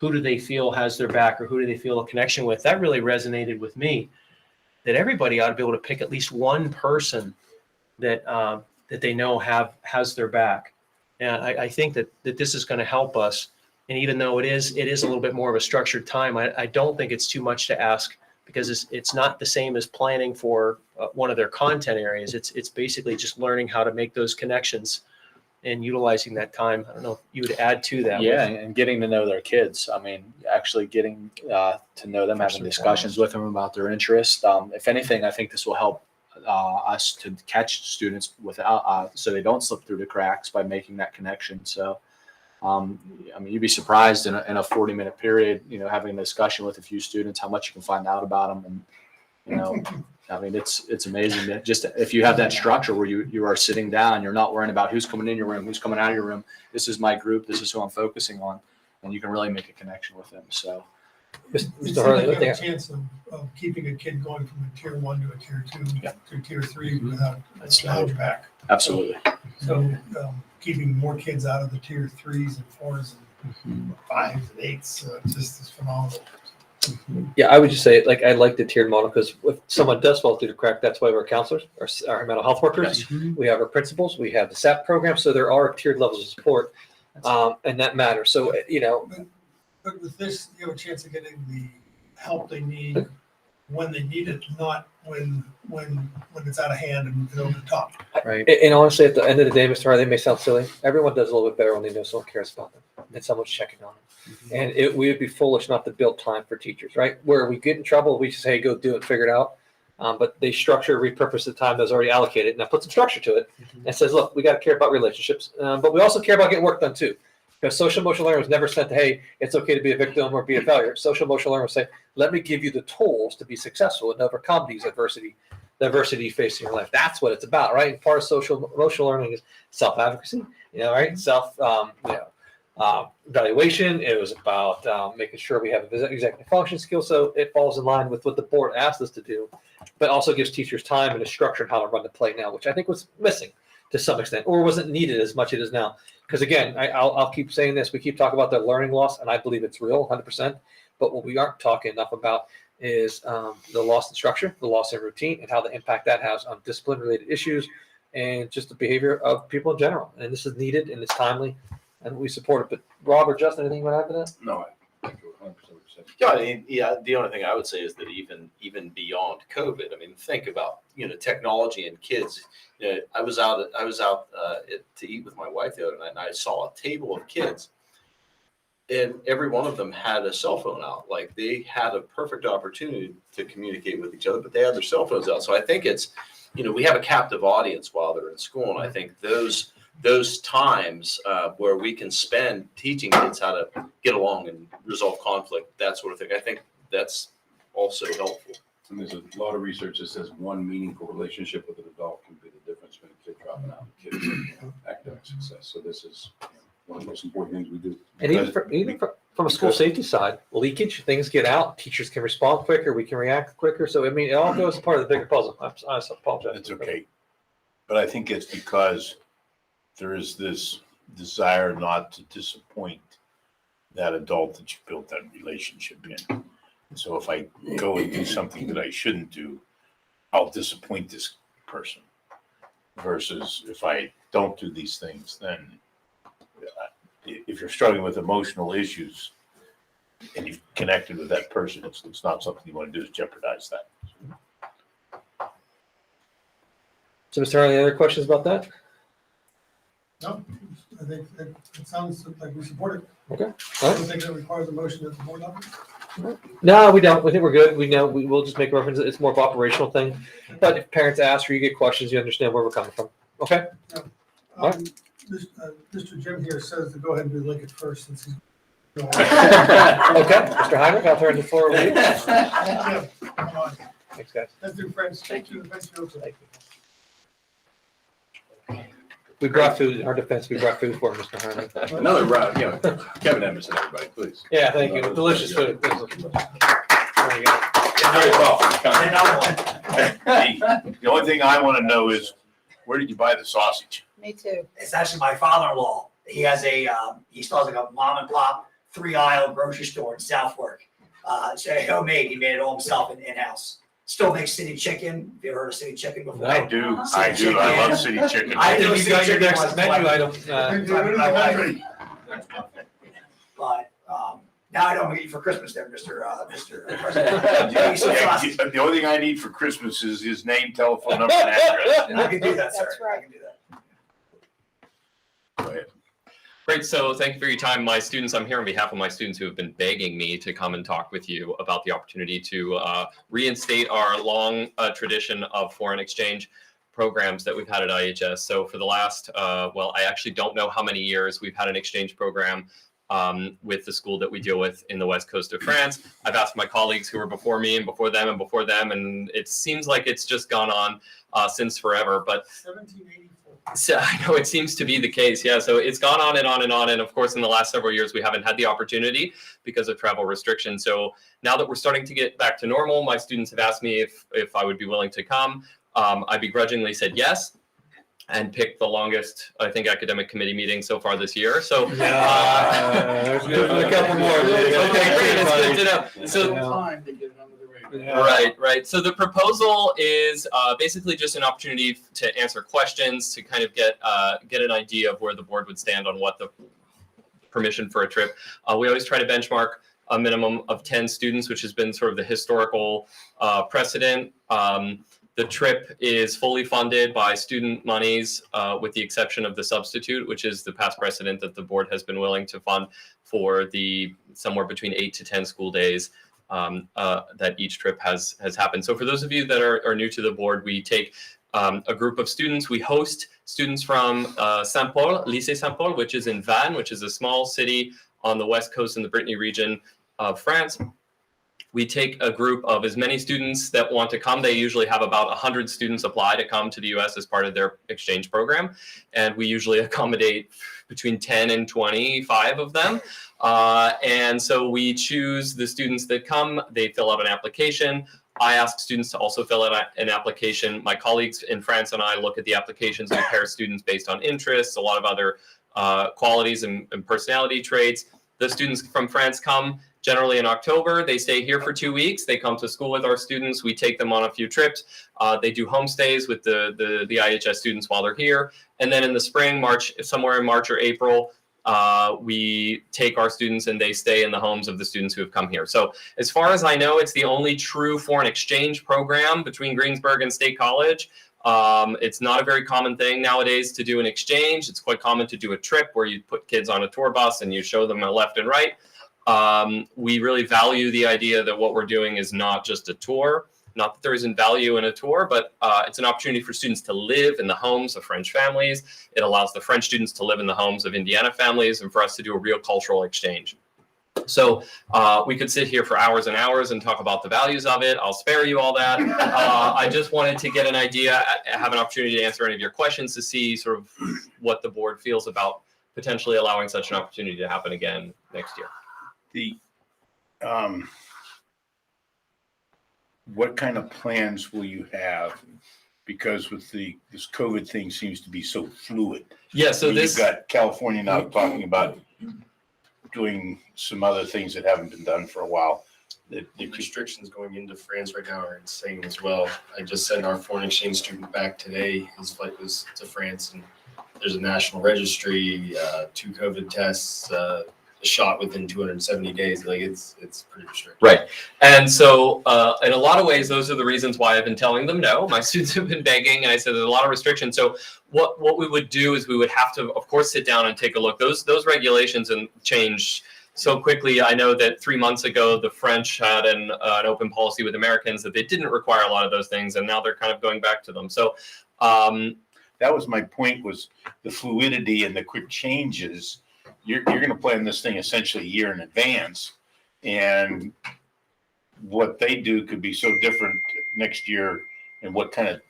who do they feel has their back, or who do they feel a connection with. That really resonated with me, that everybody ought to be able to pick at least one person that they know has their back. And I think that this is going to help us. And even though it is a little bit more of a structured time, I don't think it's too much to ask, because it's not the same as planning for one of their content areas. It's basically just learning how to make those connections and utilizing that time. I don't know if you would add to that. Yeah, and getting to know their kids. I mean, actually getting to know them, having discussions with them about their interests. If anything, I think this will help us to catch students without, so they don't slip through the cracks by making that connection. So, I mean, you'd be surprised in a 40-minute period, having a discussion with a few students, how much you can find out about them. And, I mean, it's amazing that just if you have that structure where you are sitting down, you're not worrying about who's coming in your room, who's coming out of your room. This is my group. This is who I'm focusing on. And you can really make a connection with them. So, It seems like you have a chance of keeping a kid going from a tier 1 to a tier 2 to tier 3 without a challenge back. Absolutely. So keeping more kids out of the tier 3s and 4s and 5s and 8s just is phenomenal. Yeah, I would just say, I like the tiered model because if someone does fall through the crack, that's why we're counselors, our mental health workers. We have our principals, we have the SAP program, so there are tiered levels of support, and that matters. So, But with this, you have a chance of getting the help they need when they need it, not when it's out of hand and over the top. Right. And honestly, at the end of the day, Mr. Harley, they may sound silly. Everyone does a little bit better when they know someone cares about them and someone's checking on them. And we would be foolish not to build time for teachers, right? Where we get in trouble, we just say, hey, go do it, figure it out. But they structure, repurpose the time that's already allocated, and I put some structure to it and says, look, we got to care about relationships, but we also care about getting work done too. Because social emotional learning was never sent to, hey, it's okay to be a victim or be a failure. Social emotional learning was say, let me give you the tools to be successful and overcome these adversity you face in your life. That's what it's about, right? And part of social emotional learning is self-advocacy, right? Evaluation. It was about making sure we have executive function skills. So it falls in line with what the board asked us to do, but also gives teachers time and a structure on how to run the play now, which I think was missing to some extent, or wasn't needed as much as it is now. Because again, I'll keep saying this. We keep talking about the learning loss, and I believe it's real, 100%. But what we aren't talking enough about is the loss in structure, the loss in routine, and how the impact that has on discipline-related issues and just the behavior of people in general. And this is needed and it's timely, and we support it. But Rob or Justin, anything you want to add to that? No, I think 100%. Yeah, I mean, the only thing I would say is that even beyond COVID, I mean, think about technology and kids. I was out to eat with my wife the other night, and I saw a table of kids, and every one of them had a cell phone out. Like they had a perfect opportunity to communicate with each other, but they had their cell phones out. So I think it's, we have a captive audience while they're in school, and I think those times where we can spend teaching kids how to get along and resolve conflict, that sort of thing, I think that's also helpful. And there's a lot of research that says one meaningful relationship with an adult can be the difference between a kid dropping out and a kid academic success. So this is one of the most important things we do. And even from a school safety side, leakage, things get out, teachers can respond quicker, we can react quicker. So, I mean, it all goes as part of the bigger puzzle. I apologize. It's okay. But I think it's because there is this desire not to disappoint that adult that you built that relationship in. And so if I go and do something that I shouldn't do, I'll disappoint this person. Versus if I don't do these things, then if you're struggling with emotional issues and you've connected with that person, it's not something you want to do is jeopardize that. So, Mr. Harley, any other questions about that? No, I think it sounds like we support it. Okay. I don't think that requires a motion at the board level. No, we don't. We think we're good. We know we'll just make reference. It's more of an operational thing. But if parents ask or you get questions, you understand where we're coming from. Okay. Mr. Jim here says to go ahead and do Lincoln first since he's. Okay, Mr. Heinrich, I'll turn the floor over to you. Come on. Thanks, guys. Let's do friends. Thank you. Thank you. We brought food. In our defense, we brought food for him, Mr. Heinrich. Another round, Kevin Emerson, everybody, please. Yeah, thank you. Delicious food. There you go. Very thoughtful. The only thing I want to know is, where did you buy the sausage? Me too. It's actually my father-in-law. He has he still has like a mom and pop 3-aisle grocery store in Southwark. So homemade, he made it all himself in-house. Still makes city chicken. Have you ever heard of city chicken before? I do. I do. I love city chicken. I think you got your next menu item. But now I know I'm gonna eat for Christmas there, Mr. President. The only thing I need for Christmas is his name, telephone number, and address. I can do that, sir. That's right. I can do that. Great. So thank you for your time. My students, I'm here on behalf of my students who have been begging me to come and talk with you about the opportunity to reinstate our long tradition of foreign exchange programs that we've had at IHS. So for the last, well, I actually don't know how many years we've had an exchange program with the school that we deal with in the west coast of France. I've asked my colleagues who were before me and before them and before them, and it seems like it's just gone on since forever. But 1784. so I know it seems to be the case. Yeah. So it's gone on and on and on. And of course, in the last several years, we haven't had the opportunity because of travel restrictions. So now that we're starting to get back to normal, my students have asked me if I would be willing to come. I begrudgingly said yes, and picked the longest, I think, academic committee meeting so far this year. So there's a couple more. Okay, great. It's good to know. So Time to get it under the radar. right. So the proposal is basically just an opportunity to answer questions, to kind of get an idea of where the board would stand on what the permission for a trip. We always try to benchmark a minimum of 10 students, which has been sort of the historical precedent. The trip is fully funded by student monies, with the exception of the substitute, which is the past precedent that the board has been willing to fund for the somewhere between 8 to 10 school days that each trip has happened. So for those of you that are new to the board, we take a group of students. We host students from Saint Paul, Lycée Saint Paul, which is in Vannes, which is a small city on the west coast in the Brittany region of France. We take a group of as many students that want to come. They usually have about 100 students apply to come to the US as part of their exchange program. And we usually accommodate between 10 and 25 of them. And so we choose the students that come. They fill out an application. I ask students to also fill out an application. My colleagues in France and I look at the applications and pair students based on interests, a lot of other qualities and personality traits. The students from France come generally in October. They stay here for 2 weeks. They come to school with our students. We take them on a few trips. They do homestays with the IHS students while they're here. And then in the spring, somewhere in March or April, we take our students and they stay in the homes of the students who have come here. So as far as I know, it's the only true foreign exchange program between Greensburg and State College. It's not a very common thing nowadays to do an exchange. It's quite common to do a trip where you put kids on a tour bus and you show them a left and right. We really value the idea that what we're doing is not just a tour. Not that there isn't value in a tour, but it's an opportunity for students to live in the homes of French families. It allows the French students to live in the homes of Indiana families and for us to do a real cultural exchange. So we could sit here for hours and hours and talk about the values of it. I'll spare you all that. I just wanted to get an idea, have an opportunity to answer any of your questions to see sort of what the board feels about potentially allowing such an opportunity to happen again next year. What kind of plans will you have? Because with this COVID thing seems to be so fluid. Yeah, so you've got California now talking about doing some other things that haven't been done for a while. The restrictions going into France right now are insane as well. I just sent our foreign exchange student back today. His flight was to France, and there's a national registry, 2 COVID tests, a shot within 270 days. Like it's pretty restricted. Right. And so in a lot of ways, those are the reasons why I've been telling them no. My students have been begging, and I said there's a lot of restrictions. So what we would do is we would have to, of course, sit down and take a look. Those regulations and change so quickly. I know that 3 months ago, the French had an open policy with Americans that they didn't require a lot of those things, and now they're kind of going back to them. So that was my point, was the fluidity and the quick changes. You're going to plan this thing essentially a year in advance, and what they do could be so different next year. And what kind of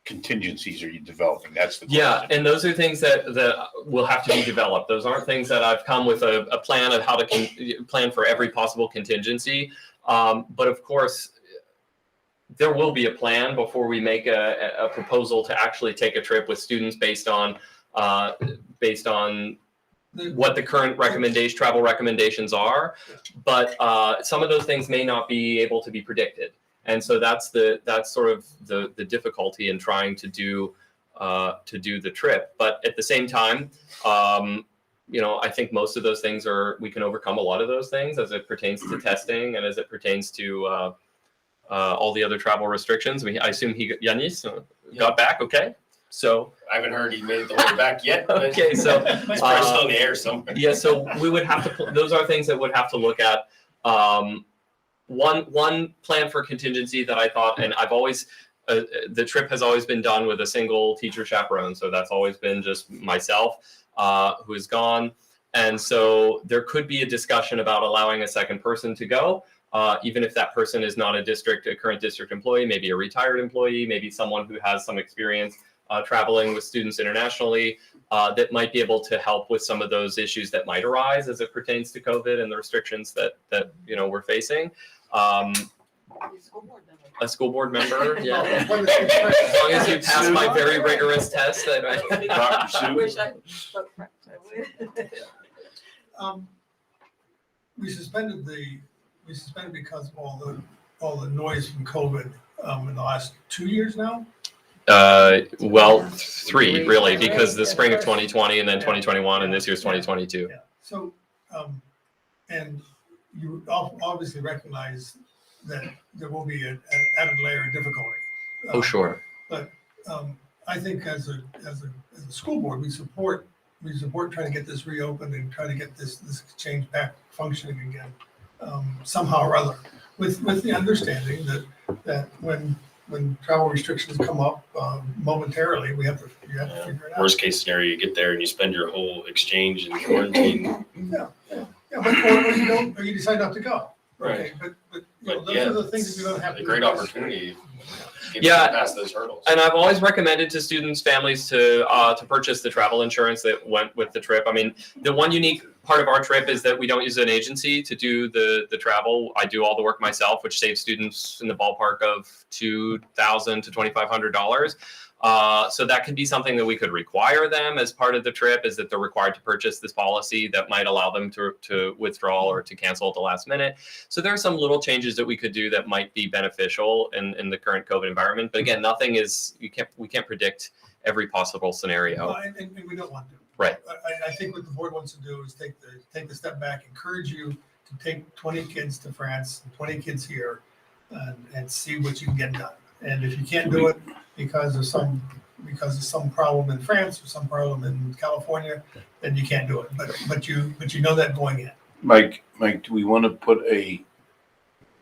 contingencies are you developing? That's the question. Yeah, and those are things that will have to be developed. Those aren't things that I've come with a plan of how to plan for every possible contingency. But of course, there will be a plan before we make a proposal to actually take a trip with students based on what the current travel recommendations are. But some of those things may not be able to be predicted. And so that's sort of the difficulty in trying to do the trip. But at the same time, I think most of those things we can overcome a lot of those things as it pertains to testing and as it pertains to all the other travel restrictions. I assume Yanis got back okay? So I haven't heard he made it the way back yet. but Okay, so, it's probably still in the air somewhere. yeah, so we would have to, those are things that would have to look at. One plan for contingency that I thought, and I've always, the trip has always been done with a single teacher chaperone. So that's always been just myself who is gone. And so there could be a discussion about allowing a second person to go, even if that person is not a current district employee, maybe a retired employee, maybe someone who has some experience traveling with students internationally, that might be able to help with some of those issues that might arise as it pertains to COVID and the restrictions that we're facing. A school board member, yeah. As long as you pass my very rigorous test, that I wish I spoke French. We suspended because of all the noise from COVID in the last 2 years now. Well, three really, because the spring of 2020 and then 2021 and this year's 2022. Yeah. So, and you obviously recognize that there will be an added layer of difficulty. Oh, sure. But I think as a school board, we support trying to get this reopened and try to get this exchange back functioning again, somehow or other, with the understanding that when travel restrictions come up momentarily, you have to figure it out. Worst case scenario, you get there and you spend your whole exchange in quarantine. Yeah, or you don't, or you decide not to go. Right. Okay, but those are the things that you're gonna have to. A great opportunity. Yeah, Past those hurdles. And I've always recommended to students, families to purchase the travel insurance that went with the trip. I mean, the one unique part of our trip is that we don't use an agency to do the travel. I do all the work myself, which saves students in the ballpark of $2,000 to $2,500. So that could be something that we could require them as part of the trip, is that they're required to purchase this policy that might allow them to withdraw or to cancel at the last minute. So there are some little changes that we could do that might be beneficial in the current COVID environment. But again, nothing is, we can't predict every possible scenario. Well, and we don't want to. Right. I think what the board wants to do is take the step back, encourage you to take 20 kids to France and 20 kids here and see what you can get done. And if you can't do it because of some problem in France or some problem in California, then you can't do it. But you know that going in. Mike, do we want to put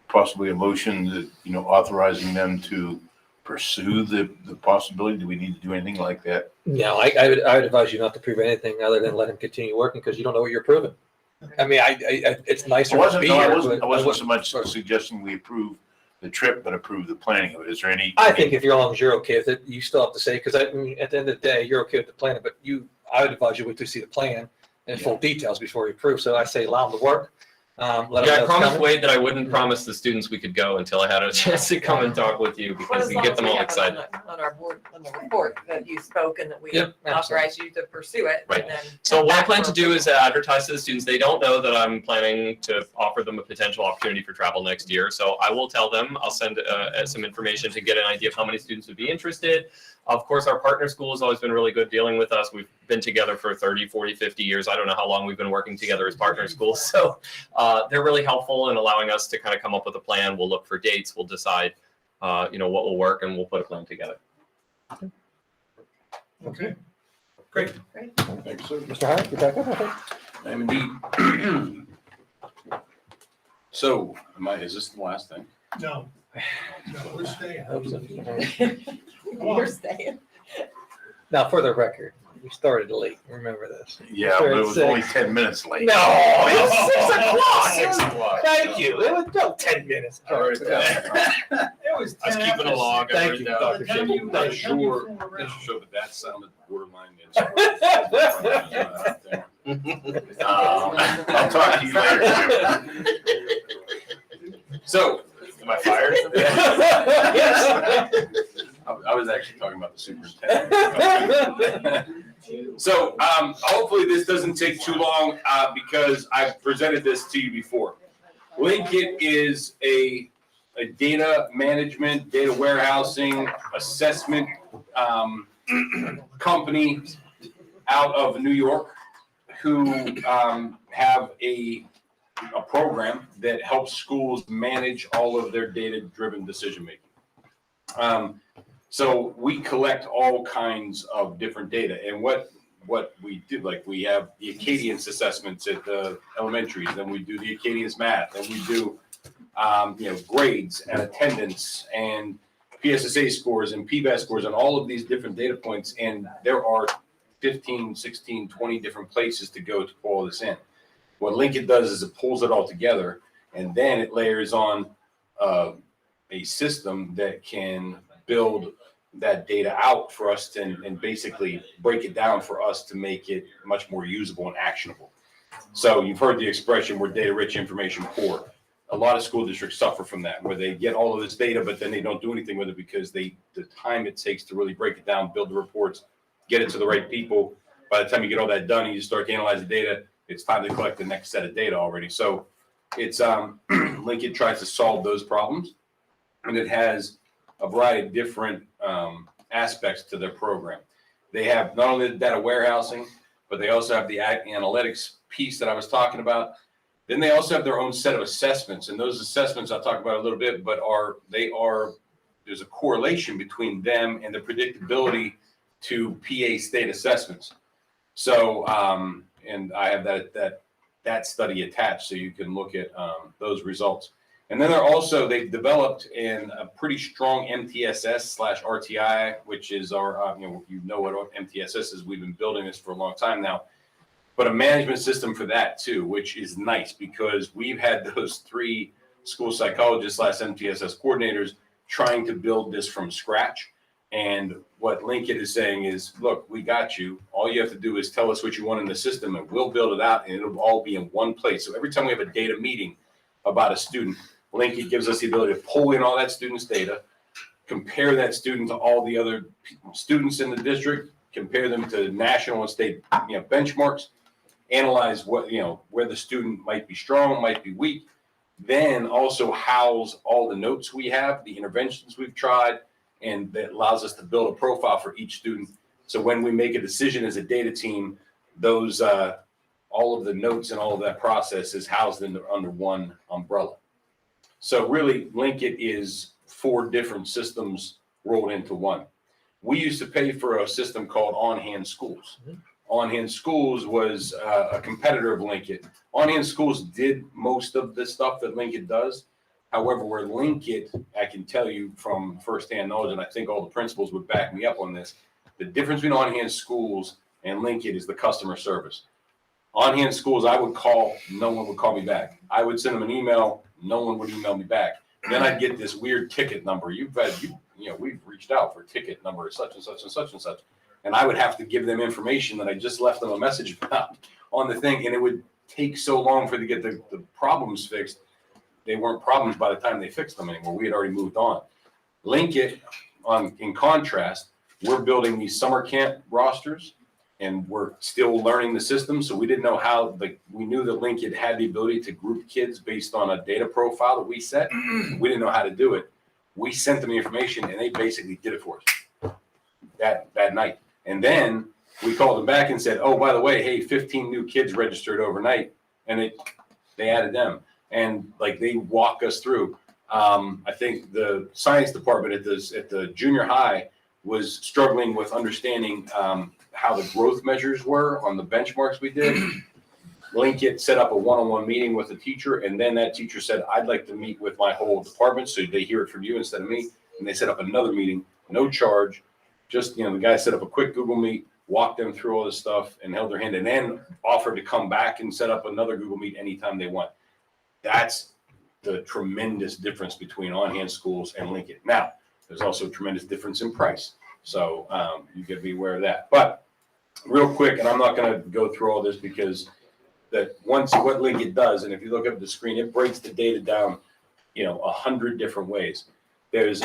possibly a motion that, authorizing them to pursue the possibility? Do we need to do anything like that? No, I would advise you not to prove anything other than let him continue working, because you don't know what you're proving. I mean, it's nicer to be here. I wasn't so much suggesting we approve the trip, but approve the planning of it. Is there any? I think if you're okay with it, you still have to say, because at the end of the day, you're okay with the planning, but I would advise you wait to see the plan and full details before you approve. So I say allow them to work. I promised Wade that I wouldn't promise the students we could go until I had a chance to come and talk with you, because you get them all excited. On our board, on the report that you spoke and that we Yep, authorized you to pursue it. Right. And then So what I plan to for do is advertise to the students. They don't know that I'm planning to offer them a potential opportunity for travel next year. So I will tell them, I'll send some information to get an idea of how many students would be interested. Of course, our partner school has always been really good dealing with us. We've been together for 30, 40, 50 years. I don't know how long we've been working together as partner schools. So they're really helpful in allowing us to kind of come up with a plan. We'll look for dates. We'll decide, what will work, and we'll put a plan together. Okay. Great. Thanks, sir. Mr. Hyatt, you're back up, I think. I am indeed. So, is this the last thing? No, we're staying. You're staying. Now, for the record, we started late. Remember this. Yeah, but it was only 10 minutes late. No, it's 6 o'clock. 6 o'clock. Thank you. It was about 10 minutes. It was I was keeping a log. Thank you, Dr. I'm Shea. not sure that that sounded borderline. I'll talk to you later. So, am I fired? Yes. I was actually talking about the superintendent. So hopefully this doesn't take too long because I've presented this to you before. Linkit is a data management, data warehousing, assessment company out of New York who have a program that helps schools manage all of their data-driven decision-making. So we collect all kinds of different data, and what we do, like we have the Acadians assessments at the elementaries, then we do the Acadians math, and we do grades and attendance and PSSA scores and PBAS scores and all of these different data points, and there are 15, 16, 20 different places to go to pull all this in. What Lincoln does is it pulls it all together, and then it layers on a system that can build that data out for us to, and basically break it down for us to make it much more usable and actionable. So you've heard the expression, we're data rich, information poor. A lot of school districts suffer from that, where they get all of this data, but then they don't do anything with it because the time it takes to really break it down, build the reports, get it to the right people. By the time you get all that done and you start to analyze the data, it's time to collect the next set of data already. So it's Lincoln tries to solve those problems, and it has a variety of different aspects to their program. They have not only the data warehousing, but they also have the analytics piece that I was talking about. Then they also have their own set of assessments, and those assessments I'll talk about a little bit, but there's a correlation between them and the predictability to PA state assessments. So, and I have that study attached, so you can look at those results. And then they've developed a pretty strong MTSS/RTI, which is our, you know what MTSS is. We've been building this for a long time now, but a management system for that too, which is nice because we've had those 3 school psychologists/MTSS coordinators trying to build this from scratch. And what Lincoln is saying is, look, we got you. All you have to do is tell us what you want in the system, and we'll build it out, and it'll all be in one place. So every time we have a data meeting about a student, Lincoln gives us the ability to pull in all that student's data, compare that student to all the other students in the district, compare them to national and state benchmarks, analyze what where the student might be strong, might be weak, then also house all the notes we have, the interventions we've tried, and that allows us to build a profile for each student. So when we make a decision as a data team, those all of the notes and all of that process is housed under one umbrella. So really, Lincoln is 4 different systems rolled into one. We used to pay for a system called On Hand Schools. On Hand Schools was a competitor of Lincoln. On Hand Schools did most of the stuff that Lincoln does. However, where Lincoln, I can tell you from firsthand knowledge, and I think all the principals would back me up on this, the difference between On Hand Schools and Lincoln is the customer service. On Hand Schools, I would call, no one would call me back. I would send them an email, no one would email me back. Then I'd get this weird ticket number. We've reached out for ticket number such and such and such and such. And I would have to give them information that I just left them a message about on the thing. And it would take so long for them to get the problems fixed. They weren't problems by the time they fixed them anymore. We had already moved on. Lincoln, in contrast, we're building these summer camp rosters, and we're still learning the system. So we didn't know how, we knew that Lincoln had the ability to group kids based on a data profile that we set. We didn't know how to do it. We sent them the information, and they basically did it for us that night. And then we called them back and said, oh, by the way, hey, 15 new kids registered overnight, and they added them. And they walk us through. I think the science department at the junior high was struggling with understanding how the growth measures were on the benchmarks we did. Lincoln set up a one-on-one meeting with the teacher, and then that teacher said, I'd like to meet with my whole department so they hear it from you instead of me. And they set up another meeting, no charge. Just, the guy set up a quick Google Meet, walked them through all this stuff and held their hand, and then offered to come back and set up another Google Meet anytime they want. That's the tremendous difference between On Hand Schools and Lincoln. Now, there's also a tremendous difference in price. So you got to be aware of that. But real quick, and I'm not going to go through all this because what Lincoln does, and if you look up at the screen, it breaks the data down, 100 different ways. There's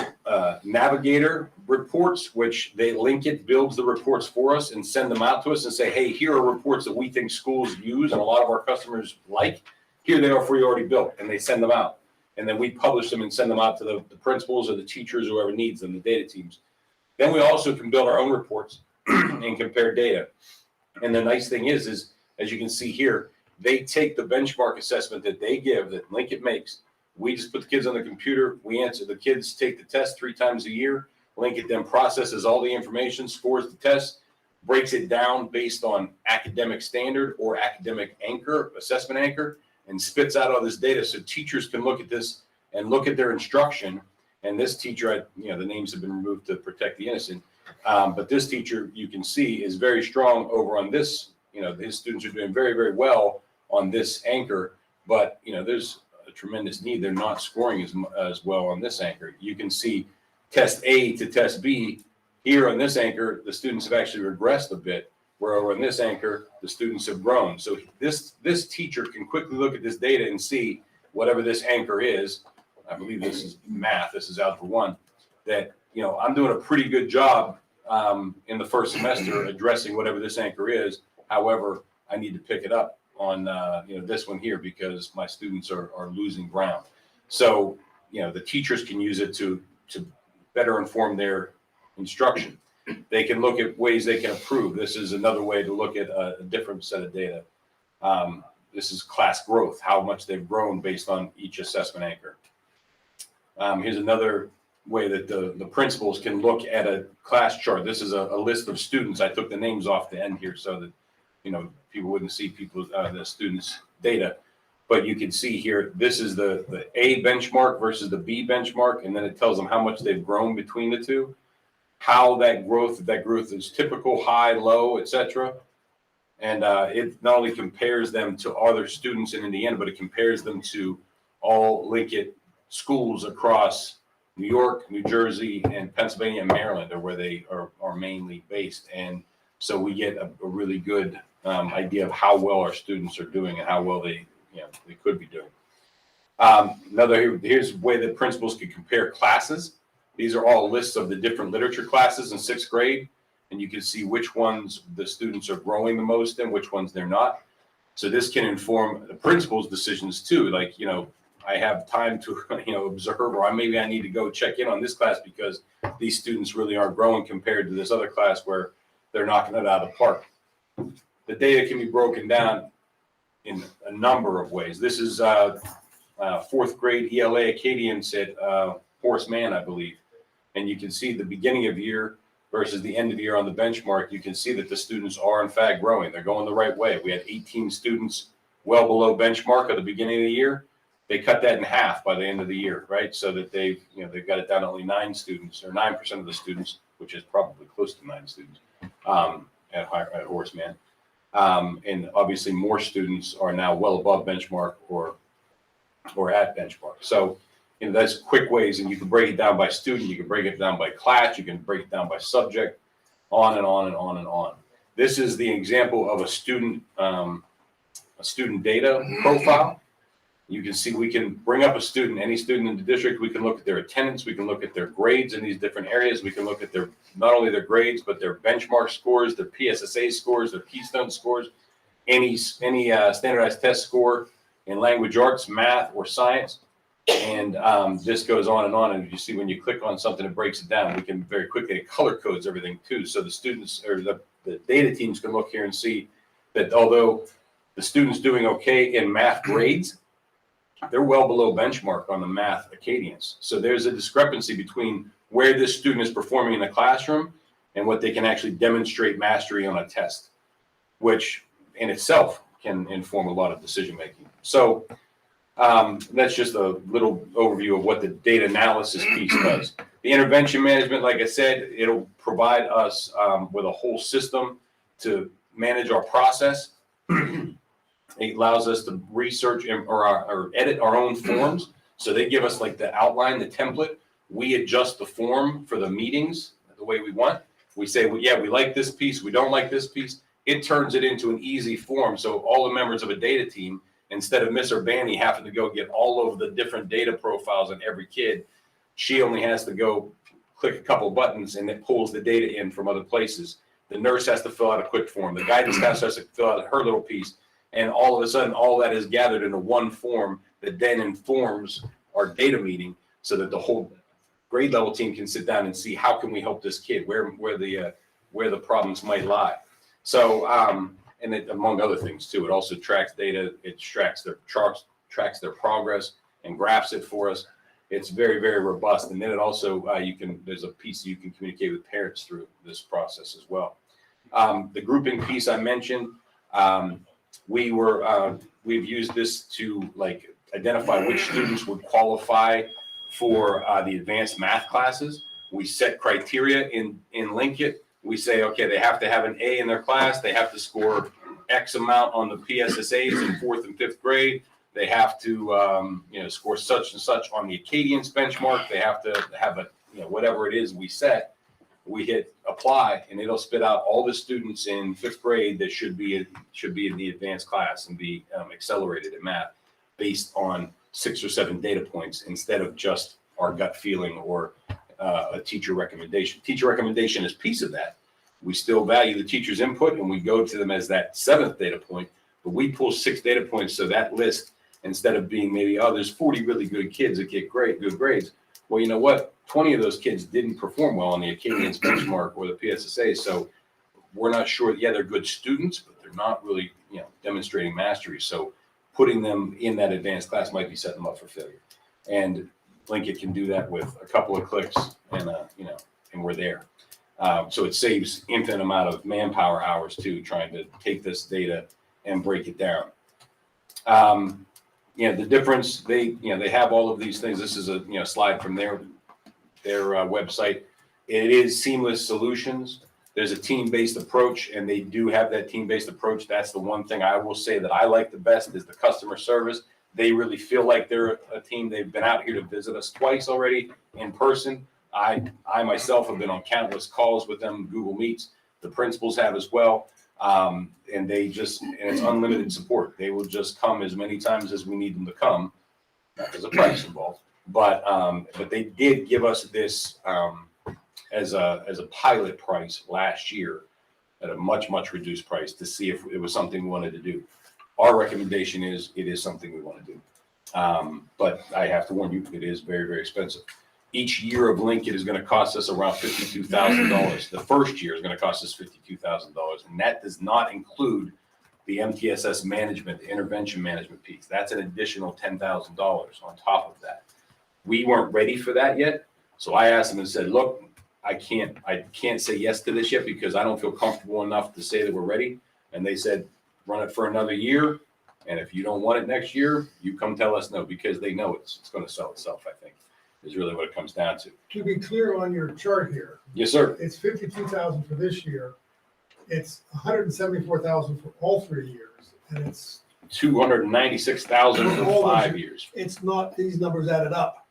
Navigator reports, which Lincoln builds the reports for us and send them out to us and say, hey, here are reports that we think schools use and a lot of our customers like. Here they are for you already built, and they send them out. And then we publish them and send them out to the principals or the teachers, whoever needs them, the data teams. Then we also can build our own reports and compare data. And the nice thing is, as you can see here, they take the benchmark assessment that they give, that Lincoln makes. We just put the kids on the computer. We answer. The kids take the test 3 times a year. Linkit then processes all the information, scores the test, breaks it down based on academic standard or academic anchor, assessment anchor, and spits out all this data so teachers can look at this and look at their instruction. And this teacher, the names have been removed to protect the innocent, but this teacher, you can see, is very strong over on this. His students are doing very, very well on this anchor, but there's a tremendous need. They're not scoring as well on this anchor. You can see test A to test B. Here on this anchor, the students have actually regressed a bit, where over on this anchor, the students have grown. So this teacher can quickly look at this data and see whatever this anchor is. I believe this is math, this is Algebra 1, that, I'm doing a pretty good job in the first semester addressing whatever this anchor is. However, I need to pick it up on, this one here because my students are losing ground. So, the teachers can use it to better inform their instruction. They can look at ways they can improve. This is another way to look at a different set of data. This is class growth, how much they've grown based on each assessment anchor. Here's another way that the principals can look at a class chart. This is a list of students. I took the names off the end here so that people wouldn't see the students' data. But you can see here, this is the A benchmark versus the B benchmark, and then it tells them how much they've grown between the two, how that growth is typical, high, low, etc. And it not only compares them to other students in Indiana, but it compares them to all Linkit schools across New York, New Jersey, and Pennsylvania and Maryland are where they are mainly based. And so we get a really good idea of how well our students are doing and how well they could be doing. Here's a way that principals can compare classes. These are all lists of the different literature classes in 6th grade, and you can see which ones the students are growing the most and which ones they're not. So this can inform the principal's decisions too. Like, I have time to, observe, or maybe I need to go check in on this class because these students really aren't growing compared to this other class where they're knocking it out of the park. The data can be broken down in a number of ways. This is 4th grade ELA Acadians at Horace Mann, I believe. And you can see the beginning of year versus the end of year on the benchmark. You can see that the students are in fact growing. They're going the right way. We had 18 students well below benchmark at the beginning of the year. They cut that in half by the end of the year, right? So that they've got it down to only 9 students, or 9% of the students, which is probably close to 9 students at Horace Mann. And obviously more students are now well above benchmark or at benchmark. So, that's quick ways, and you can break it down by student, you can break it down by class, you can break it down by subject, on and on and on and on. This is the example of a student data profile. You can see we can bring up a student, any student in the district. We can look at their attendance. We can look at their grades in these different areas. We can look at not only their grades, but their benchmark scores, their PSSA scores, their Keystone scores, any standardized test score in language arts, math, or science. And this goes on and on. And you see when you click on something, it breaks it down. We can very quickly, it color codes everything too. So the students or the data teams can look here and see that although the student's doing okay in math grades, they're well below benchmark on the math Acadians. So there's a discrepancy between where this student is performing in the classroom and what they can actually demonstrate mastery on a test, which in itself can inform a lot of decision making. So that's just a little overview of what the data analysis piece does. The intervention management, like I said, it'll provide us with a whole system to manage our process. It allows us to research or edit our own forms. So they give us like the outline, the template. We adjust the form for the meetings the way we want. We say, well, yeah, we like this piece. We don't like this piece. It turns it into an easy form. So all the members of a data team, instead of Miss Urbani having to go get all of the different data profiles on every kid, she only has to go click a couple buttons and it pulls the data in from other places. The nurse has to fill out a quick form. The guidance counselor has to fill out her little piece. And all of a sudden, all that is gathered into one form that then informs our data meeting so that the whole grade level team can sit down and see how can we help this kid, where the problems might lie. So, and it, among other things too, it also tracks data, it tracks their progress and graphs it for us. It's very, very robust. And then it also, there's a piece you can communicate with parents through this process as well. The grouping piece I mentioned, we've used this to like identify which students would qualify for the advanced math classes. We set criteria in Linkit. We say, okay, they have to have an A in their class. They have to score X amount on the PSSAs in 4th and 5th grade. They have to, score such and such on the Acadians benchmark. They have to have whatever it is we set. We hit apply, and it'll spit out all the students in 5th grade that should be in the advanced class and be accelerated in math based on 6 or 7 data points instead of just our gut feeling or a teacher recommendation. Teacher recommendation is piece of that. We still value the teacher's input, and we go to them as that 7th data point, but we pull 6 data points, so that list, instead of being maybe, oh, there's 40 really good kids that get good grades. Well, you know what? 20 of those kids didn't perform well on the Acadians benchmark or the PSSA, so we're not sure. Yeah, they're good students, but they're not really, demonstrating mastery. So putting them in that advanced class might be setting them up for failure. And Linkit can do that with a couple of clicks, and and we're there. So it saves infinite amount of manpower hours too, trying to take this data and break it down. The difference, they have all of these things. This is a slide from their website. It is seamless solutions. There's a team-based approach, and they do have that team-based approach. That's the one thing I will say that I like the best is the customer service. They really feel like they're a team. They've been out here to visit us twice already in person. I myself have been on countless calls with them, Google Meets. The principals have as well. And it's unlimited support. They will just come as many times as we need them to come. There's a price involved, but they did give us this as a pilot price last year at a much reduced price to see if it was something we wanted to do. Our recommendation is it is something we want to do, but I have to warn you, it is very expensive. Each year of Linkit is going to cost us around $52,000. The first year is going to cost us $52,000, and that does not include the MTSS management, the intervention management piece. That's an additional $10,000 on top of that. We weren't ready for that yet, so I asked them and said, "Look, I can't say yes to this yet because I don't feel comfortable enough to say that we're ready." And they said, "Run it for another year, and if you don't want it next year, you come tell us no," because they know it's going to sell itself. I think is really what it comes down to. To be clear on your chart here. Yes, sir. It's 52,000 for this year. It's 174,000 for all 3 years, and it's 296,000 for 5 years. It's not these numbers added up.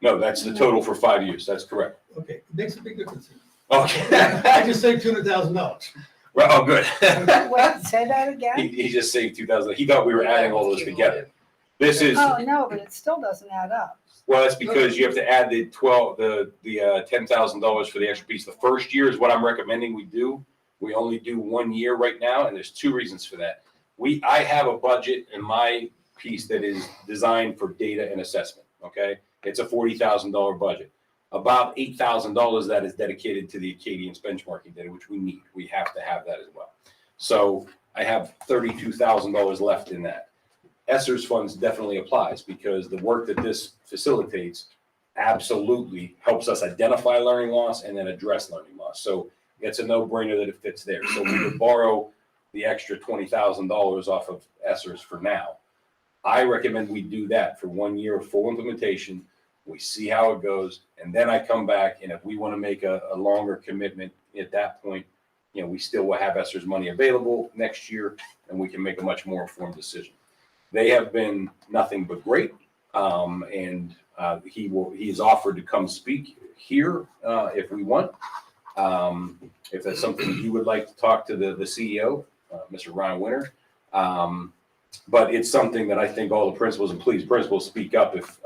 No, that's the total for 5 years. That's correct. Okay, it makes a big difference. Okay. I just saved $200,000. Well, oh, good. Wait, say that again? He just saved 2,000. He thought we were adding all those together. This is Oh, no, but it still doesn't add up. well, that's because you have to add the $10,000 for the extra piece. The first year is what I'm recommending we do. We only do 1 year right now, and there's 2 reasons for that. I have a budget in my piece that is designed for data and assessment. Okay, it's a $40,000 budget. About $8,000 of that is dedicated to the Acadians benchmarking data, which we need. We have to have that as well. So I have $32,000 left in that. ESSER's funds definitely applies because the work that this facilitates absolutely helps us identify learning loss and then address learning loss. So it's a no-brainer that it fits there. So we would borrow the extra $20,000 off of ESSER's for now. I recommend we do that for 1 year of full implementation. We see how it goes, and then I come back, and if we want to make a longer commitment at that point, we still will have ESSER's money available next year, and we can make a much more informed decision. They have been nothing but great, and he is offered to come speak here if we want. If that's something you would like to talk to the CEO, Mr. Ryan Winter. But it's something that I think all the principals, and please principals speak up if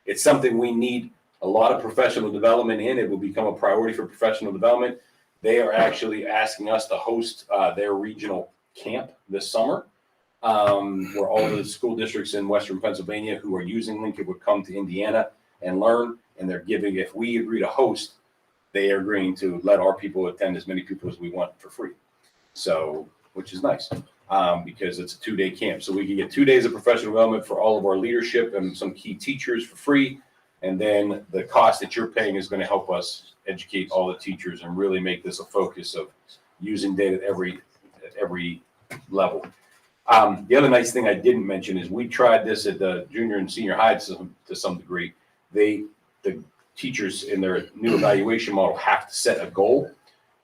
it's something we need a lot of professional development in. It will become a priority for professional development. They are actually asking us to host their regional camp this summer, where all the school districts in Western Pennsylvania who are using Linkit would come to Indiana and learn. And they're giving, if we agree to host, they are agreeing to let our people attend as many people as we want for free. So, which is nice. because it's a 2-day camp. So we can get 2 days of professional development for all of our leadership and some key teachers for free. And then the cost that you're paying is going to help us educate all the teachers and really make this a focus of using data at every level. The other nice thing I didn't mention is we tried this at the junior and senior high to some degree. The teachers in their new evaluation model have to set a goal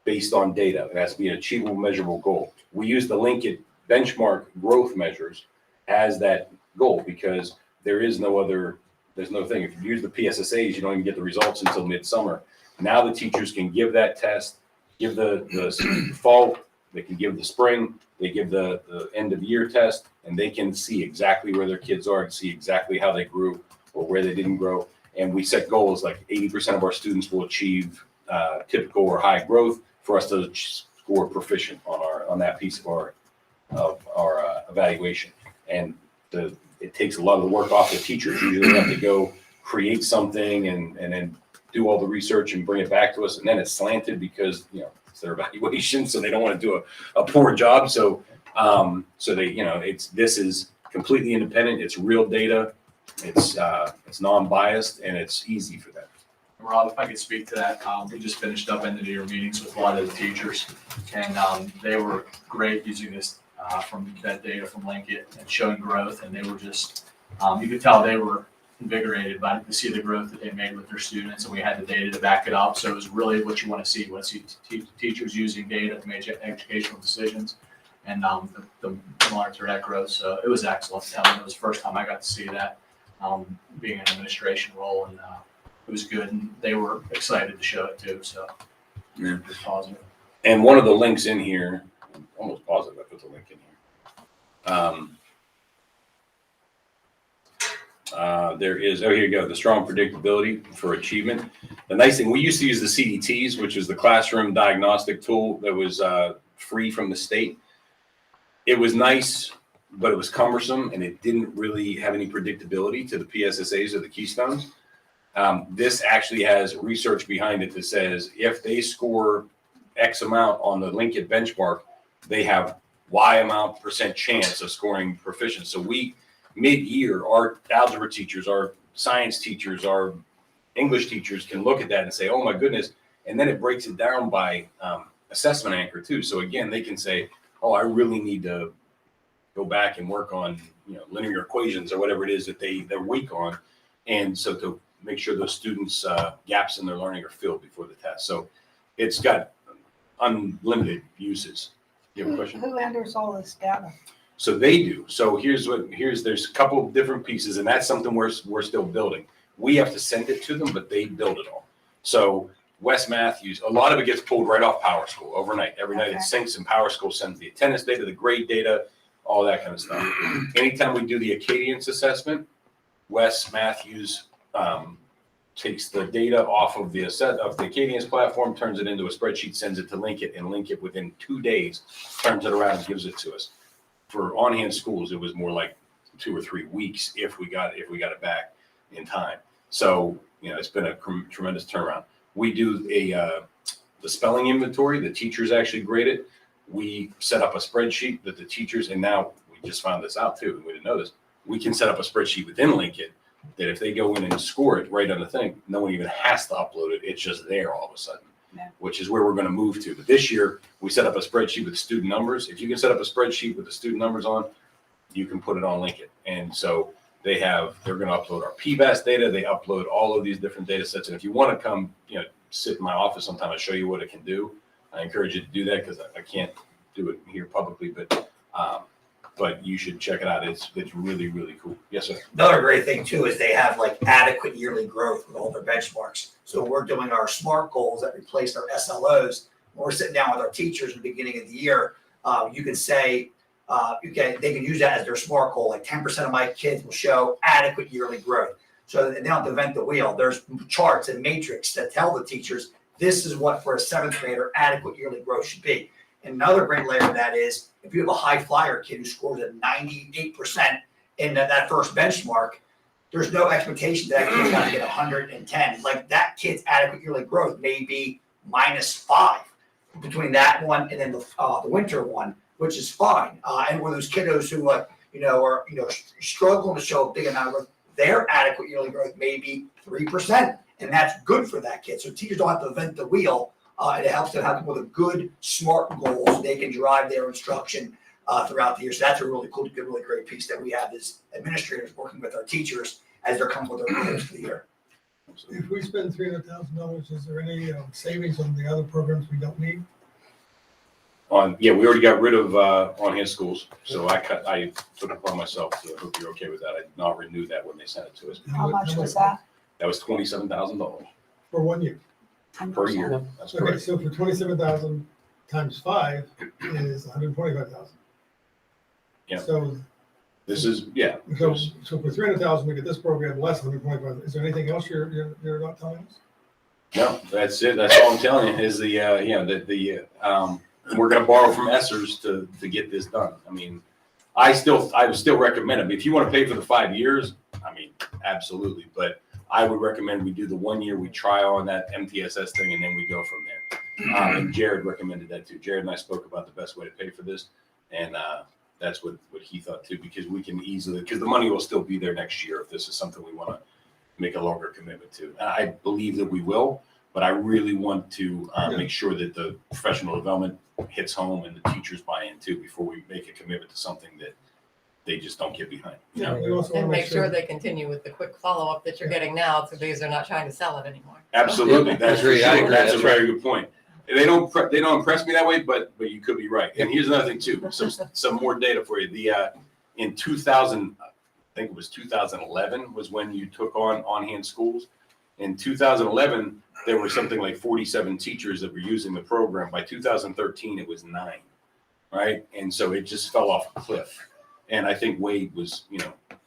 based on data. It has to be an achievable, measurable goal. We use the Linkit benchmark growth measures as that goal because there's no thing. If you use the PSSAs, you don't even get the results until midsummer. Now the teachers can give that test, give the fall, they can give the spring, they give the end of year test, and they can see exactly where their kids are and see exactly how they grew or where they didn't grow. And we set goals like 80% of our students will achieve typical or high growth for us to score proficient on that piece of our evaluation. And it takes a lot of the work off the teachers. Usually they have to go create something and then do all the research and bring it back to us. And then it's slanted because, it's their evaluation. So they don't want to do a poor job. So they, this is completely independent. It's real data. It's non-biased and it's easy for them. Rob, if I could speak to that, we just finished up end of year meetings with a lot of the teachers, and they were great using this from that data from Linkit and showing growth, and they were just, you could tell they were invigorated by to see the growth that they made with their students, and we had the data to back it up. So it was really what you want to see. You want to see teachers using data to make educational decisions and the monitor that growth. So it was excellent. It was the first time I got to see that being an administration role, and it was good, and they were excited to show it too. So yeah, it was positive. And one of the links in here, I'm almost positive I put the link in here. There is, here you go, the strong predictability for achievement. The nice thing, we used to use the CDTs, which is the classroom diagnostic tool that was free from the state. It was nice, but it was cumbersome, and it didn't really have any predictability to the PSSAs or the Keystones. This actually has research behind it that says if they score X amount on the Linkit benchmark, they have Y amount % chance of scoring proficient. So we, mid-year, our algebra teachers, our science teachers, our English teachers can look at that and say, oh my goodness, and then it breaks it down by assessment anchor too. So again, they can say, oh, I really need to go back and work on linear equations or whatever it is that they're weak on. And so to make sure those students' gaps in their learning are filled before the test. So it's got unlimited uses. You have a question? Who enters all this data? So they do. So there's a couple of different pieces, and that's something we're still building. We have to send it to them, but they build it all. So Wes Matthews, a lot of it gets pulled right off PowerSchool overnight. Every night it syncs, and PowerSchool sends the attendance data, the grade data, all that kind of stuff. Anytime we do the Acadience assessment, Wes Matthews takes the data off of the Acadience platform, turns it into a spreadsheet, sends it to Linkit, and Linkit within 2 days turns it around and gives it to us. For on-hand schools, it was more like 2 or 3 weeks if we got it back in time. So it's been a tremendous turnaround. We do the spelling inventory. The teachers actually grade it. We set up a spreadsheet that the teachers, and now we just found this out too. We didn't know this. We can set up a spreadsheet within Linkit that if they go in and score it right on the thing, no one even has to upload it. It's just there all of a sudden, which is where we're going to move to. But this year, we set up a spreadsheet with student numbers. If you can set up a spreadsheet with the student numbers on, you can put it on Linkit. And so they're going to upload our PBAS data. They upload all of these different data sets. And if you want to come, sit in my office sometime and show you what it can do, I encourage you to do that because I can't do it here publicly, but you should check it out. It's really, really cool. Yes, sir. Another great thing too is they have like adequate yearly growth with all their benchmarks. So we're doing our SMART goals that replace our SLOs. When we're sitting down with our teachers at the beginning of the year, you can say, they can use that as their SMART goal. Like 10% of my kids will show adequate yearly growth. So they don't have to invent the wheel. There's charts and matrix that tell the teachers this is what for a 7th grader adequate yearly growth should be. And another great layer of that is if you have a high flyer kid who scores at 98% in that first benchmark, there's no expectation that kid's got to get 110. Like that kid's adequate yearly growth may be -5 between that one and then the winter one. which is fine. And where those kiddos who, are, struggling to show a big amount of growth, their adequate yearly growth may be 3%, and that's good for that kid. So teachers don't have to invent the wheel. And it helps them have with a good, smart goal so they can drive their instruction throughout the year. So that's a really cool, good, really great piece that we have as administrators working with our teachers as they're coming with their goals for the year. If we spend $300,000, is there any savings on the other programs we don't need? We already got rid of on-hand schools, so I took it upon myself, so I hope you're okay with that. I did not renew that when they sent it to us. How much was that? That was $27,000 For 1 year? per year. That's Okay, correct. so for 27,000 times 5 is 125,000. Yeah. So, This is, so for 300,000, we get this program less 125. Is there anything else you're not telling us? no, that's it. That's all I'm telling you is we're gonna borrow from Essers to get this done. I mean, I would still recommend it. If you want to pay for the 5 years, I mean, absolutely. But I would recommend we do the 1 year, we try on that MTSS thing, and then we go from there. And Jared recommended that too. Jared and I spoke about the best way to pay for this, and that's what he thought too, because we can easily, because the money will still be there next year if this is something we want to make a longer commitment to. And I believe that we will, but I really want to make sure that the professional development hits home and the teachers buy in too before we make a commitment to something that they just don't get behind. Yeah, we also And want to make sure they continue with the quick follow-up that you're getting now, so because they're not trying to sell it anymore. Absolutely, Yeah, that's I for agree. I sure. agree. That's a That's very good point. They don't impress me that way, but you could be right. And here's another thing too, some more data for you. In 2000, I think it was 2011 was when you took on-hand schools. In 2011, there were something like 47 teachers that were using the program. By 2013, it was 9, right? And so it just fell off a cliff. And I think Wade was,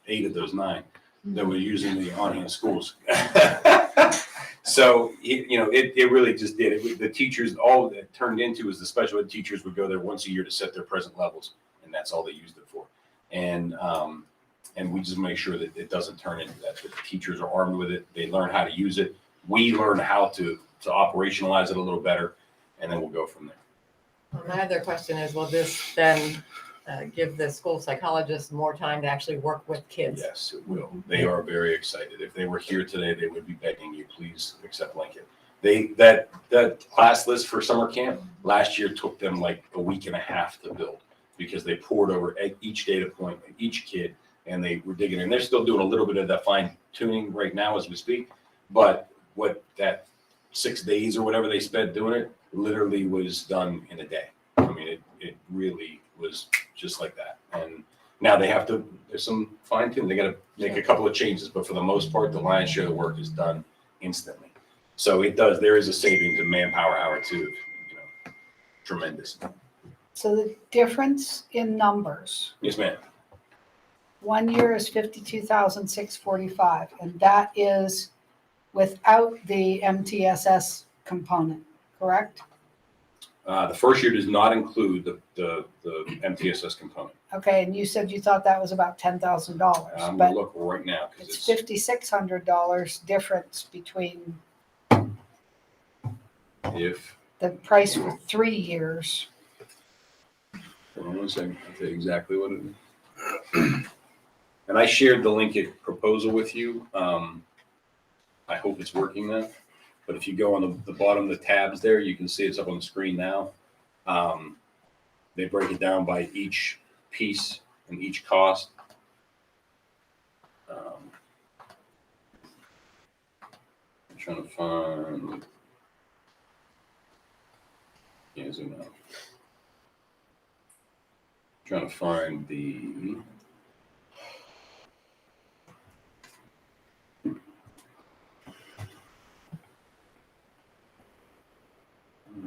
8 of those 9 that were using the on-hand schools. So, it really just did. The teachers, all that turned into is the special ed teachers would go there once a year to set their present levels, and that's all they used it for. And we just make sure that it doesn't turn into that. The teachers are armed with it. They learn how to use it. We learn how to operationalize it a little better, and then we'll go from there. Well, my other question is, will this then give the school psychologists more time to actually work with kids? Yes, it will. They are very excited. If they were here today, they would be begging you, please accept Lincoln. That class list for summer camp last year took them like a week and a half to build because they poured over each data point, each kid, and they were digging in. They're still doing a little bit of that fine tuning right now as we speak, but what that 6 days or whatever they spent doing it literally was done in a day. I mean, it really was just like that. And now there's some fine tuning. They got to make a couple of changes, but for the most part, the lion's share of the work is done instantly. So there is a savings in manpower hour too, tremendous. So the difference in numbers, Yes, ma'am. 1 year is 52,645, and that is without the MTSS component, correct? The first year does not include the MTSS component. Okay, and you said you thought that was about $10,000, I'm but gonna look right now because it's $5,600 difference between if, the price for 3 years. hold on one second, I'll tell you exactly what it is. And I shared the Lincoln proposal with you. I hope it's working now. But if you go on the bottom of the tabs there, you can see it's up on the screen now. They break it down by each piece and each cost. I'm trying to find. Yeah, zoom out. Trying to find the.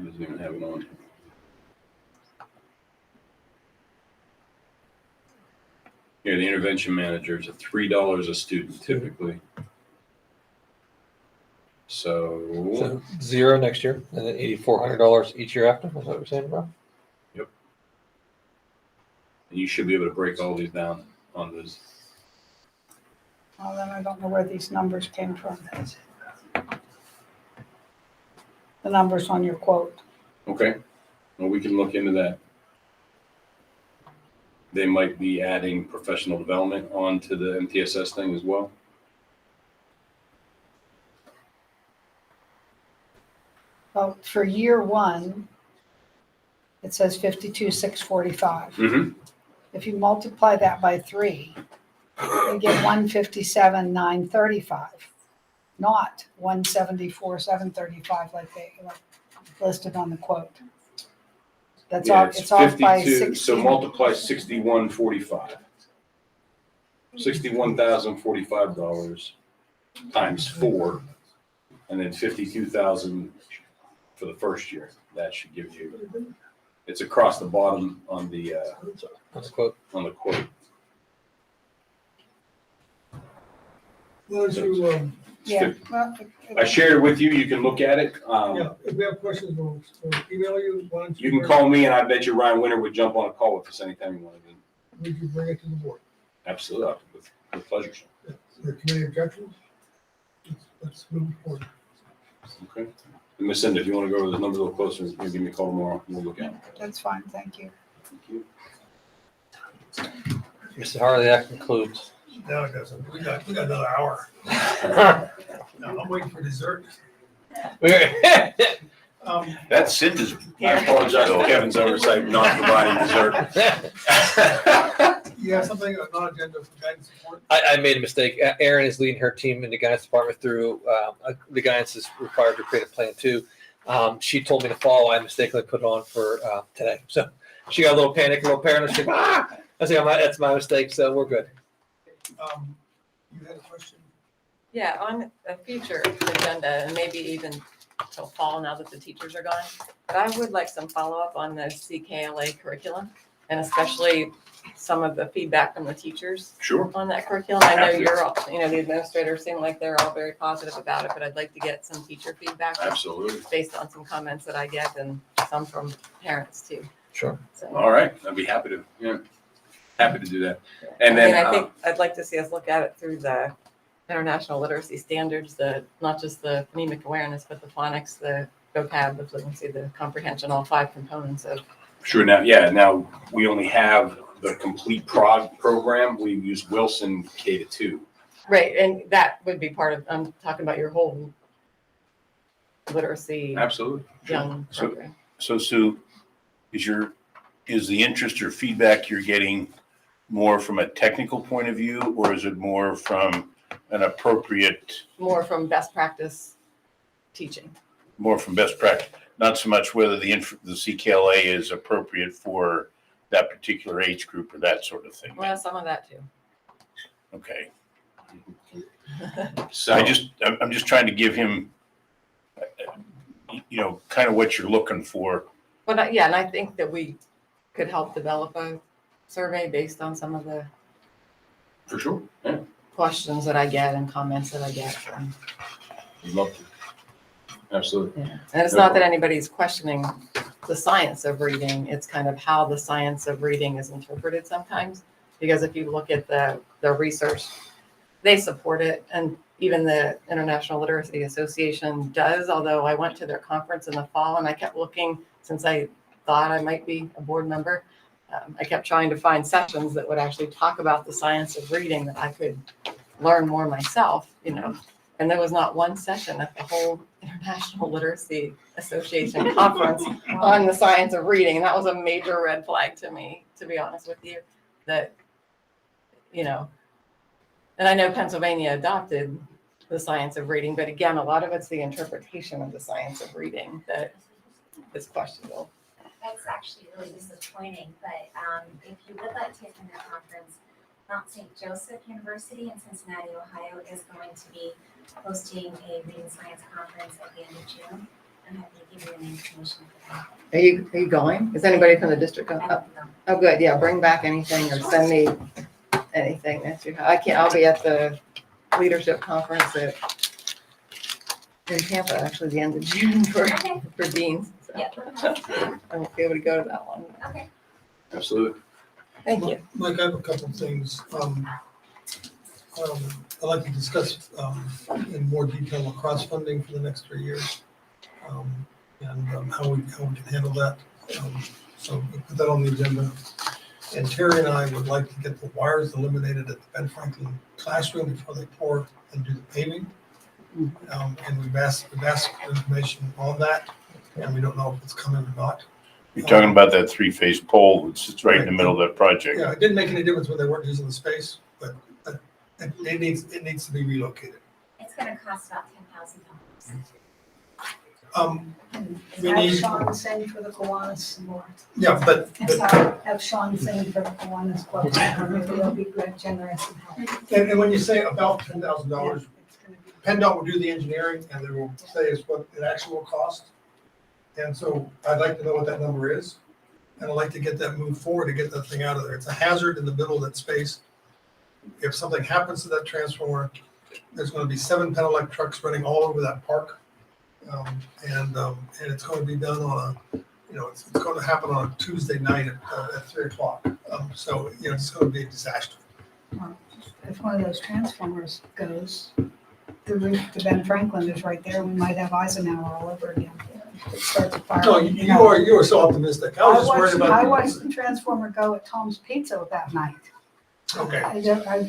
Doesn't even have it on. Here, the intervention manager is $3 a student typically. So 0 next year, and then $8,400 each year after. Is that what you're saying, bro? Yep. And you should be able to break all these down on this. Well, then I don't know where these numbers came from. The numbers on your quote. Okay. Well, we can look into that. they might be adding professional development onto the MTSS thing as well. Well, for year one, it says 52,645. Mm-hmm. If you multiply that by 3, you get 157,935, not 174,735 like they listed on the quote. That's Yeah, off. It's off by 52, 16. so multiply 6145. $61,045 times 4, and then 52,000 for the first year. That should give you. It's across the bottom on the quote. On the quote. Why don't you, Yeah. Well, I shared it with you. You can look at it. yeah, if we have questions, we'll email you. Why don't You can call me, and I bet you Ryan Winter would jump on a call with us anytime you want to. Would you bring it to the board? Absolutely, with pleasure. Are there committee objections? Let's move forward. Okay. And Ms. Cindy, if you want to go over the numbers a little closer, you can give me a call tomorrow, and we'll look at it. That's fine, thank you. Thank you. Mr. Harley, that concludes. No, it doesn't. We got another hour. No, I'm waiting for dessert. That's Cinda's. I apologize for Kevin's oversight, not providing dessert. You have something, non-agenda for guidance support? I made a mistake. Erin is leading her team in the guidance department through, the guidance is required to create a plan too. She told me to follow. I mistakenly put it on for today. So she got a little panic, a little paranoid. She's like, I was like, that's my mistake. So we're good. You had a question? Yeah, on a future agenda, and maybe even till fall now that the teachers are gone, but I would like some follow-up on the CKLA curriculum, and especially some of the feedback from the teachers. Sure. On that curriculum. I know you're all, the administrators seem like they're all very positive about it, but I'd like to get some teacher feedback. Absolutely. Based on some comments that I get and some from parents too. Sure. So. All right, I'd be happy to. Yeah, happy to do that. And then I think I'd like to see us look at it through the international literacy standards, not just the phonemic awareness, but the phonics, the vocab, the fluency, the comprehension, all 5 components of. Sure. Now we only have the complete program. We use Wilson K-2. Right, and that would be part of. I'm talking about your whole literacy. Absolutely. Young program. So Sue, is the interest or feedback you're getting more from a technical point of view, or is it more from an appropriate? More from best practice teaching. More from best practice, not so much whether the CKLA is appropriate for that particular age group or that sort of thing. Well, some of that too. Okay. So I'm just trying to give him, kind of what you're looking for. But yeah, and I think that we could help develop a survey based on some of the. For sure. Yeah. Questions that I get and comments that I get. I'd love to. Absolutely. Yeah. And it's not that anybody's questioning the science of reading. It's kind of how the science of reading is interpreted sometimes. Because if you look at the research, they support it. And even the International Literacy Association does, although I went to their conference in the fall and I kept looking since I thought I might be a board member. I kept trying to find sessions that would actually talk about the science of reading that I could learn more myself, and there was not one session at the whole International Literacy Association conference on the science of reading. And that was a major red flag to me, to be honest with you, that, and I know Pennsylvania adopted the science of reading, but again, a lot of it's the interpretation of the science of reading that is questionable. That's actually really disappointing, but if you would like to attend the conference, Mount St. Joseph University in Cincinnati, Ohio is going to be hosting a reading science conference at the end of June. I'm happy to give you any information for that. Are you going? Is anybody from the district going? Oh, good. Yeah, bring back anything or send me anything that you have. I'll be at the leadership conference in Tampa, actually the end of June for deans. So I won't be able to go to that one. Okay. Absolutely. Thank you. Mike, I have a couple of things. I'd like to discuss in more detail across funding for the next 3 years and how we can handle that. So we'll put that on the agenda. And Terry and I would like to get the wires eliminated at the Ben Franklin classroom before they pour and do the paving. And we've asked for information on that, and we don't know if it's coming or not. You're talking about that three-phase pole that sits right in the middle of that project. Yeah, it didn't make any difference when they weren't using the space, but it needs to be relocated. It's gonna cost about $10,000. We Have need, Sean sing for the Kiwanis some more. yeah, but Have Sean sing for the Kiwanis Club. Maybe they'll be good, generous and help. And when you say about $10,000, PennDOT will do the engineering and they will say is what it actually will cost. And so I'd like to know what that number is. And I'd like to get that moved forward to get that thing out of there. It's a hazard in the middle of that space. If something happens to that transformer, there's going to be 7 Penelec trucks running all over that park. And it's going to be done on it's going to happen on a Tuesday night at 3:00. So, it's going to be a disaster. If one of those transformers goes, the roof to Ben Franklin is right there, we might have Eisenhower all over again. It starts a fire. No, you are so optimistic. I was just worried about. I watched the transformer go at Tom's Pizza that night. Okay.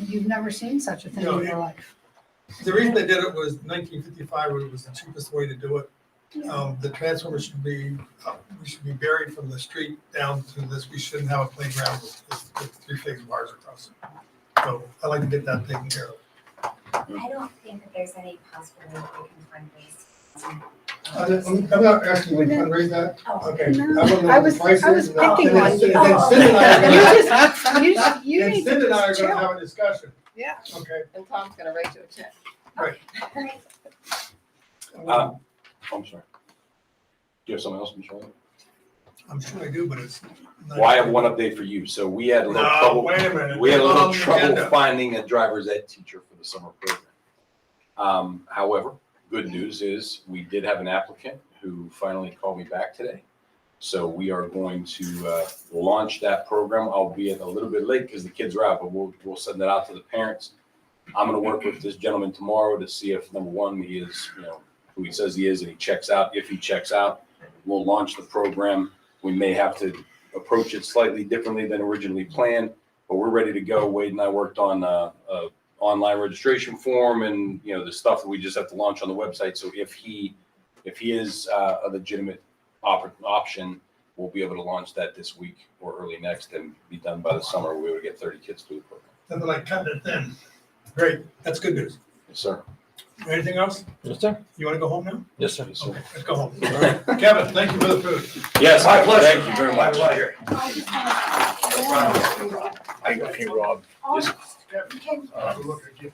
You've never seen such a thing in your life. The reason they did it was 1955, it was the cheapest way to do it. The transformer should be, we should be buried from the street down to this. We shouldn't have a playground with 3-phase wires across it. So I'd like to get that taken care of. I don't think that there's any possibility that we can fundraise. I'm not asking you to fundraise that. Oh, Okay. No, I don't know I what was the price picking is, and on you. then Sid and I are You gonna- you and need Sid to and I are just gonna chill. have a discussion. Yeah. Okay. And Tom's gonna write you a check. I'm sorry. Do you have something else, Michelle? I'm sure I do, but it's. Well, I have one update for you. So we had a little No, trouble. wait a minute. We had a It's little on the trouble agenda. finding a driver's ed teacher for the summer program. However, good news is we did have an applicant who finally called me back today. So we are going to launch that program, albeit a little bit late because the kids are out, but we'll send that out to the parents. I'm going to work with this gentleman tomorrow to see if, number one, he is, who he says he is, and he checks out. If he checks out, we'll launch the program. We may have to approach it slightly differently than originally planned, but we're ready to go. Wade and I worked on a online registration form and, the stuff that we just have to launch on the website. So if he is a legitimate option, we'll be able to launch that this week or early next and be done by the summer. We would get 30 kids through the program. Nothing like cutting it thin. Great. That's good news. Yes, sir. Anything else? Yes, sir. You want to go home now? Yes, sir. Yes, sir. Okay, let's go home. Kevin, thank you for the food. Yes, My pleasure. thank you very much. Pleasure. I just want to. I got you, Rob. Can, Look at you.